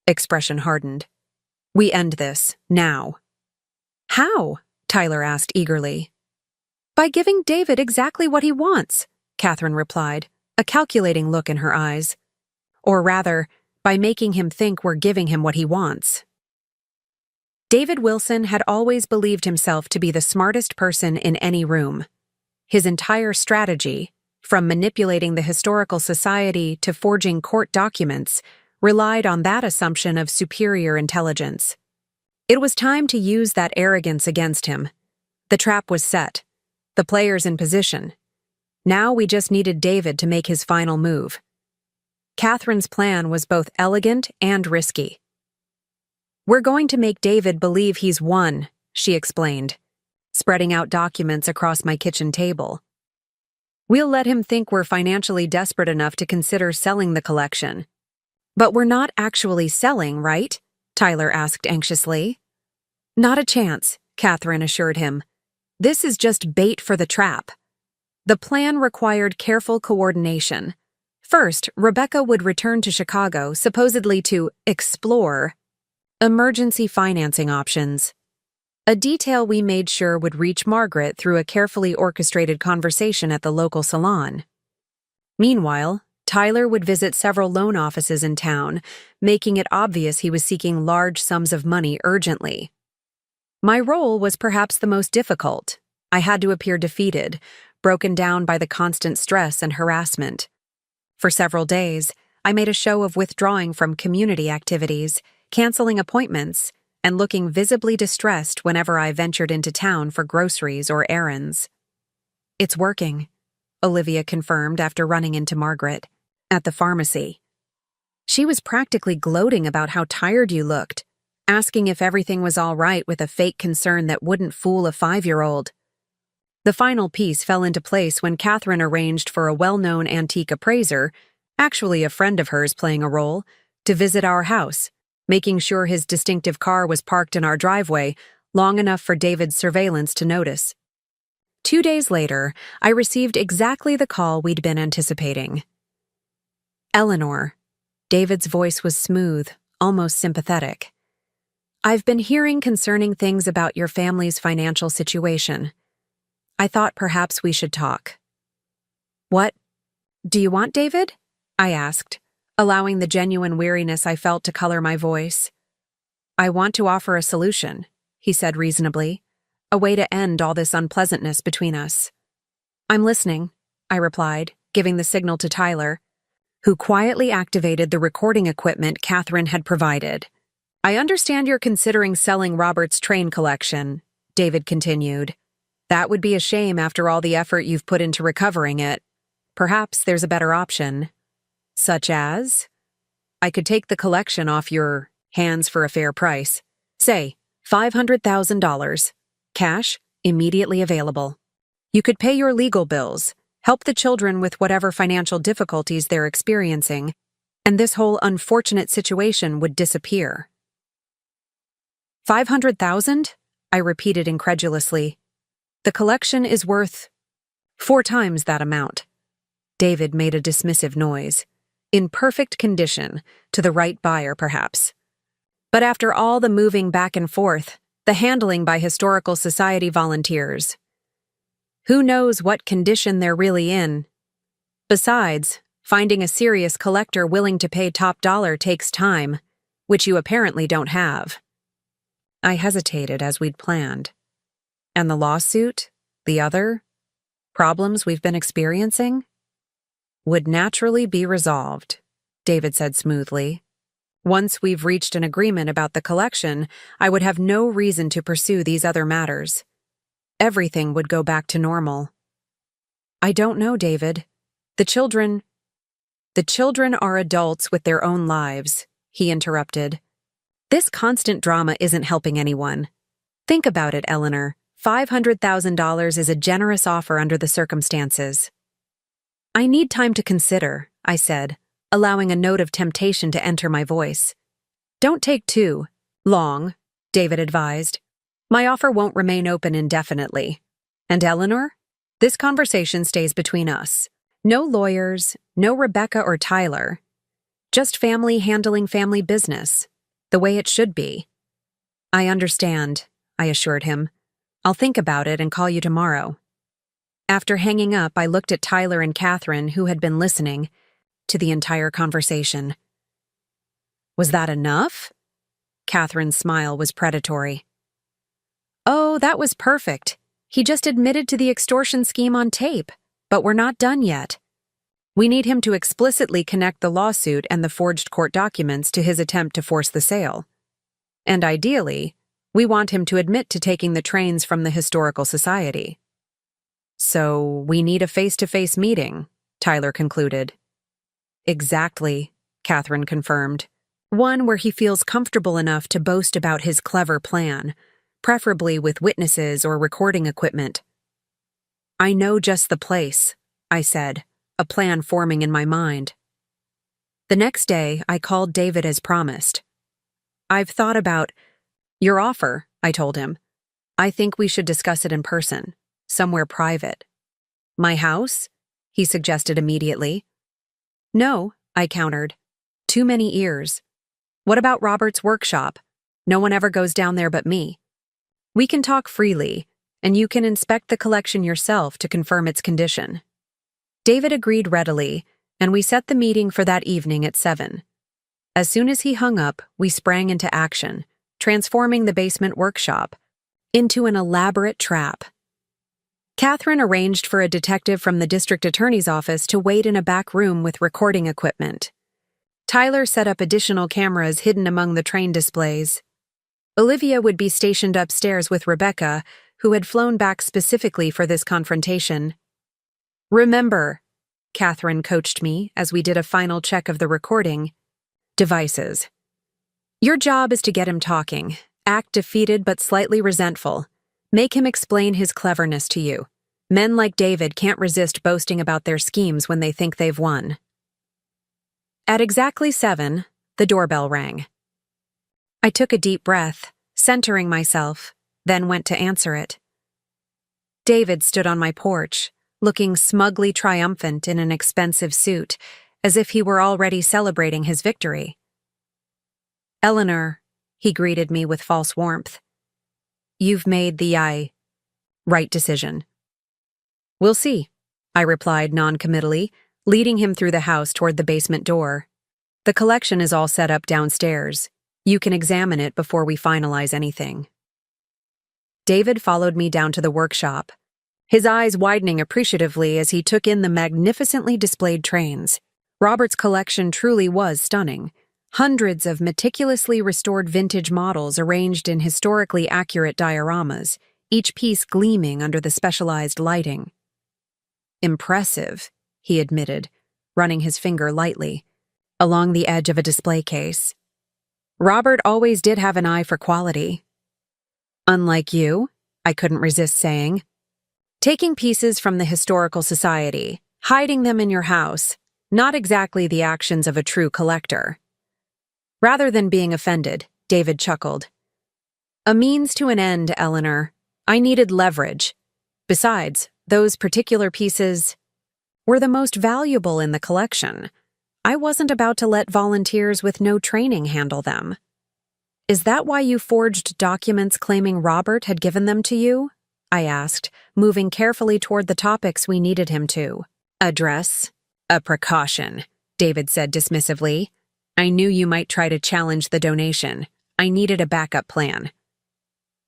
expression hardened. "We end this, now." "How?" Tyler asked eagerly. "By giving David exactly what he wants," Catherine replied, a calculating look in her eyes. "Or rather, by making him think we're giving him what he wants." David Wilson had always believed himself to be the smartest person in any room. His entire strategy, from manipulating the Historical Society to forging court documents, relied on that assumption of superior intelligence. It was time to use that arrogance against him. The trap was set, the players in position. Now we just needed David to make his final move. Catherine's plan was both elegant and risky. "We're going to make David believe he's won," she explained, spreading out documents across my kitchen table. "We'll let him think we're financially desperate enough to consider selling the collection." "But we're not actually selling, right?" Tyler asked anxiously. "Not a chance," Catherine assured him. "This is just bait for the trap." The plan required careful coordination. First, Rebecca would return to Chicago, supposedly to explore emergency financing options. A detail we made sure would reach Margaret through a carefully orchestrated conversation at the local salon. Meanwhile, Tyler would visit several loan offices in town, making it obvious he was seeking large sums of money urgently. My role was perhaps the most difficult. I had to appear defeated, broken down by the constant stress and harassment. For several days, I made a show of withdrawing from community activities, canceling appointments, and looking visibly distressed whenever I ventured into town for groceries or errands. "It's working," Olivia confirmed after running into Margaret at the pharmacy. She was practically gloating about how tired you looked. asking if everything was all right with a fake concern that wouldn't fool a 5-year-old. The final piece fell into place when Catherine arranged for a well-known antique appraiser, actually a friend of hers playing a role, to visit our house, making sure his distinctive car was parked in our driveway long enough for David's surveillance to notice. 2 days later, I received exactly the call we'd been anticipating. Eleanor. David's voice was smooth, almost sympathetic. I've been hearing concerning things about your family's financial situation. I thought perhaps we should talk. What do you want, David? I asked, allowing the genuine weariness I felt to color my voice. I want to offer a solution, he said reasonably, a way to end all this unpleasantness between us. I'm listening, I replied, giving the signal to Tyler, who quietly activated the recording equipment Catherine had provided. I understand you're considering selling Robert's train collection, David continued. That would be a shame after all the effort you've put into recovering it. Perhaps there's a better option. Such as? I could take the collection off your hands for a fair price. Say, $500,000. Cash, immediately available. You could pay your legal bills, help the children with whatever financial difficulties they're experiencing, and this whole unfortunate situation would disappear. 500,000? I repeated incredulously. The collection is worth 4 times that amount. David made a dismissive noise. In perfect condition, to the right buyer perhaps. But after all the moving back and forth, the handling by Historical Society volunteers, who knows what condition they're really in? Besides, finding a serious collector willing to pay top dollar takes time, which you apparently don't have. I hesitated as we'd planned. And the lawsuit, the other problems we've been experiencing, would naturally be resolved, David said smoothly. Once we've reached an agreement about the collection, I would have no reason to pursue these other matters. Everything would go back to normal. I don't know, David. The children are adults with their own lives, he interrupted. This constant drama isn't helping anyone. Think about it, Eleanor. $500,000 is a generous offer under the circumstances. I need time to consider, I said, allowing a note of temptation to enter my voice. Don't take too long, David advised. My offer won't remain open indefinitely. And Eleanor? This conversation stays between us. No lawyers, no Rebecca or Tyler. Just family handling family business, the way it should be. I understand, I assured him. I'll think about it and call you tomorrow. After hanging up, I looked at Tyler and Catherine, who had been listening to the entire conversation. Was that enough? Catherine's smile was predatory. Oh, that was perfect. He just admitted to the extortion scheme on tape, but we're not done yet. We need him to explicitly connect the lawsuit and the forged court documents to his attempt to force the sale. And ideally, we want him to admit to taking the trains from the Historical Society. So we need a face-to-face meeting, Tyler concluded. Exactly, Catherine confirmed. One where he feels comfortable enough to boast about his clever plan, preferably with witnesses or recording equipment. I know just the place, I said, a plan forming in my mind. The next day, I called David as promised. I've thought about your offer, I told him. I think we should discuss it in person, somewhere private. My house? He suggested immediately. No, I countered. Too many ears. What about Robert's workshop? No one ever goes down there but me. We can talk freely, and you can inspect the collection yourself to confirm its condition. David agreed readily, and we set the meeting for that evening at 7. As soon as he hung up, we sprang into action, transforming the basement workshop into an elaborate trap. Catherine arranged for a detective from the district attorney's office to wait in a back room with recording equipment. Tyler set up additional cameras hidden among the train displays. Olivia would be stationed upstairs with Rebecca, who had flown back specifically for this confrontation. Remember, Catherine coached me as we did a final check of the recording, devices. Your job is to get him talking, act defeated but slightly resentful. Make him explain his cleverness to you. Men like David can't resist boasting about their schemes when they think they've won. At exactly 7, the doorbell rang. I took a deep breath, centering myself, then went to answer it. David stood on my porch, looking smugly triumphant in an expensive suit, as if he were already celebrating his victory. "Eleanor," he greeted me with false warmth. "You've made the right decision." "We'll see," I replied non-committally, leading him through the house toward the basement door. "The collection is all set up downstairs. You can examine it before we finalize anything." David followed me down to the workshop, his eyes widening appreciatively as he took in the magnificently displayed trains. Robert's collection truly was stunning. Hundreds of meticulously restored vintage models arranged in historically accurate dioramas, each piece gleaming under the specialized lighting. "Impressive," he admitted, running his finger lightly along the edge of a display case. "Robert always did have an eye for quality." "Unlike you," I couldn't resist saying. "Taking pieces from the Historical Society, hiding them in your house, not exactly the actions of a true collector." Rather than being offended, David chuckled. "A means to an end, Eleanor. I needed leverage. Besides, those particular pieces were the most valuable in the collection. I wasn't about to let volunteers with no training handle them." "Is that why you forged documents claiming Robert had given them to you?" I asked, moving carefully toward the topics we needed him to address. "A precaution," David said dismissively. "I knew you might try to challenge the donation. I needed a backup plan."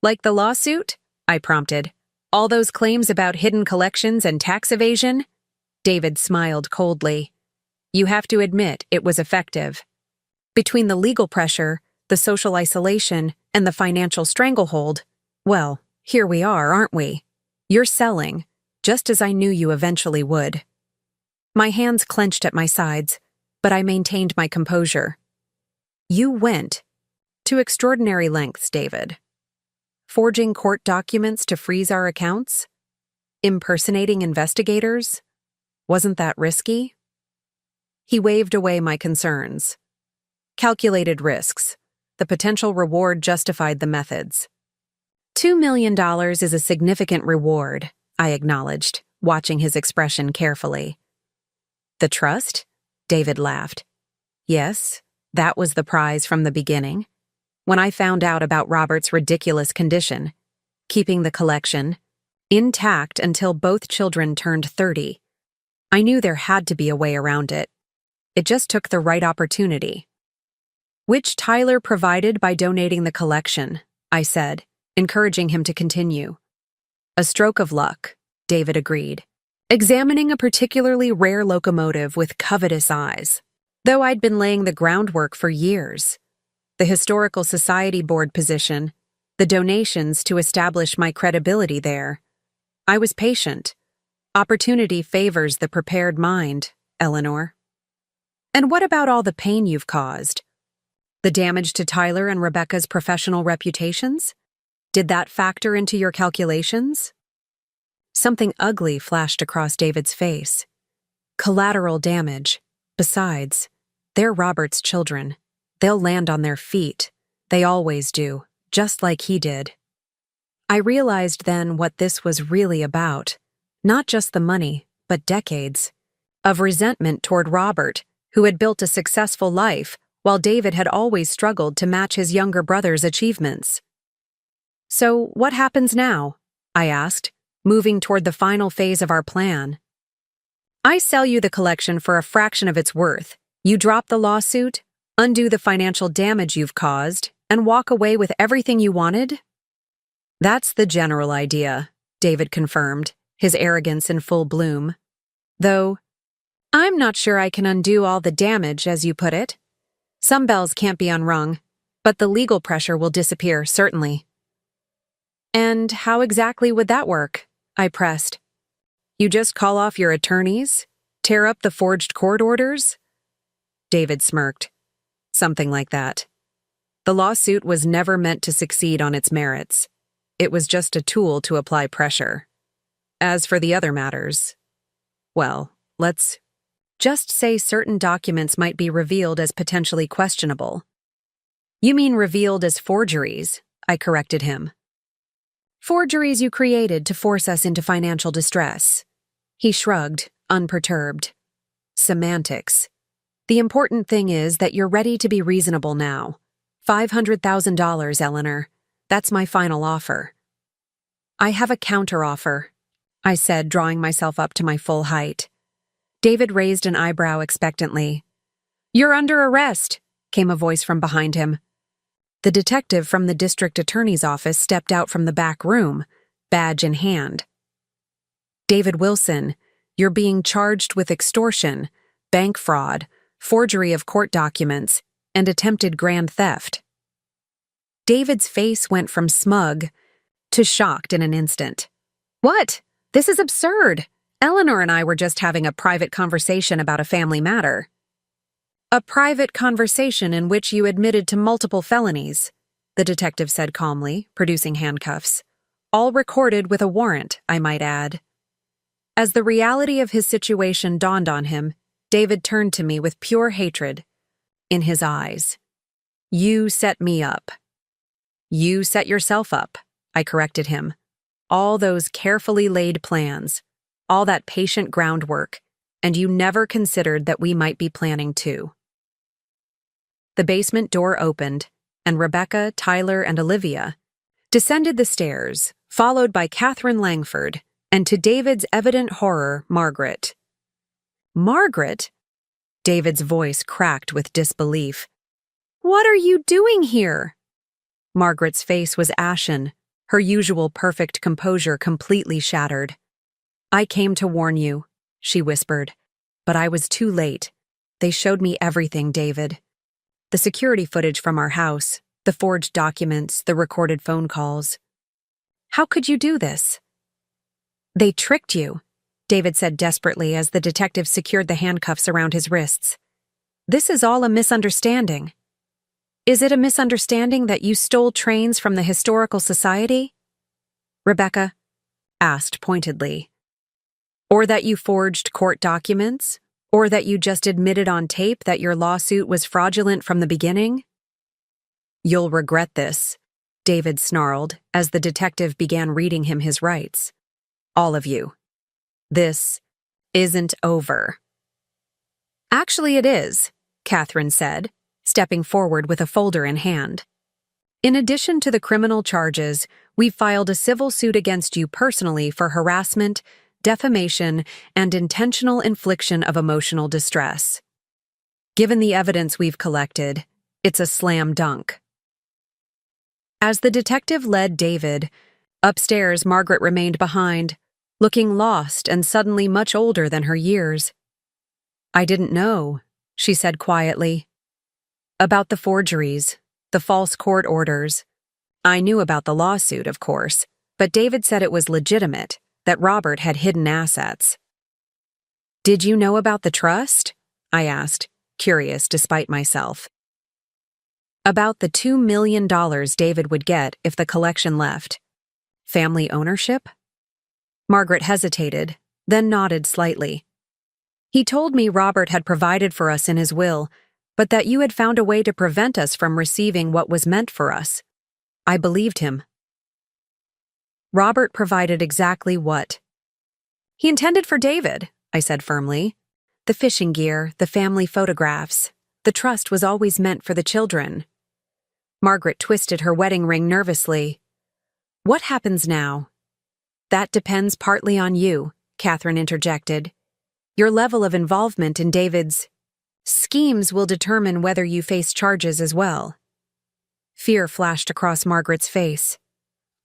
"Like the lawsuit?" I prompted. "All those claims about hidden collections and tax evasion?" David smiled coldly. "You have to admit it was effective. Between the legal pressure, the social isolation, and the financial stranglehold, well, here we are, aren't we? You're selling, just as I knew you eventually would." My hands clenched at my sides, but I maintained my composure. "You went to extraordinary lengths, David. Forging court documents to freeze our accounts? Impersonating investigators? Wasn't that risky?" He waved away my concerns. "Calculated risks. The potential reward justified the methods." $2 million is a significant reward," I acknowledged, watching his expression carefully. "The trust?" David laughed. "Yes, that was the prize from the beginning. When I found out about Robert's ridiculous condition, keeping the collection intact until both children turned 30, I knew there had to be a way around it. It just took the right opportunity." "Which Tyler provided by donating the collection," I said, encouraging him to continue. "A stroke of luck," David agreed, examining a particularly rare locomotive with covetous eyes. "Though I'd been laying the groundwork for years. The Historical Society board position, the donations to establish my credibility there. I was patient. Opportunity favors the prepared mind, Eleanor." "And what about all the pain you've caused? The damage to Tyler and Rebecca's professional reputations? Did that factor into your calculations?" Something ugly flashed across David's face. "Collateral damage. Besides, they're Robert's children. They'll land on their feet. They always do, just like he did." I realized then what this was really about. Not just the money, but decades of resentment toward Robert, who had built a successful life, while David had always struggled to match his younger brother's achievements. "So what happens now?" I asked, moving toward the final phase of our plan. "I sell you the collection for a fraction of its worth. You drop the lawsuit, undo the financial damage you've caused, and walk away with everything you wanted?" "That's the general idea," David confirmed, his arrogance in full bloom. "Though, I'm not sure I can undo all the damage, as you put it. Some bells can't be unrung, but the legal pressure will disappear, certainly." "And how exactly would that work?" I pressed. "You just call off your attorneys? Tear up the forged court orders?" David smirked. "Something like that." The lawsuit was never meant to succeed on its merits. It was just a tool to apply pressure. As for the other matters, well, let's just say certain documents might be revealed as potentially questionable. You mean revealed as forgeries, I corrected him. Forgeries you created to force us into financial distress. He shrugged, unperturbed. Semantics. The important thing is that you're ready to be reasonable now. $500,000, Eleanor. That's my final offer. I have a counteroffer, I said, drawing myself up to my full height. David raised an eyebrow expectantly. You're under arrest, came a voice from behind him. The detective from the district attorney's office stepped out from the back room, badge in hand. David Wilson, you're being charged with extortion, bank fraud, forgery of court documents, and attempted grand theft. David's face went from smug to shocked in an instant. What? This is absurd. Eleanor and I were just having a private conversation about a family matter. A private conversation in which you admitted to multiple felonies, the detective said calmly, producing handcuffs. All recorded with a warrant, I might add. As the reality of his situation dawned on him, David turned to me with pure hatred in his eyes. You set me up. You set yourself up, I corrected him. All those carefully laid plans, all that patient groundwork, and you never considered that we might be planning too. The basement door opened, and Rebecca, Tyler, and Olivia descended the stairs, followed by Catherine Langford, and to David's evident horror, Margaret. Margaret? David's voice cracked with disbelief. What are you doing here? Margaret's face was ashen, her usual perfect composure completely shattered. I came to warn you, she whispered, but I was too late. They showed me everything, David. The security footage from our house, the forged documents, the recorded phone calls. How could you do this? They tricked you, David said desperately as the detective secured the handcuffs around his wrists. This is all a misunderstanding. Is it a misunderstanding that you stole trains from the Historical Society? Rebecca asked pointedly. Or that you forged court documents? Or that you just admitted on tape that your lawsuit was fraudulent from the beginning? You'll regret this, David snarled as the detective began reading him his rights. All of you. This isn't over. Actually, it is, Catherine said, stepping forward with a folder in hand. In addition to the criminal charges, we've filed a civil suit against you personally for harassment, defamation, and intentional infliction of emotional distress. Given the evidence we've collected, it's a slam dunk. As the detective led David, upstairs Margaret remained behind, looking lost and suddenly much older than her years. I didn't know, she said quietly. About the forgeries, the false court orders. I knew about the lawsuit, of course, but David said it was legitimate, that Robert had hidden assets. Did you know about the trust? I asked, curious despite myself. About the $2 million David would get if the collection left. Family ownership? Margaret hesitated, then nodded slightly. He told me Robert had provided for us in his will, but that you had found a way to prevent us from receiving what was meant for us. I believed him. Robert provided exactly what? He intended for David, I said firmly. The fishing gear, the family photographs. The trust was always meant for the children. Margaret twisted her wedding ring nervously. What happens now? That depends partly on you, Catherine interjected. Your level of involvement in David's schemes will determine whether you face charges as well. Fear flashed across Margaret's face.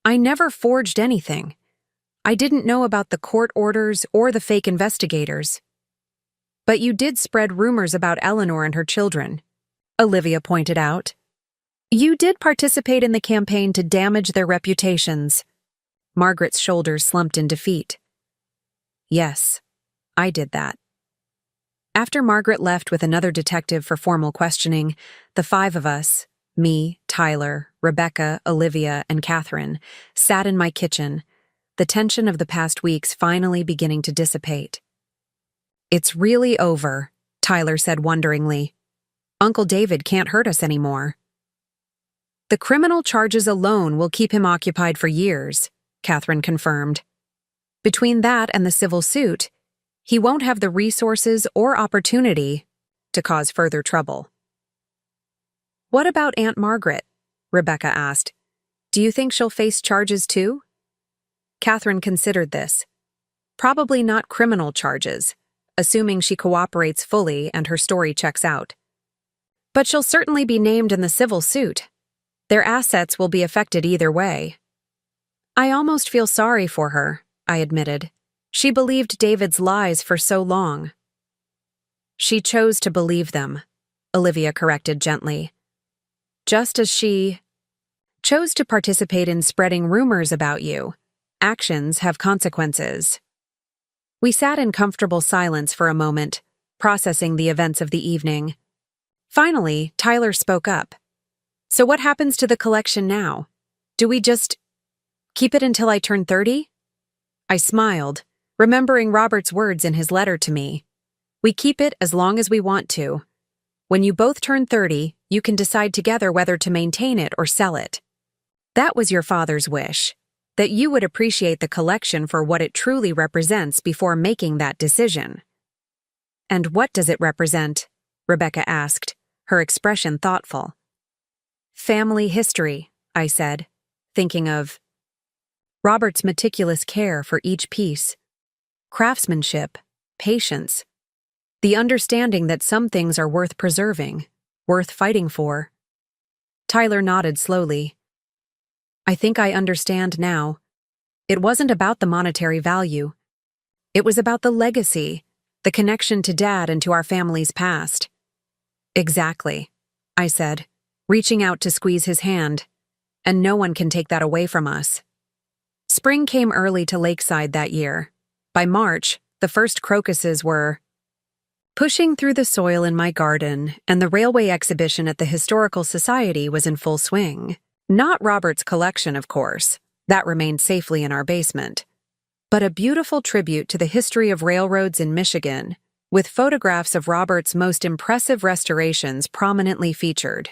I never forged anything. I didn't know about the court orders or the fake investigators. But you did spread rumors about Eleanor and her children, Olivia pointed out. You did participate in the campaign to damage their reputations. Margaret's shoulders slumped in defeat. Yes, I did that. After Margaret left with another detective for formal questioning, the five of us, me, Tyler, Rebecca, Olivia, and Catherine sat in my kitchen, the tension of the past weeks finally beginning to dissipate. "It's really over," Tyler said wonderingly. "Uncle David can't hurt us anymore." "The criminal charges alone will keep him occupied for years," Catherine confirmed. "Between that and the civil suit, he won't have the resources or opportunity to cause further trouble." "What about Aunt Margaret?" Rebecca asked. "Do you think she'll face charges too?" Catherine considered this. "Probably not criminal charges, assuming she cooperates fully and her story checks out. But she'll certainly be named in the civil suit. Their assets will be affected either way." "I almost feel sorry for her," I admitted. "She believed David's lies for so long." "She chose to believe them," Olivia corrected gently. "Just as she chose to participate in spreading rumors about you. Actions have consequences." We sat in comfortable silence for a moment, processing the events of the evening. Finally, Tyler spoke up. "So what happens to the collection now? Do we just keep it until I turn 30? I smiled, remembering Robert's words in his letter to me. "We keep it as long as we want to. When you both turn 30, you can decide together whether to maintain it or sell it." That was your father's wish, that you would appreciate the collection for what it truly represents before making that decision. "And what does it represent?" Rebecca asked, her expression thoughtful. "Family history," I said, thinking of Robert's meticulous care for each piece, craftsmanship, patience, the understanding that some things are worth preserving, worth fighting for. Tyler nodded slowly. "I think I understand now. It wasn't about the monetary value. It was about the legacy, the connection to Dad and to our family's past." "Exactly," I said, reaching out to squeeze his hand. "And no one can take that away from us." Spring came early to Lakeside that year. By March, the first crocuses were pushing through the soil in my garden, and the railway exhibition at the Historical Society was in full swing. Not Robert's collection, of course. That remained safely in our basement. But a beautiful tribute to the history of railroads in Michigan, with photographs of Robert's most impressive restorations prominently featured.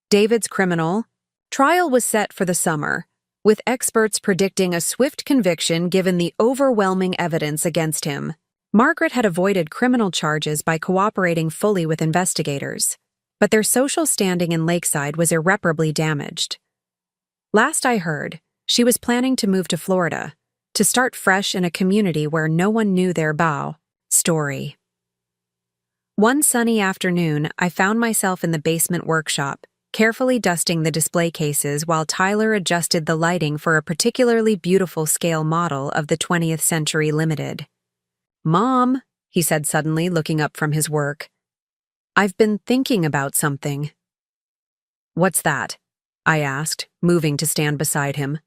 David's criminal trial was set for the summer, with experts predicting a swift conviction given the overwhelming evidence against him. Margaret had avoided criminal charges by cooperating fully with investigators, but their social standing in Lakeside was irreparably damaged. Last I heard, she was planning to move to Florida, to start fresh in a community where no one knew their story. One sunny afternoon, I found myself in the basement workshop, carefully dusting the display cases while Tyler adjusted the lighting for a particularly beautiful scale model of the 20th Century Limited. "Mom," he said suddenly, looking up from his work, "I've been thinking about something." "What's that?" I asked, moving to stand beside him.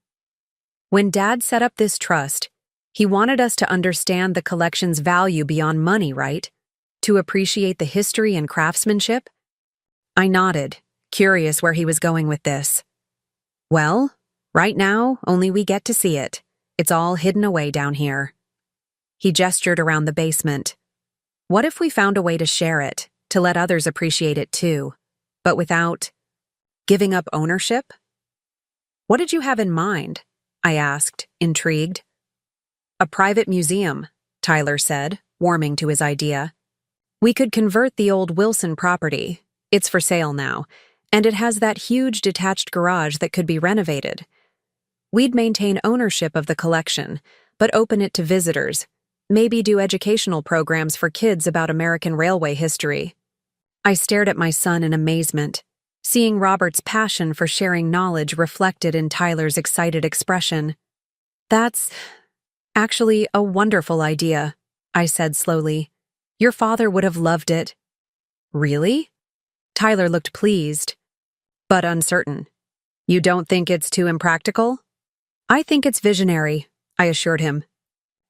"When Dad set up this trust, he wanted us to understand the collection's value beyond money, right? To appreciate the history and craftsmanship?" I nodded, curious where he was going with this. "Well, right now, only we get to see it. It's all hidden away down here." He gestured around the basement. "What if we found a way to share it, to let others appreciate it too, but without giving up ownership?" "What did you have in mind?" I asked, intrigued. "A private museum," Tyler said, warming to his idea. "We could convert the old Wilson property. It's for sale now, and it has that huge detached garage that could be renovated. We'd maintain ownership of the collection, but open it to visitors, maybe do educational programs for kids about American railway history." I stared at my son in amazement, seeing Robert's passion for sharing knowledge reflected in Tyler's excited expression. "That's actually a wonderful idea," I said slowly. "Your father would have loved it." "Really?" Tyler looked pleased, but uncertain. "You don't think it's too impractical?" "I think it's visionary," I assured him.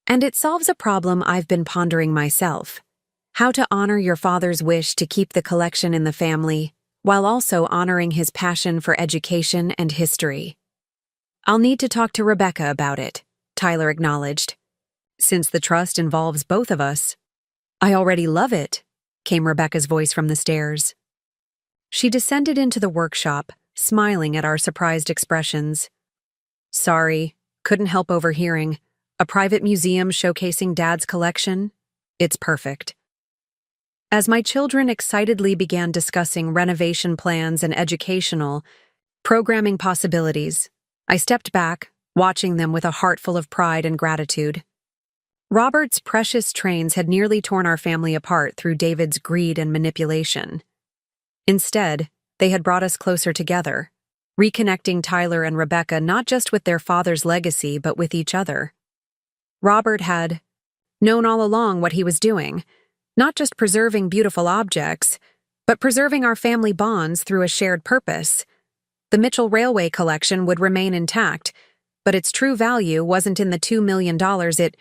"And it solves a problem I've been pondering myself. How to honor your father's wish to keep the collection in the family, while also honoring his passion for education and history. "I'll need to talk to Rebecca about it," Tyler acknowledged, "since the trust involves both of us." "I already love it," came Rebecca's voice from the stairs. She descended into the workshop, smiling at our surprised expressions. "Sorry, couldn't help overhearing. A private museum showcasing Dad's collection? It's perfect." As my children excitedly began discussing renovation plans and educational, programming possibilities, I stepped back, watching them with a heart full of pride and gratitude. Robert's precious trains had nearly torn our family apart through David's greed and manipulation. Instead, they had brought us closer together, reconnecting Tyler and Rebecca not just with their father's legacy but with each other. Robert had known all along what he was doing, not just preserving beautiful objects, but preserving our family bonds through a shared purpose. The Mitchell Railway collection would remain intact, but its true value wasn't in the $2 million it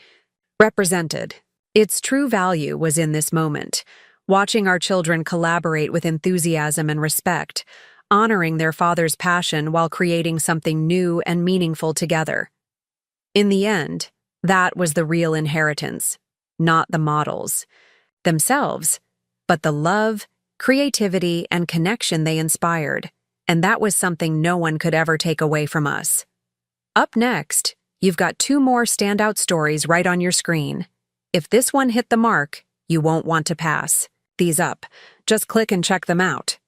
represented. Its true value was in this moment, watching our children collaborate with enthusiasm and respect, honoring their father's passion while creating something new and meaningful together. In the end, that was the real inheritance, not the models themselves, but the love, creativity, and connection they inspired, and that was something no one could ever take away from us. Up next, you've got 2 more standout stories right on your screen. If this one hit the mark, you won't want to pass these up. Just click and check them out.